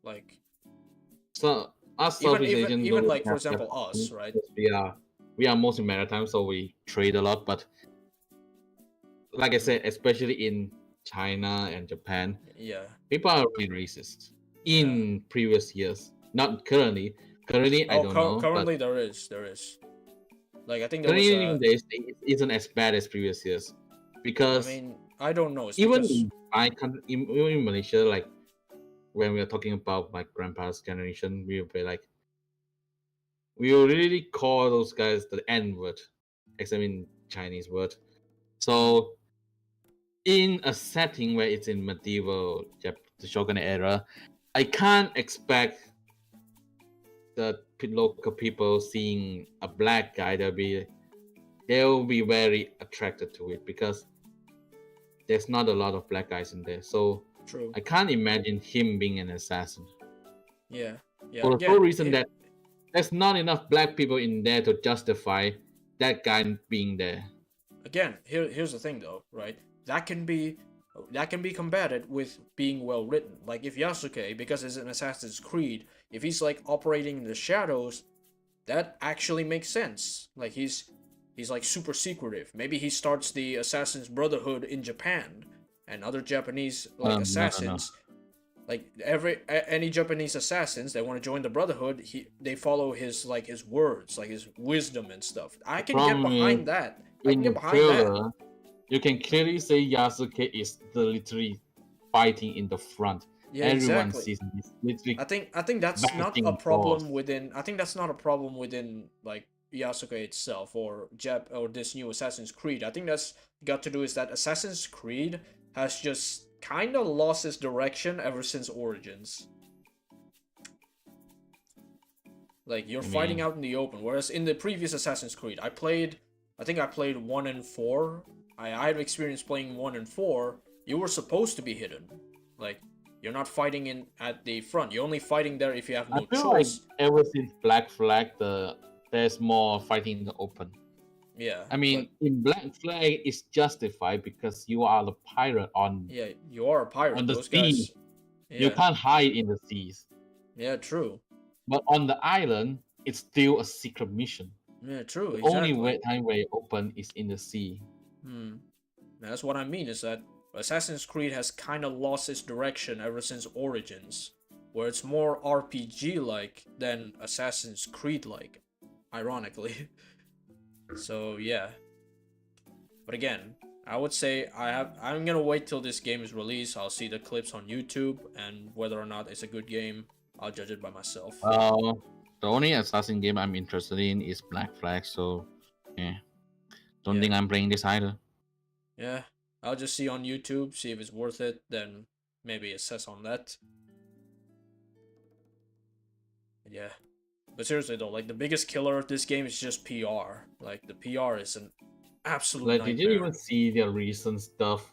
Like, so us Southeast Asian, even like for example us, right? We are mostly maritime, so we trade a lot. But like I said, especially in China and Japan, people are really racist. In previous years, not currently. Currently, I don't know. Currently, there is. Like I think currently days it isn't as bad as previous years, because I mean I don't know. Even in my country, even in Malaysia, like when we are talking about my grandpa's generation, we will be like, we will really call those guys the N word, except in Chinese word. So in a setting where it's in medieval the Shogun era, I can't expect the local people seeing a black guy. They'll be very attracted to it, because there's not a lot of black guys in there. So True. I can't imagine him being an assassin. Yeah. For the sole reason that there's not enough black people in there to justify that guy being there. Again, here's the thing though, right? That can be combated with being well written. Like if Yasuke, because it's an Assassin's Creed, if he's like operating in the shadows, that actually makes sense. Like he's like super secretive. Maybe he starts the Assassin's Brotherhood in Japan, and other Japanese like assassins, like any Japanese assassins that want to join the Brotherhood, they follow his words, like his wisdom and stuff. I can get behind that. You can clearly say Yasuke is literally fighting in the front. Yeah, everyone exactly. sees him. Literally I think that's not a problem within. I think that's not a problem within like Yasuke itself or this new Assassin's Creed. I think that's got to do is that Assassin's Creed has just kind of lost its direction ever since Origins. Like you're fighting out in the open, whereas in the previous Assassin's Creed, I think I played 1 and 4. I had experience playing 1 and 4. You were supposed to be hidden, like you're not fighting at the front. You're only fighting there if you have no choice. Like ever since Black Flag, there's more fighting in the open. Yeah. I mean, in Black Flag, it's justified because you are the pirate on. Yeah, you are a pirate. On the Those sea, guys, you can't hide in the seas. Yeah, true. But on the island, it's still a secret mission. Yeah, true. The only time where it open is in the sea. That's what I mean. Is that Assassin's Creed has kind of lost its direction ever since Origins. where it's more RPG-like than Assassin's Creed-like, ironically. So yeah. But again, I would say I'm gonna wait till this game is released. I'll see the clips on YouTube, and whether or not it's a good game, I'll judge it by myself. The only assassin game I'm interested in is Black Flag, so yeah. Don't think I'm playing this either. Yeah, I'll just see on YouTube, see if it's worth it, then maybe assess on that. Yeah. But seriously though, like the biggest killer of this game is just PR. Like the PR is an absolute Like, nightmare. did you even see their recent stuff?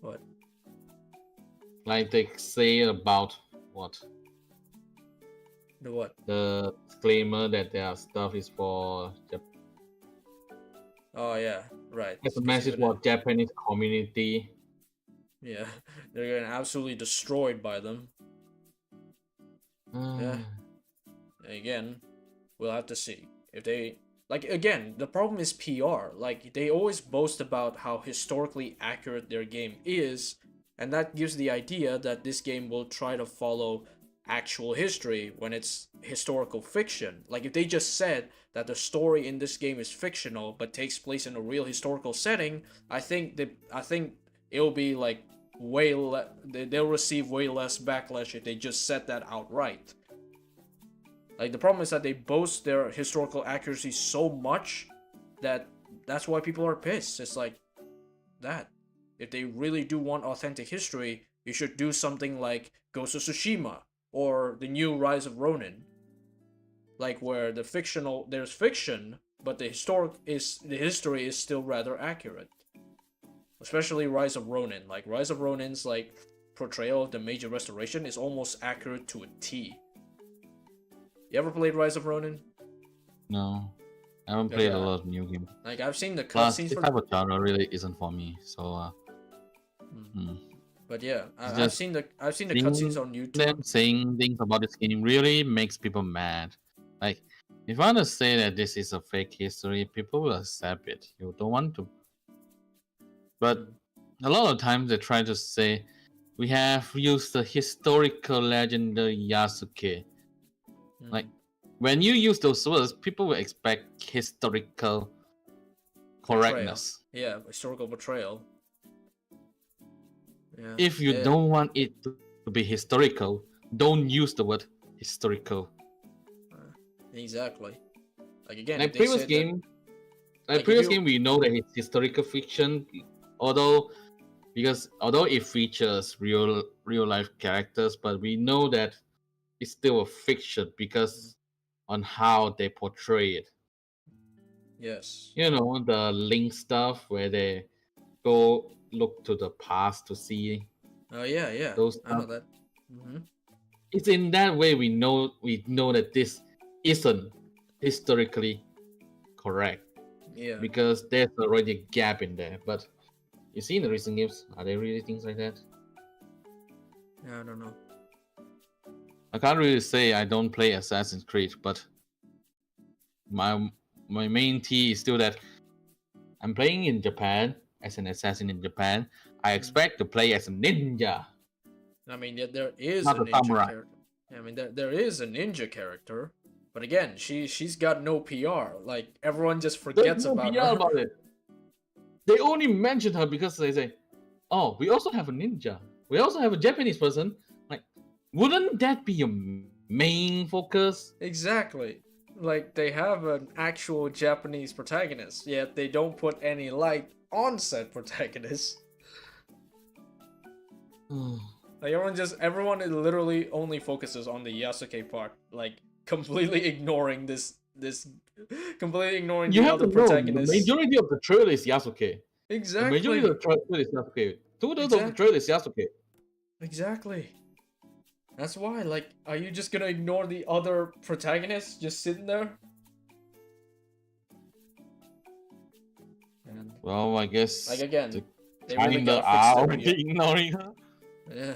What? Like they say about what? The what? The disclaimer that their stuff is for Oh yeah, right. it's a message for Japanese community. Yeah, they're getting absolutely destroyed by them. Yeah. Again, we'll have to see if they like. Again, the problem is PR. Like they always boast about how historically accurate their game is, and that gives the idea that this game will try to follow actual history when it's historical fiction. Like if they just said that the story in this game is fictional but takes place in a real historical setting, I think it'll be like they'll receive way less backlash if they just said that outright. Like the problem is that they boast their historical accuracy so much that that's why people are pissed. It's like that. If they really do want authentic history, you should do something like Ghost of Tsushima or the new Rise of Ronin. Like where there's fiction, but the history is still rather accurate. Especially Rise of Ronin. Like Rise of Ronin's like portrayal of the Meiji Restoration is almost accurate to a T. You ever played Rise of Ronin? No, I haven't played a lot of new games. Like I've seen the Plus, cutscenes. this type of genre really isn't for me. So, But yeah, I've seen the cutscenes on YouTube. Them saying things about this game really makes people mad. Like, if I want to say that this is a fake history, people will accept it. You don't want to. But a lot of times they try to say we have used the historical legendary Yasuke. Like, when you use those words, people will expect historical correctness. Yeah, historical betrayal. Yeah. If you don't want it to be historical, don't use the word historical. Exactly. Like again, Like previous game, we know that it's historical fiction, although it features real life characters, but we know that it's still a fiction because on how they portray it. Yes. You know, the Link stuff where they go look to the past to see. Oh yeah. Those I know that. It's in that way we know that this isn't historically correct. Yeah. Because there's already a gap in there. But you see in the recent games, are there really things like that? Yeah, I don't know. I can't really say I don't play Assassin's Creed, but my main T is still that I'm playing in Japan as an assassin in Japan. I expect to play as a ninja. I mean, there is not a a ninja samurai. character. I mean, there is a ninja character, but again, she's got no PR. Like everyone just forgets There's no about PR her. about it. They only mention her because they say, "Oh, we also have a ninja. We also have a Japanese person." Like, wouldn't that be your main focus? Exactly. Like they have an actual Japanese protagonist, yet they don't put any light on said protagonist. Like everyone literally only focuses on the Yasuke part, like completely ignoring completely ignoring You the have other to know, the protagonists. majority of the trailer is Yasuke. Exactly. The majority of the trailer is Yasuke. 2/3 of the trailer is Yasuke. Exactly. That's why, like, are you just gonna ignore the other protagonists just sitting there? And, Well, I guess like again, the they really kinda gotta are fix their PR. ignoring her. Yeah.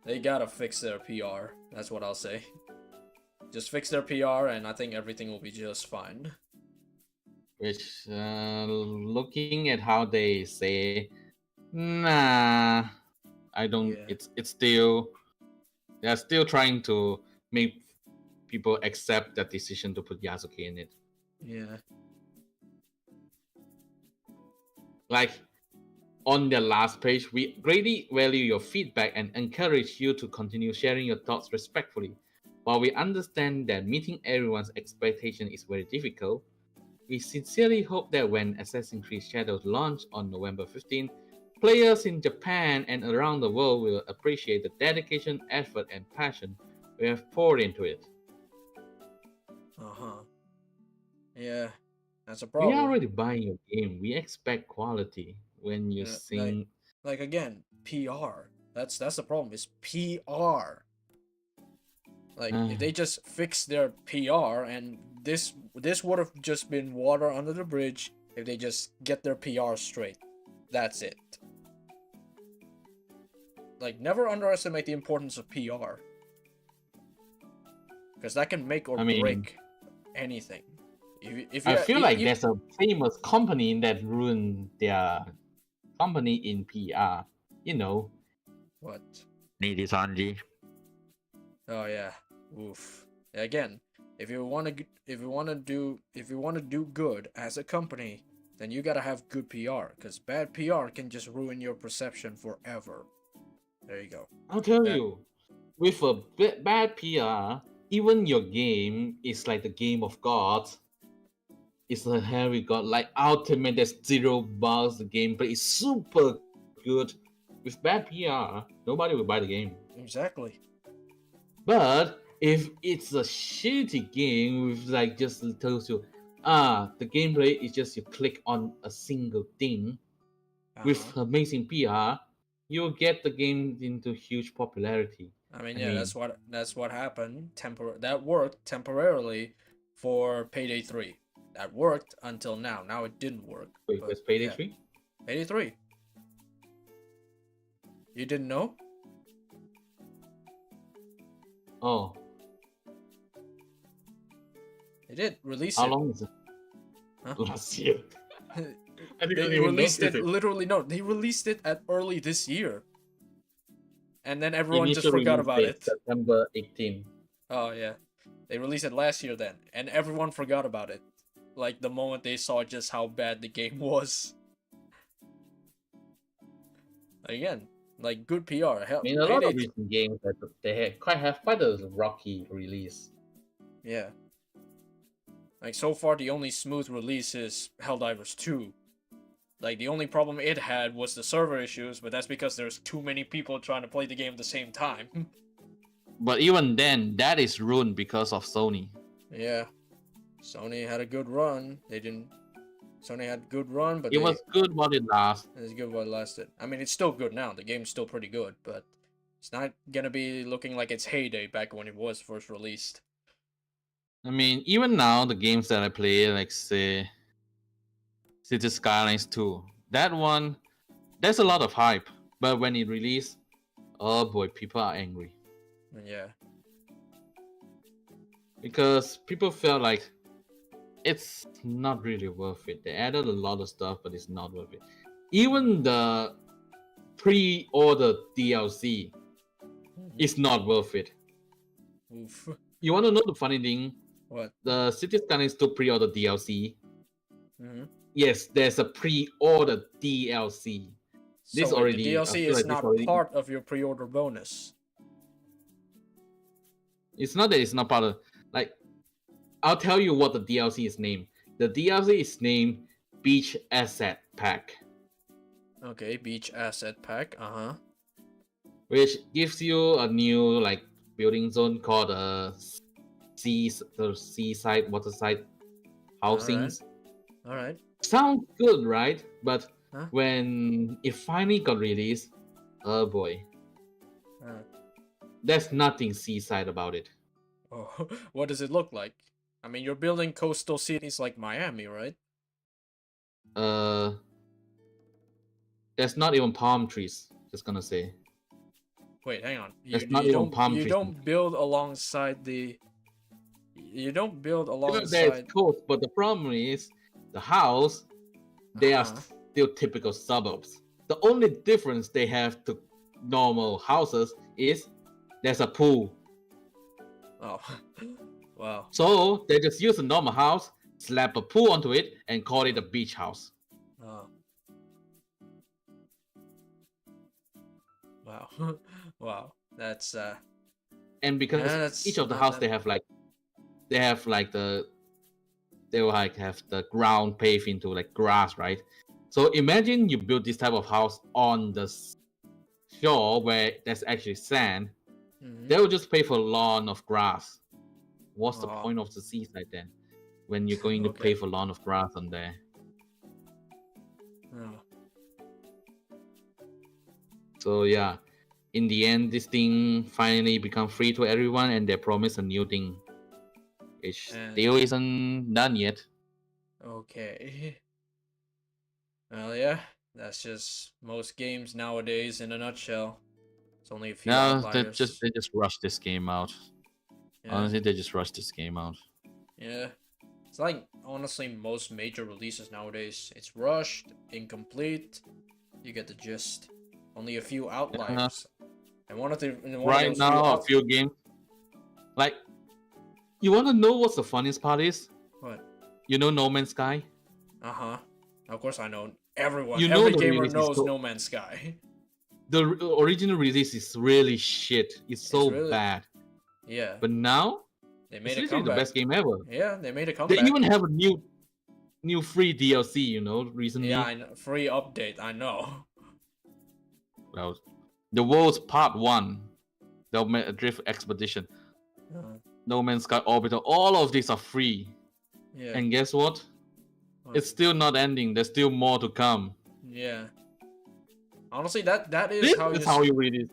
They gotta fix their PR. That's what I'll say. Just fix their PR and I think everything will be just fine. Which, looking at how they say, nah, I don't. Yeah. It's still they're still trying to make people accept that decision to put Yasuke in it. Yeah. Like on the last page, we greatly value your feedback and encourage you to continue sharing your thoughts respectfully. While we understand that meeting everyone's expectation is very difficult, we sincerely hope that when Assassin's Creed Shadows launch on November 15th, players in Japan and around the world will appreciate the dedication, effort, and passion we have poured into it. Yeah, that's a We problem. are already buying your game. We expect quality when you sing. Like again, PR. That's the problem. Is PR. Like if they just fix their PR, and this would have just been water under the bridge if they just get their PR straight. That's it. Like never underestimate the importance of PR, because that can make or break anything. I feel like there's a famous company that ruined their company in PR. You know. What? Needy Sanji. Oh yeah. Oof. Again, if you want to do good as a company, then you gotta have good PR, because bad PR can just ruin your perception forever. There you go. I'll tell you, with a bad PR, even your game is like the game of gods. It's a heavy god, like ultimate. There's 0 bugs. The gameplay is super good. With bad PR, nobody will buy the game. Exactly. But if it's a shitty game with like just tells you, the gameplay is just you click on a single thing, with amazing PR, you'll get the game into huge popularity. I mean, that's what happened. That worked temporarily for Payday 3. That worked until now. Now it didn't work. Wait, was Payday 3? Payday 3. You didn't know? Oh. They did release How it. long is it? Huh? Last year. They released it literally. No, they released it at early this year, and then everyone just forgot about it. September 18. Oh yeah, they released it last year then, and everyone forgot about it. Like the moment they saw just how bad the game was. Again, like good PR. I mean, a lot of recent games that they have quite a rocky release. Yeah. Like so far, the only smooth release is Helldivers 2. Like the only problem it had was the server issues, but that's because there's too many people trying to play the game at the same time. But even then, that is ruined because of Sony. Yeah. Sony had a good run. Sony had a good run, but it was good while it lasted. It's good while it lasted. I mean, it's still good now. The game's still pretty good, but it's not gonna be looking like its heyday back when it was first released. I mean, even now, the games that I play, like say, City Skylines 2, that one, there's a lot of hype. But when it released, oh boy, people are angry. Yeah. Because people felt like it's not really worth it. They added a lot of stuff, but it's not worth it. Even the pre-order DLC is not worth it. Oof. You want to know the funny thing? What? The City Skylines 2 pre-order DLC. Mm-hmm. Yes, there's a pre-order DLC. This so already the DLC is not part of your pre-order bonus. It's not that it's not part of. Like, I'll tell you what the DLC is named. The DLC is named Beach Asset Pack. Okay, Beach Asset Pack. Which gives you a new like building zone called seaside, waterside housings. All right. Sounds good, right? But when it finally got released, oh boy, there's nothing seaside about it. Oh, what does it look like? I mean, you're building coastal cities like Miami, right? There's not even palm trees. Just gonna say. Wait, hang on. You don't build alongside the. You don't build alongside. There's coast, but the problem is the house. They are still typical suburbs. The only difference they have to normal houses is there's a pool. Oh, wow. So they just use a normal house, slap a pool onto it, and call it a beach house. Oh. Wow. Wow. That's And because yeah, that's each of the not house that- they will like have the ground paved into like grass, right? So imagine you build this type of house on the shore where there's actually sand. Mhm. They will just pay for a lawn of grass. What's the Oh. point of the seaside then? When you're going to Okay. pay for lawn of grass on there. Oh. So yeah, in the end, this thing finally become free to everyone, and they promise a new thing. It still isn't done yet. Okay. Well, yeah, that's just most games nowadays in a nutshell. It's only a few No, outliers. they just rushed this game out. Yeah. Honestly, they just rushed this game out. Yeah. It's like, honestly, most major releases nowadays. It's rushed, incomplete. You get the gist. Only a few outliers. And one of the Right now, a few games. Like, you want to know what's the funniest part is? What? You know No Man's Sky? Uh-huh. Of course I know. Everyone, You know every the gamer release is knows so- No Man's Sky. The original release is really shit. It's so really- bad. Yeah. But now, They it's made a literally comeback. the best game ever. Yeah, they made a They comeback. even have a new free DLC, you know, recently. Yeah, I know. Free update, I know. Well, the World's Part 1, the Drift Expedition, Uh, No Man's Sky Orbital, all of these are free. yeah. And guess what? What? It's still not ending. There's still more to come. Yeah. Honestly, that is This how is you how you read it.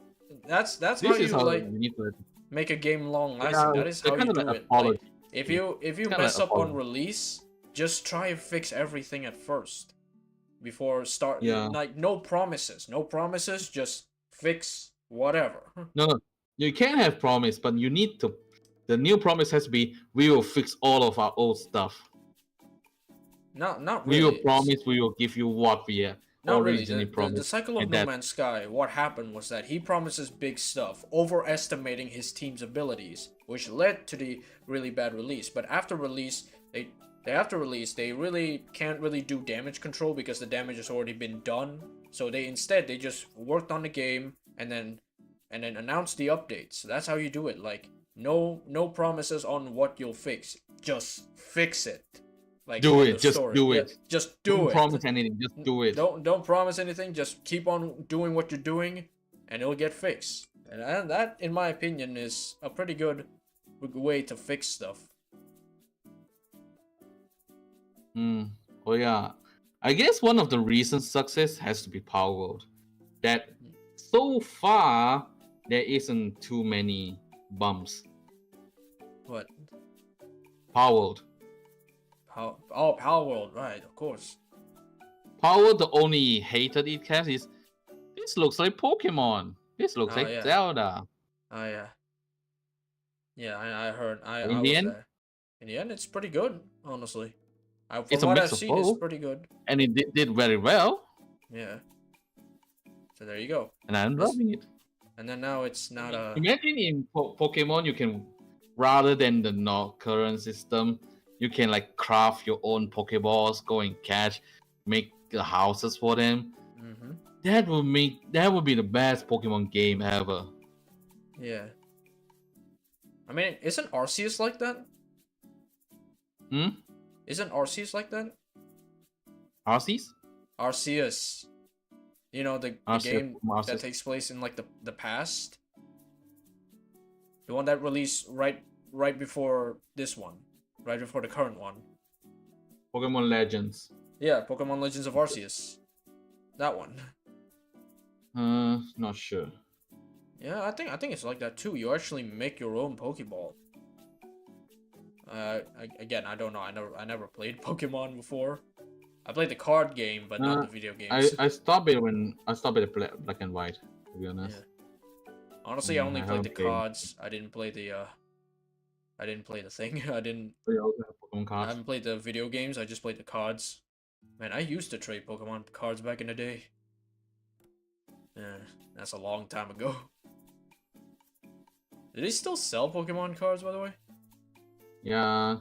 that's This how is you how like you need to. make a game long lasting. Yeah, That is they're how you kinda do like it. apology. Like, if you kinda mess like up on apology. release, just try and fix everything at first. Before start Yeah. like no promises. No promises, just fix whatever. No, you can have promise, but you need to. The new promise has to be: we will fix all of our old stuff. Not We really. will promise. We will give you what we Not really. originally The promised. cycle of and No that- Man's Sky, what happened was that he promises big stuff, overestimating his team's abilities, which led to the really bad release. But after release, they really can't really do damage control because the damage has already been done. So they just worked on the game and then announced the updates. So that's how you do it. Like no promises on what you'll fix. Just fix it. Like Do in it, the just story. do Yeah, it. just do Don't it. promise anything. Just do it. Don't promise anything. Just keep on doing what you're doing, and it'll get fixed. And that, in my opinion, is a pretty good way to fix stuff. Oh yeah. I guess one of the reasons success has to be Power World. That so far there isn't too many bumps. What? Power World. Power World, right? Of course. Power World, the only hated it has is this looks like Pokemon. This looks Oh, like yeah. Zelda. Oh yeah. Yeah, I heard. I In was the end? there. In the end, it's pretty good, honestly. From It's a what mix I've of seen, it's both. pretty good. And it did very well. Yeah. So there you go. And I'm This- loving it. And then now it's not a. Imagine in Pokemon you can, rather than the current system, you can like craft your own Pokeballs, go and catch, make the houses for them. Mhm. That would be the best Pokemon game ever. Yeah. I mean, isn't Arceus like that? Isn't Arceus like that? Arceus? Arceus. You know, the Arceus game from Arceus. that takes place in like the past. The one that released right before this one. Right before the current one. Pokemon Legends. Yeah, Pokemon Legends of Arceus. That one. Not sure. Yeah, I think it's like that too. You actually make your own Pokeball. Again, I don't know. I never played Pokemon before. I played the card game, but not the video games. I stopped it when I stopped at Black and White, to be honest. Yeah. Honestly, I only I played the haven't played. cards. I didn't play the thing. We also have Pokemon I cards. haven't played the video games. I just played the cards. Man, I used to trade Pokemon cards back in the day. Yeah, that's a long time ago. Do they still sell Pokemon cards, by the way? Yeah,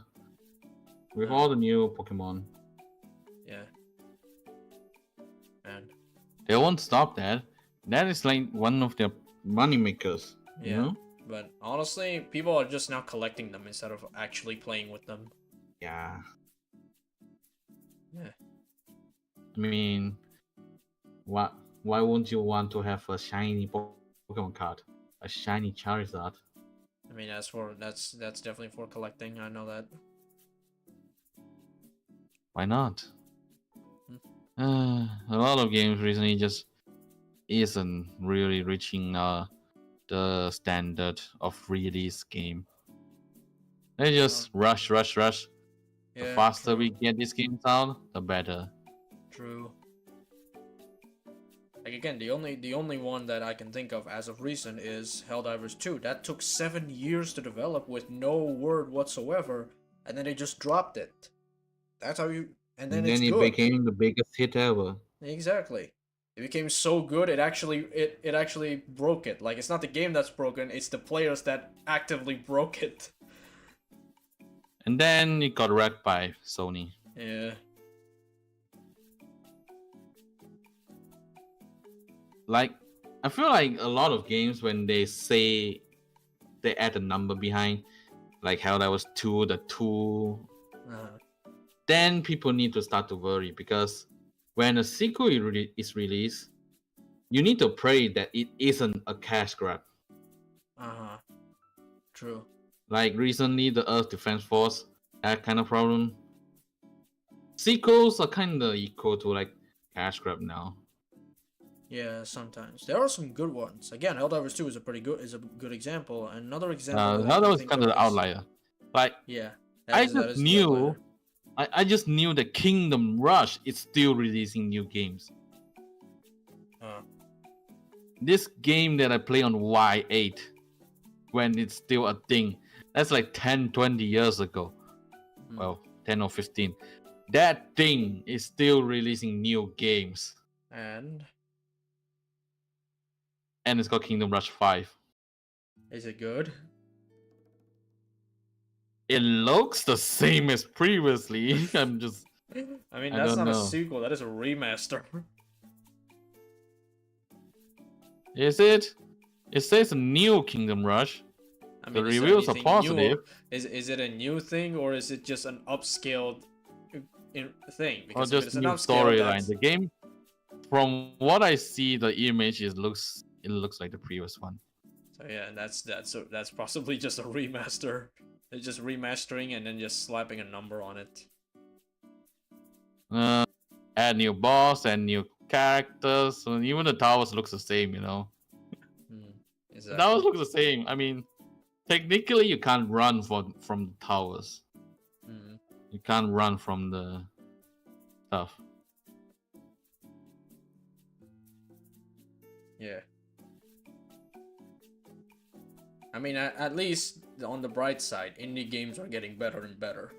with all the new Pokemon. Yeah. And They won't stop that. That is like one of their money makers. yeah. You know? But honestly, people are just now collecting them instead of actually playing with them. Yeah. Yeah. I mean, why won't you want to have a shiny Pokemon card? A shiny Charizard? I mean, that's definitely for collecting. I know that. Why not? A lot of games recently just isn't really reaching the standard of release game. They just rush. The Yeah, faster true. we get these games out, the better. True. Like again, the only one that I can think of as of recent is Helldivers 2. That took 7 years to develop with no word whatsoever, and then they just dropped it. That's how you. And then it's it good. became the biggest hit ever. Exactly. It became so good it actually broke it. Like it's not the game that's broken, it's the players that actively broke it. And then it got wrecked by Sony. Yeah. Like, I feel like a lot of games when they say they add a number behind, like Helldivers 2, the 2, then people need to start to worry, because when a sequel is released, you need to pray that it isn't a cash grab. True. Like recently, the Earth Defense Force had kind of problem. Sequels are kind of equal to like cash grab now. Yeah, sometimes there are some good ones. Again, Helldivers 2 is a good example. Another example. Helldivers is kind of the outlier. Like, yeah, I just knew that Kingdom Rush is still releasing new games. This game that I play on Y8 when it's still a thing, that's like 10-20 years ago. Well, 10 or 15. That thing is still releasing new games. And it's called Kingdom Rush 5. Is it good? It looks the same as previously. I'm just... I mean, that's not a sequel. That is a remaster. Is it? It says new Kingdom Rush. I mean, the reviews are positive. Is it a new thing, or is it just an upscaled thing? Because or just new storyline. The game, from what I see, the image looks like the previous one. So yeah, that's possibly just a remaster. They're just remastering and then just slapping a number on it. Add new boss and new characters. So even the towers looks the same, you know. Exactly. The towers look the same. I mean, technically you can't run from the towers. You can't run from the stuff. Yeah. I mean, at least on the bright side, indie games are getting better and better.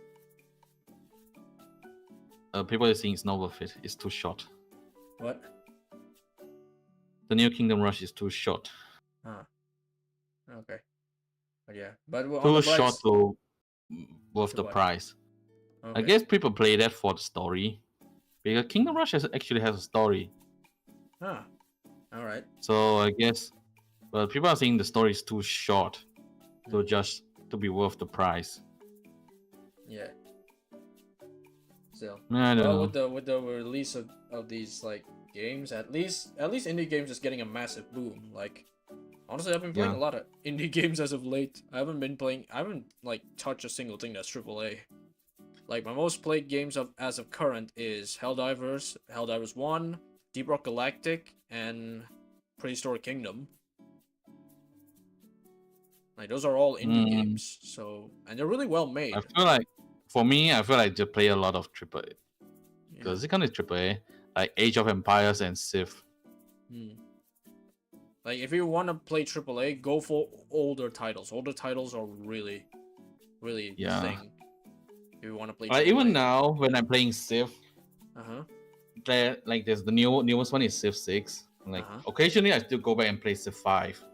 People are saying it's not worth it. It's too short. What? The new Kingdom Rush is too short. Okay. But yeah, but too short to worth the price. Okay. I guess people play that for the story, because Kingdom Rush actually has a story. All right. So I guess, but people are saying the story is too short, to just to be worth the price. Yeah. So I don't know. With the release of these like games, at least indie games is getting a massive boom. Like honestly, I've been playing a lot of indie games as of late. I haven't like touched a single thing that's AAA. Like my most played games as of current is Helldivers, Helldivers 1, Deep Rock Galactic, and Prehistoric Kingdom. Like those are all indie games, so and they're really well made. I feel like I just play a lot of AAA. Because it kind of AAA, like Age of Empires and Civ. Like if you want to play AAA, go for older titles. Older titles are really the thing. If you want to play AAA. Even now when I'm playing Civ, there's the newest one is Civ 6. Like occasionally, I still go back and play Civ 5.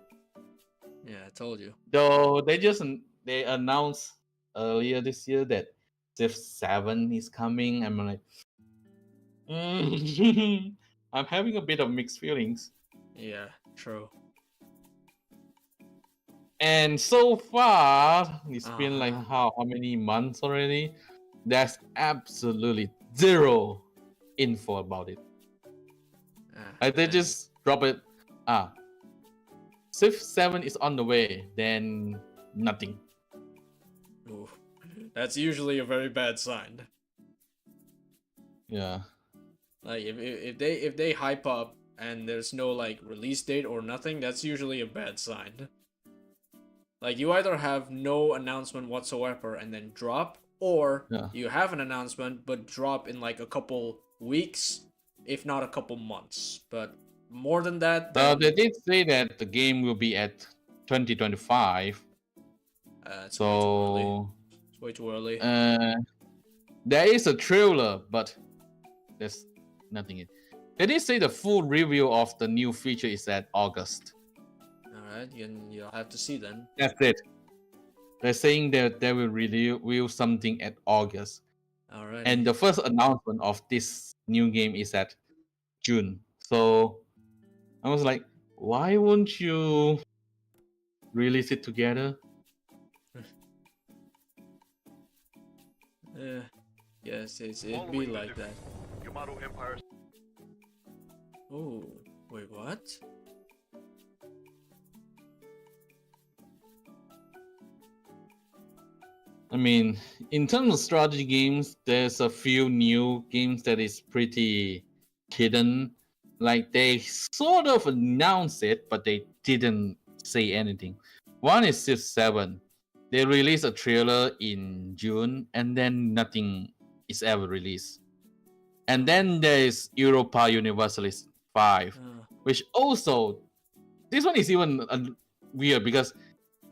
Yeah, I told you. Though they announced earlier this year that Civ 7 is coming. I'm like, I'm having a bit of mixed feelings. Yeah, true. And so far, it's been like how many months already? There's absolutely zero info about it. Like they just drop it. Civ 7 is on the way, then nothing. Ooh, that's usually a very bad sign. Yeah. Like if they hype up and there's no like release date or nothing, that's usually a bad sign. Like you either have no announcement whatsoever and then drop, or you have an announcement but drop in like a couple weeks, if not a couple months. But more than that, they did say that the game will be at 2025. It's way too early. It's way too early. There is a trailer, but there's nothing in it. They did say the full review of the new feature is at August. Alright, you'll have to see then. That's it. They're saying that they will reveal something at August. Alright. And the first announcement of this new game is at June. So I was like, why won't you release it together? Yes, it'd be like that. Oh, wait, what? I mean, in terms of strategy games, there's a few new games that is pretty hidden. Like they sort of announced it, but they didn't say anything. One is Civ 7. They released a trailer in June, and then nothing is ever released. And then there's Europa Universalis 5, which also, this one is even weird because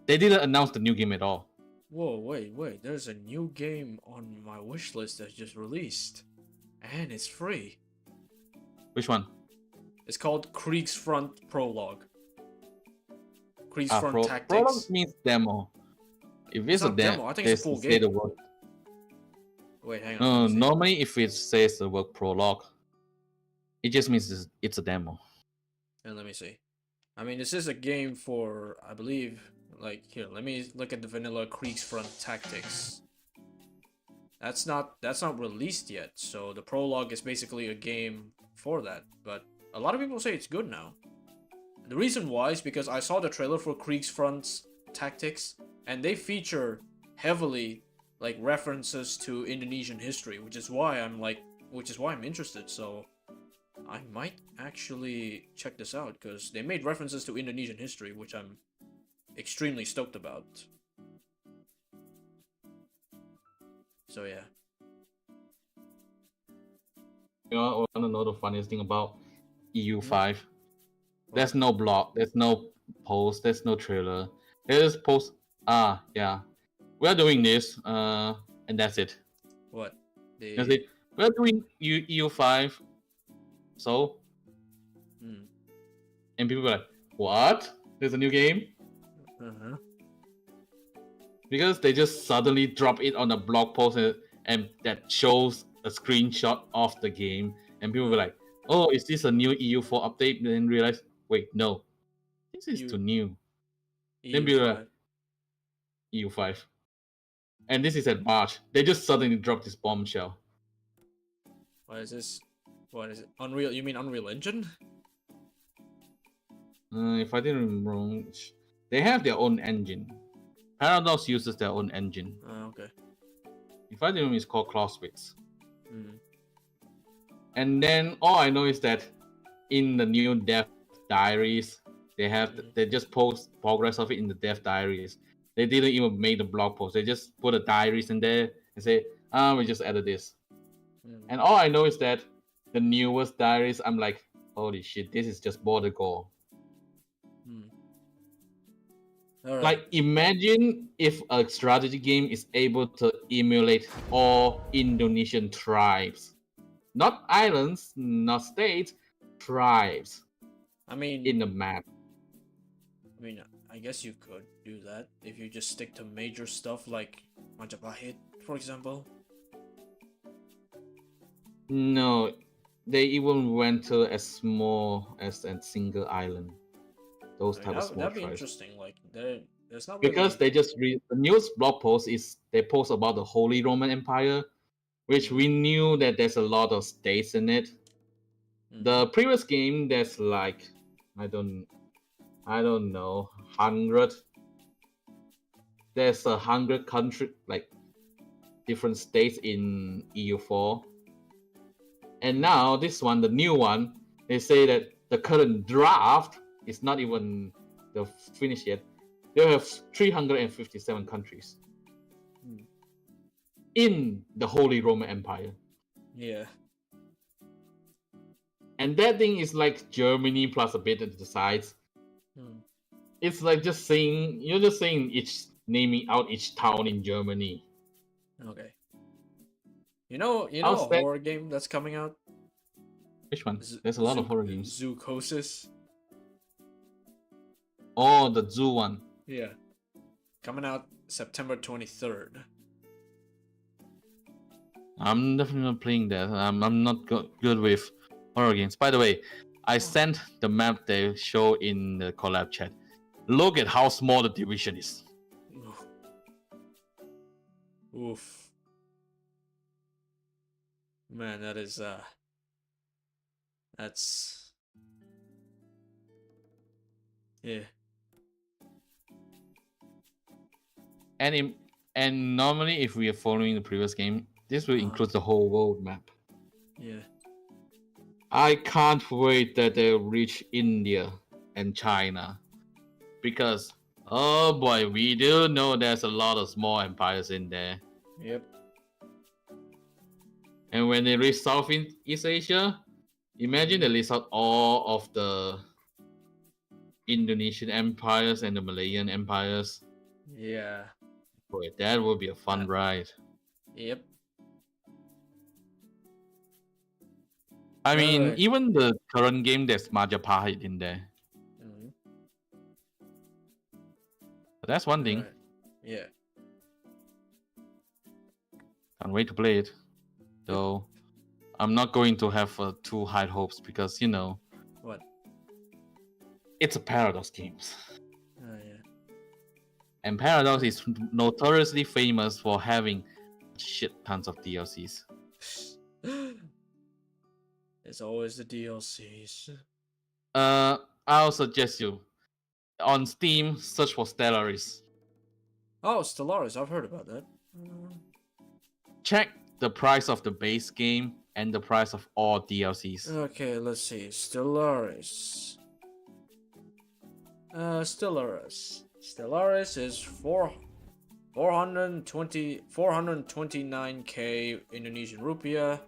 they didn't announce the new game at all. Whoa, wait, there's a new game on my wish list that's just released. And it's free. Which one? It's called Kriegsfront Prologue. Kriegsfront Tactics. Prologue means demo. If it's a demo, I think it's a full game. The word. Wait, hang on. Normally, if it says the word prologue, it just means it's a demo. And let me see. I mean, this is a game for, I believe, like, here, let me look at the vanilla Kriegsfront Tactics. That's not released yet, so the prologue is basically a game for that. But a lot of people say it's good now. The reason why is because I saw the trailer for Kriegsfront Tactics, and they feature heavily like references to Indonesian history, which is why I'm interested. So I might actually check this out because they made references to Indonesian history, which I'm extremely stoked about. So yeah. You know, I want to know the funniest thing about EU5. There's no blog, there's no post, there's no trailer. There's post. Yeah, we're doing this. And that's it. What? That's it. We're doing EU5. So. And people are like, what? There's a new game? Because they just suddenly drop it on a blog post and that shows a screenshot of the game. And people were like, oh, is this a new EU4 update? And then realize, wait, no. This is too new. Then people were like, EU5. And this is at March. They just suddenly dropped this bombshell. What is this? What is it? Unreal? You mean Unreal Engine? If I didn't remember wrong, they have their own engine. Paradox uses their own engine. Okay. If I didn't remember, it's called Clausewitz. And then all I know is that in the new dev diaries, they just post progress of it in the dev diaries. They didn't even make the blog post. They just put the diaries in there and say, we just added this. And all I know is that the newest diaries, I'm like, holy shit, this is just border gore. Right. Like, imagine if a strategy game is able to emulate all Indonesian tribes. Not islands, not states, tribes. I mean, in the map. I guess you could do that if you just stick to major stuff like Majapahit, for example. No, they even went to as small as a single island. Those type of small That'd be tribes. interesting. Like there's not Because really... they just read the news blog post is they post about the Holy Roman Empire, which we knew that there's a lot of states in it. The previous game, there's like I don't know 100. There's 100 country like different states in EU4, and now this one, the new one, they say that the current draft is not even the finish yet. They have 357 countries in the Holy Roman Empire. Yeah. And that thing is like Germany plus a bit at the sides. It's like you're just saying naming out each town in Germany. Okay. You know a horror game that's coming out? Which one? There's a lot of horror games. Zoocosis. Oh, the zoo one. Yeah. Coming out September 23rd. I'm definitely not playing that. I'm not good with horror games. By the way, I sent the map they show in the collab chat. Look at how small the division is. Oof. Man, that is that's yeah. And normally if we are following the previous game, this will include the whole world map. Yeah. I can't wait that they reach India and China, because oh boy, we do know there's a lot of small empires in there. Yep. And when they reach Southeast Asia, imagine they list out all of the Indonesian empires and the Malayan empires. Yeah. Boy, that would be a fun ride. Yep. I mean, even the current game, there's Majapahit in there. But that's one thing. Yeah. Can't wait to play it. Though, I'm not going to have too high hopes because, What? It's a Paradox game. Yeah. And Paradox is notoriously famous for having shit tons of DLCs. It's always the DLCs. I'll suggest you on Steam, search for Stellaris. Oh, Stellaris, I've heard about that. Check the price of the base game and the price of all DLCs. Okay, let's see. Stellaris. Stellaris is 429k Indonesian rupiah.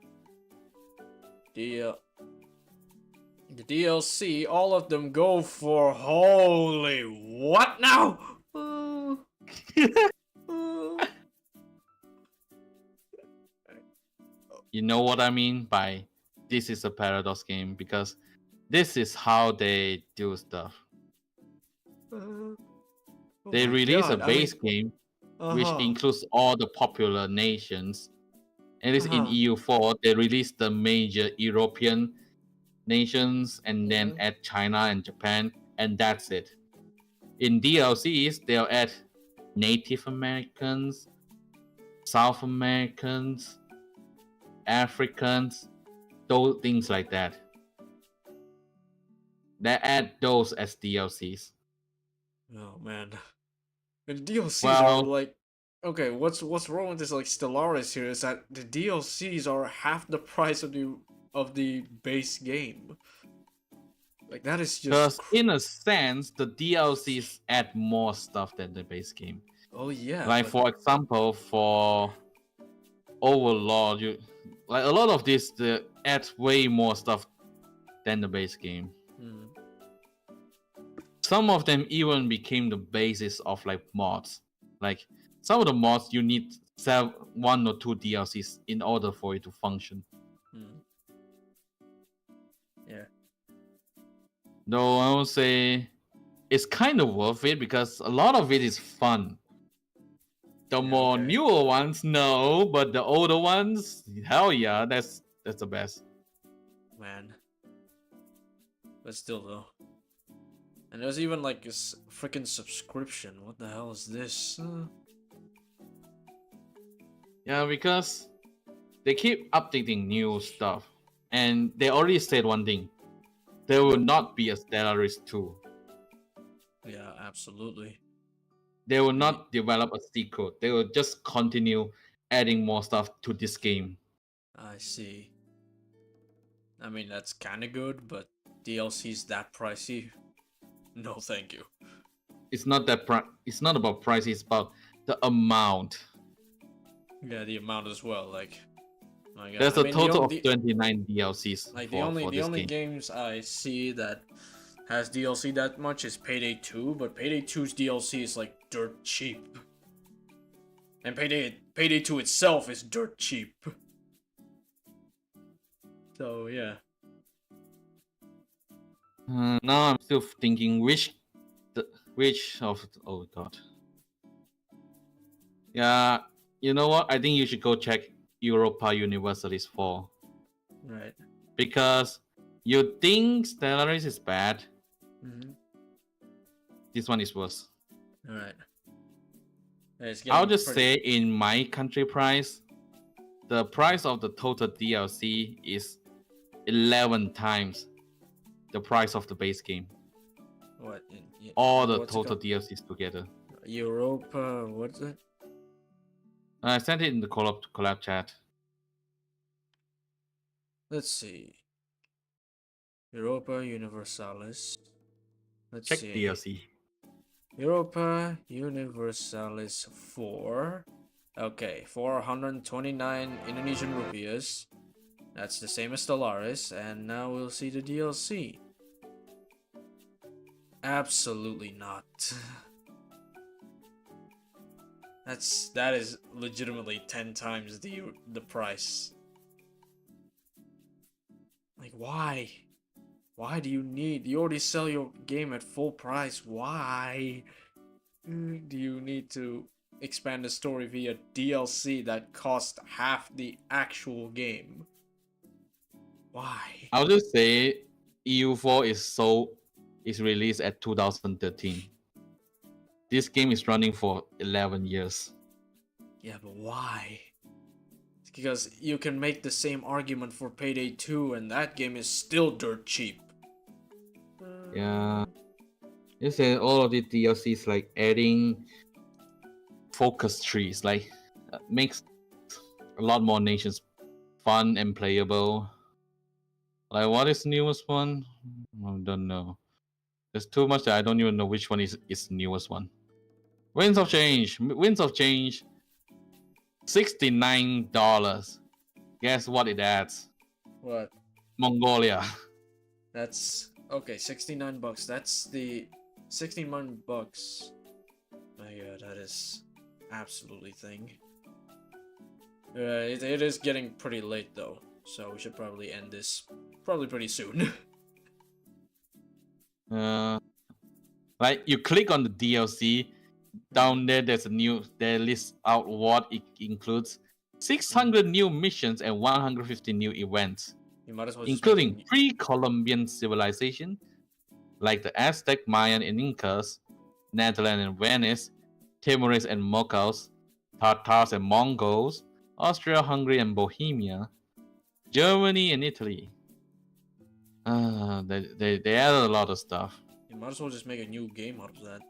The DLC, all of them go for holy what now? You know what I mean by this is a Paradox game, because this is how they do stuff. They release a base game which includes all the popular nations. At least in EU4, they release the major European nations and then add China and Japan, and that's it. In DLCs, they'll add Native Americans, South Americans, Africans, those things like that. They add those as DLCs. Oh man, and the DLCs are like, okay, what's wrong with this like Stellaris here is that the DLCs are half the price of the base game. Like that is just. Because in a sense, the DLCs add more stuff than the base game. Oh yeah. Like for example, for Overlord, like a lot of this, they add way more stuff than the base game. Some of them even became the basis of like mods. Like some of the mods, you need 1 or 2 DLCs in order for it to function. Yeah. Though I would say it's kind of worth it because a lot of it is fun. The more newer ones, no, but the older ones, hell yeah, that's the best. Man. But still though. And there's even like a freaking subscription. What the hell is this? Yeah, because they keep updating new stuff. And they already said one thing. There will not be a Stellaris 2. Yeah, absolutely. They will not develop a sequel. They will just continue adding more stuff to this game. I see. I mean, that's kind of good, but DLC's that pricey? No, thank you. It's not that it's not about price, it's about the amount. Yeah, the amount as well, like there's a total of 29 DLCs. Like the only games I see that has DLC that much is Payday 2, but Payday 2's DLC is like dirt cheap. And Payday 2 itself is dirt cheap. So yeah. Now I'm still thinking which of oh god. Yeah, you know what? I think you should go check Europa Universalis 4. Right. Because you think Stellaris is bad. Mm-hmm. This one is worse. Alright. I'll just say in my country price, the price of the total DLC is 11 times the price of the base game. What? All the total DLCs together. Europa, what's it? I sent it in the collab chat. Let's see. Europa Universalis. Let's Check see. DLC. Europa Universalis 4. Okay, 429 Indonesian rupiahs. That's the same as Stellaris, and now we'll see the DLC. Absolutely not. That is legitimately 10 times the price. Like, why? Why do you need? You already sell your game at full price. Why do you need to expand the story via DLC that cost half the actual game? Why? I'll just say EU4 is released at 2013. This game is running for 11 years. Yeah, but why? It's because you can make the same argument for Payday 2 and that game is still dirt cheap. Yeah. You say all of the DLCs like adding focus trees, like makes a lot more nations fun and playable. Like what is the newest one? I don't know. There's too much that I don't even know which one is the newest one. Winds of Change, $69. Guess what it adds? What? Mongolia. That's okay. $69. That's the $69. My God, that is absolutely thing. It is getting pretty late though, so we should probably end this probably pretty soon. Like you click on the DLC. Down there, they list out what it includes: 600 new missions and 150 new events, including pre-Columbian civilization like the Aztec, Mayan, and Incas, Netherlands and Venice, Timorese and Moguls, Tatars and Mongols, Austria-Hungary and Bohemia, Germany and Italy. They added a lot of stuff. You might as well just make a new game out of that.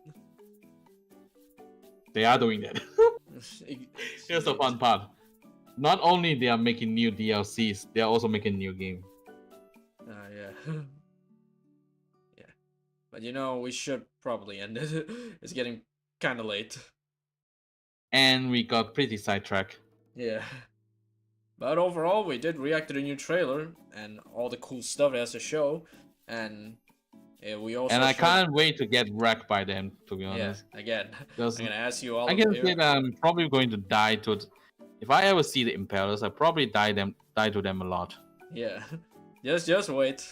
They are doing that. Here's the fun part. Not only they are making new DLCs, they are also making new game. Yeah. Yeah. But you know, we should probably end it. It's getting kind of late. And we got pretty sidetracked. Yeah. But overall, we did react to the new trailer and all the cool stuff it has to show. And we also I can't wait to get wrecked by them, to be honest. Yeah, again, I'm gonna ask you all. I can say that I'm probably going to die to. If I ever see the Impalers, I probably die to them a lot. Yeah, just wait,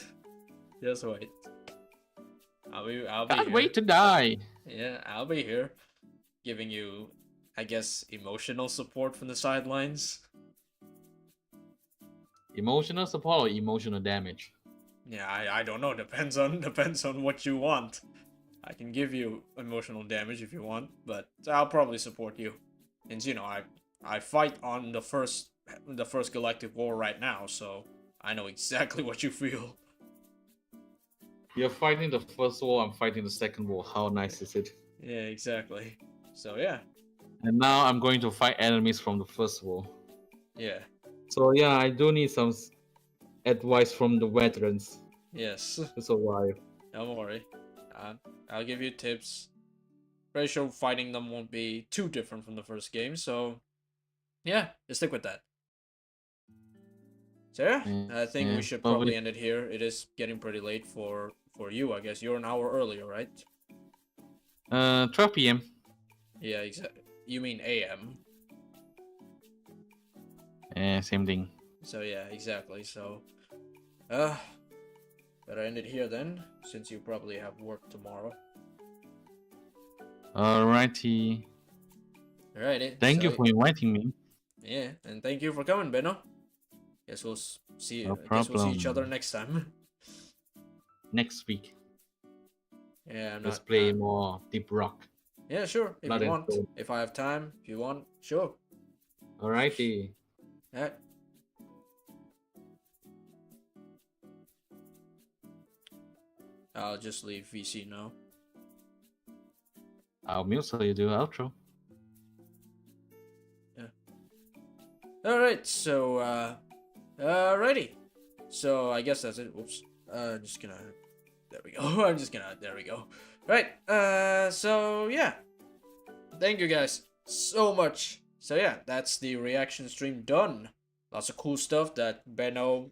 just wait. I'll be Can't here. wait to die. Yeah, I'll be here, giving you, I guess, emotional support from the sidelines. Emotional support or emotional damage? Yeah, I don't know. Depends on what you want. I can give you emotional damage if you want, but I'll probably support you, since you know I fight on the first galactic war right now, so I know exactly what you feel. You're fighting the first war, I'm fighting the second war. How nice is it? Yeah, exactly. So yeah, And now I'm going to fight enemies from the first war. yeah, So yeah, I do need some advice from the veterans yes. to survive. Don't worry. I'll give you tips. Pretty sure fighting them won't be too different from the first game, so yeah, just stick with that. So yeah, I think we should probably end it here. It is getting pretty late for you, I guess. You're an hour earlier, right? 12 p.m. Yeah, exactly. You mean AM. Same thing. So yeah, exactly. So, better end it here then, since you probably have work tomorrow. Alrighty. Alrighty. Thank you for inviting me. Yeah, and thank you for coming, Beno. Guess we'll see. No Guess we'll see each problem. other next time. Next week. Yeah, Let's play more Deep Rock. Yeah, sure. If Blood you and want. Stone. If I have time. If you want. Sure. Alrighty. Yeah. I'll just leave VC now. I'll mute so you do outro. Yeah. Alright, so alrighty. So I guess that's it. Whoops. Just gonna there we go. There we go. Right, so yeah. Thank you guys so much. So yeah, that's the reaction stream done. Lots of cool stuff that Beno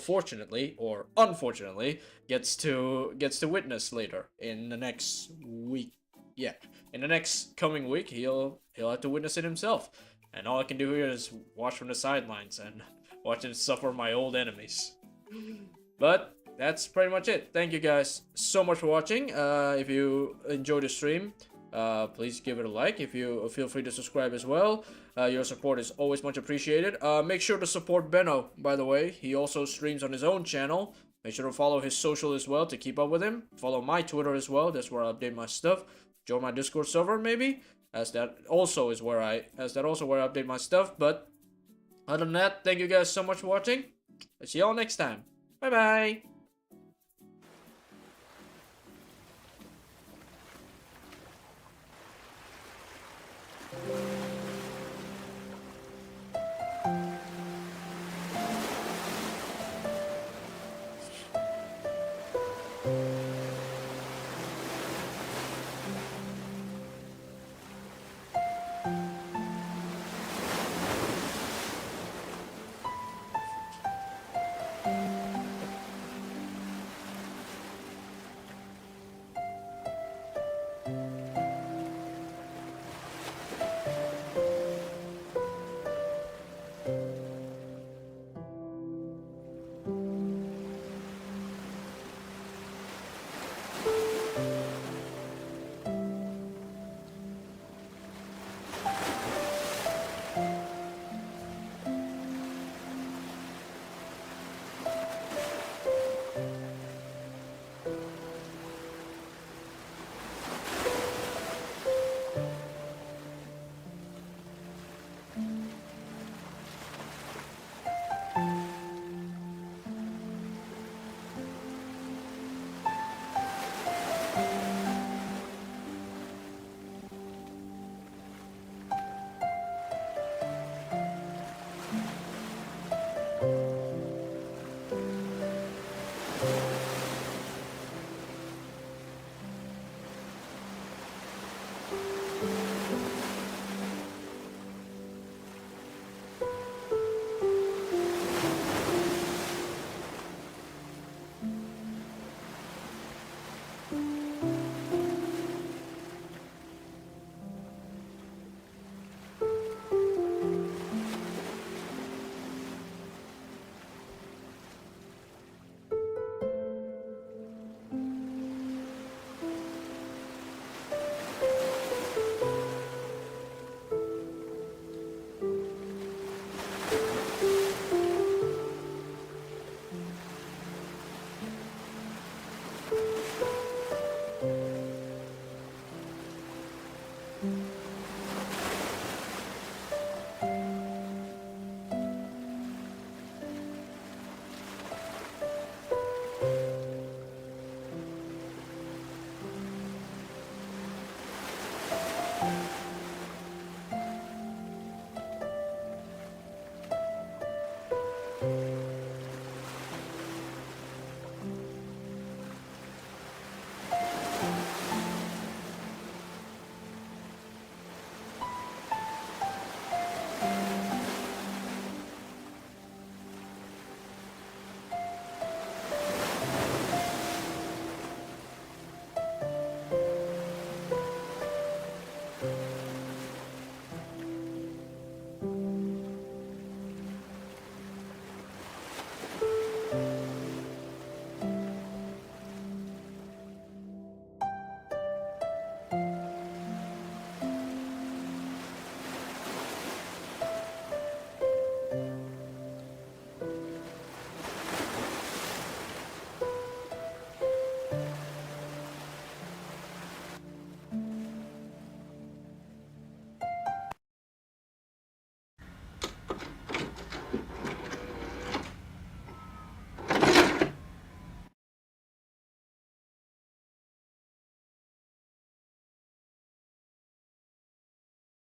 fortunately or unfortunately gets to witness later in the next week. Yeah, in the next coming week, he'll have to witness it himself. And all I can do here is watch from the sidelines and watch him suffer my old enemies. But that's pretty much it. Thank you guys so much for watching. If you enjoyed the stream, please give it a like. If you feel free to subscribe as well. Your support is always much appreciated. Make sure to support Beno, by the way. He also streams on his own channel. Make sure to follow his social as well to keep up with him. Follow my Twitter as well. That's where I update my stuff. Join my Discord server maybe, as that also where I update my stuff. But other than that, thank you guys so much for watching. I'll see y'all next time. Bye bye.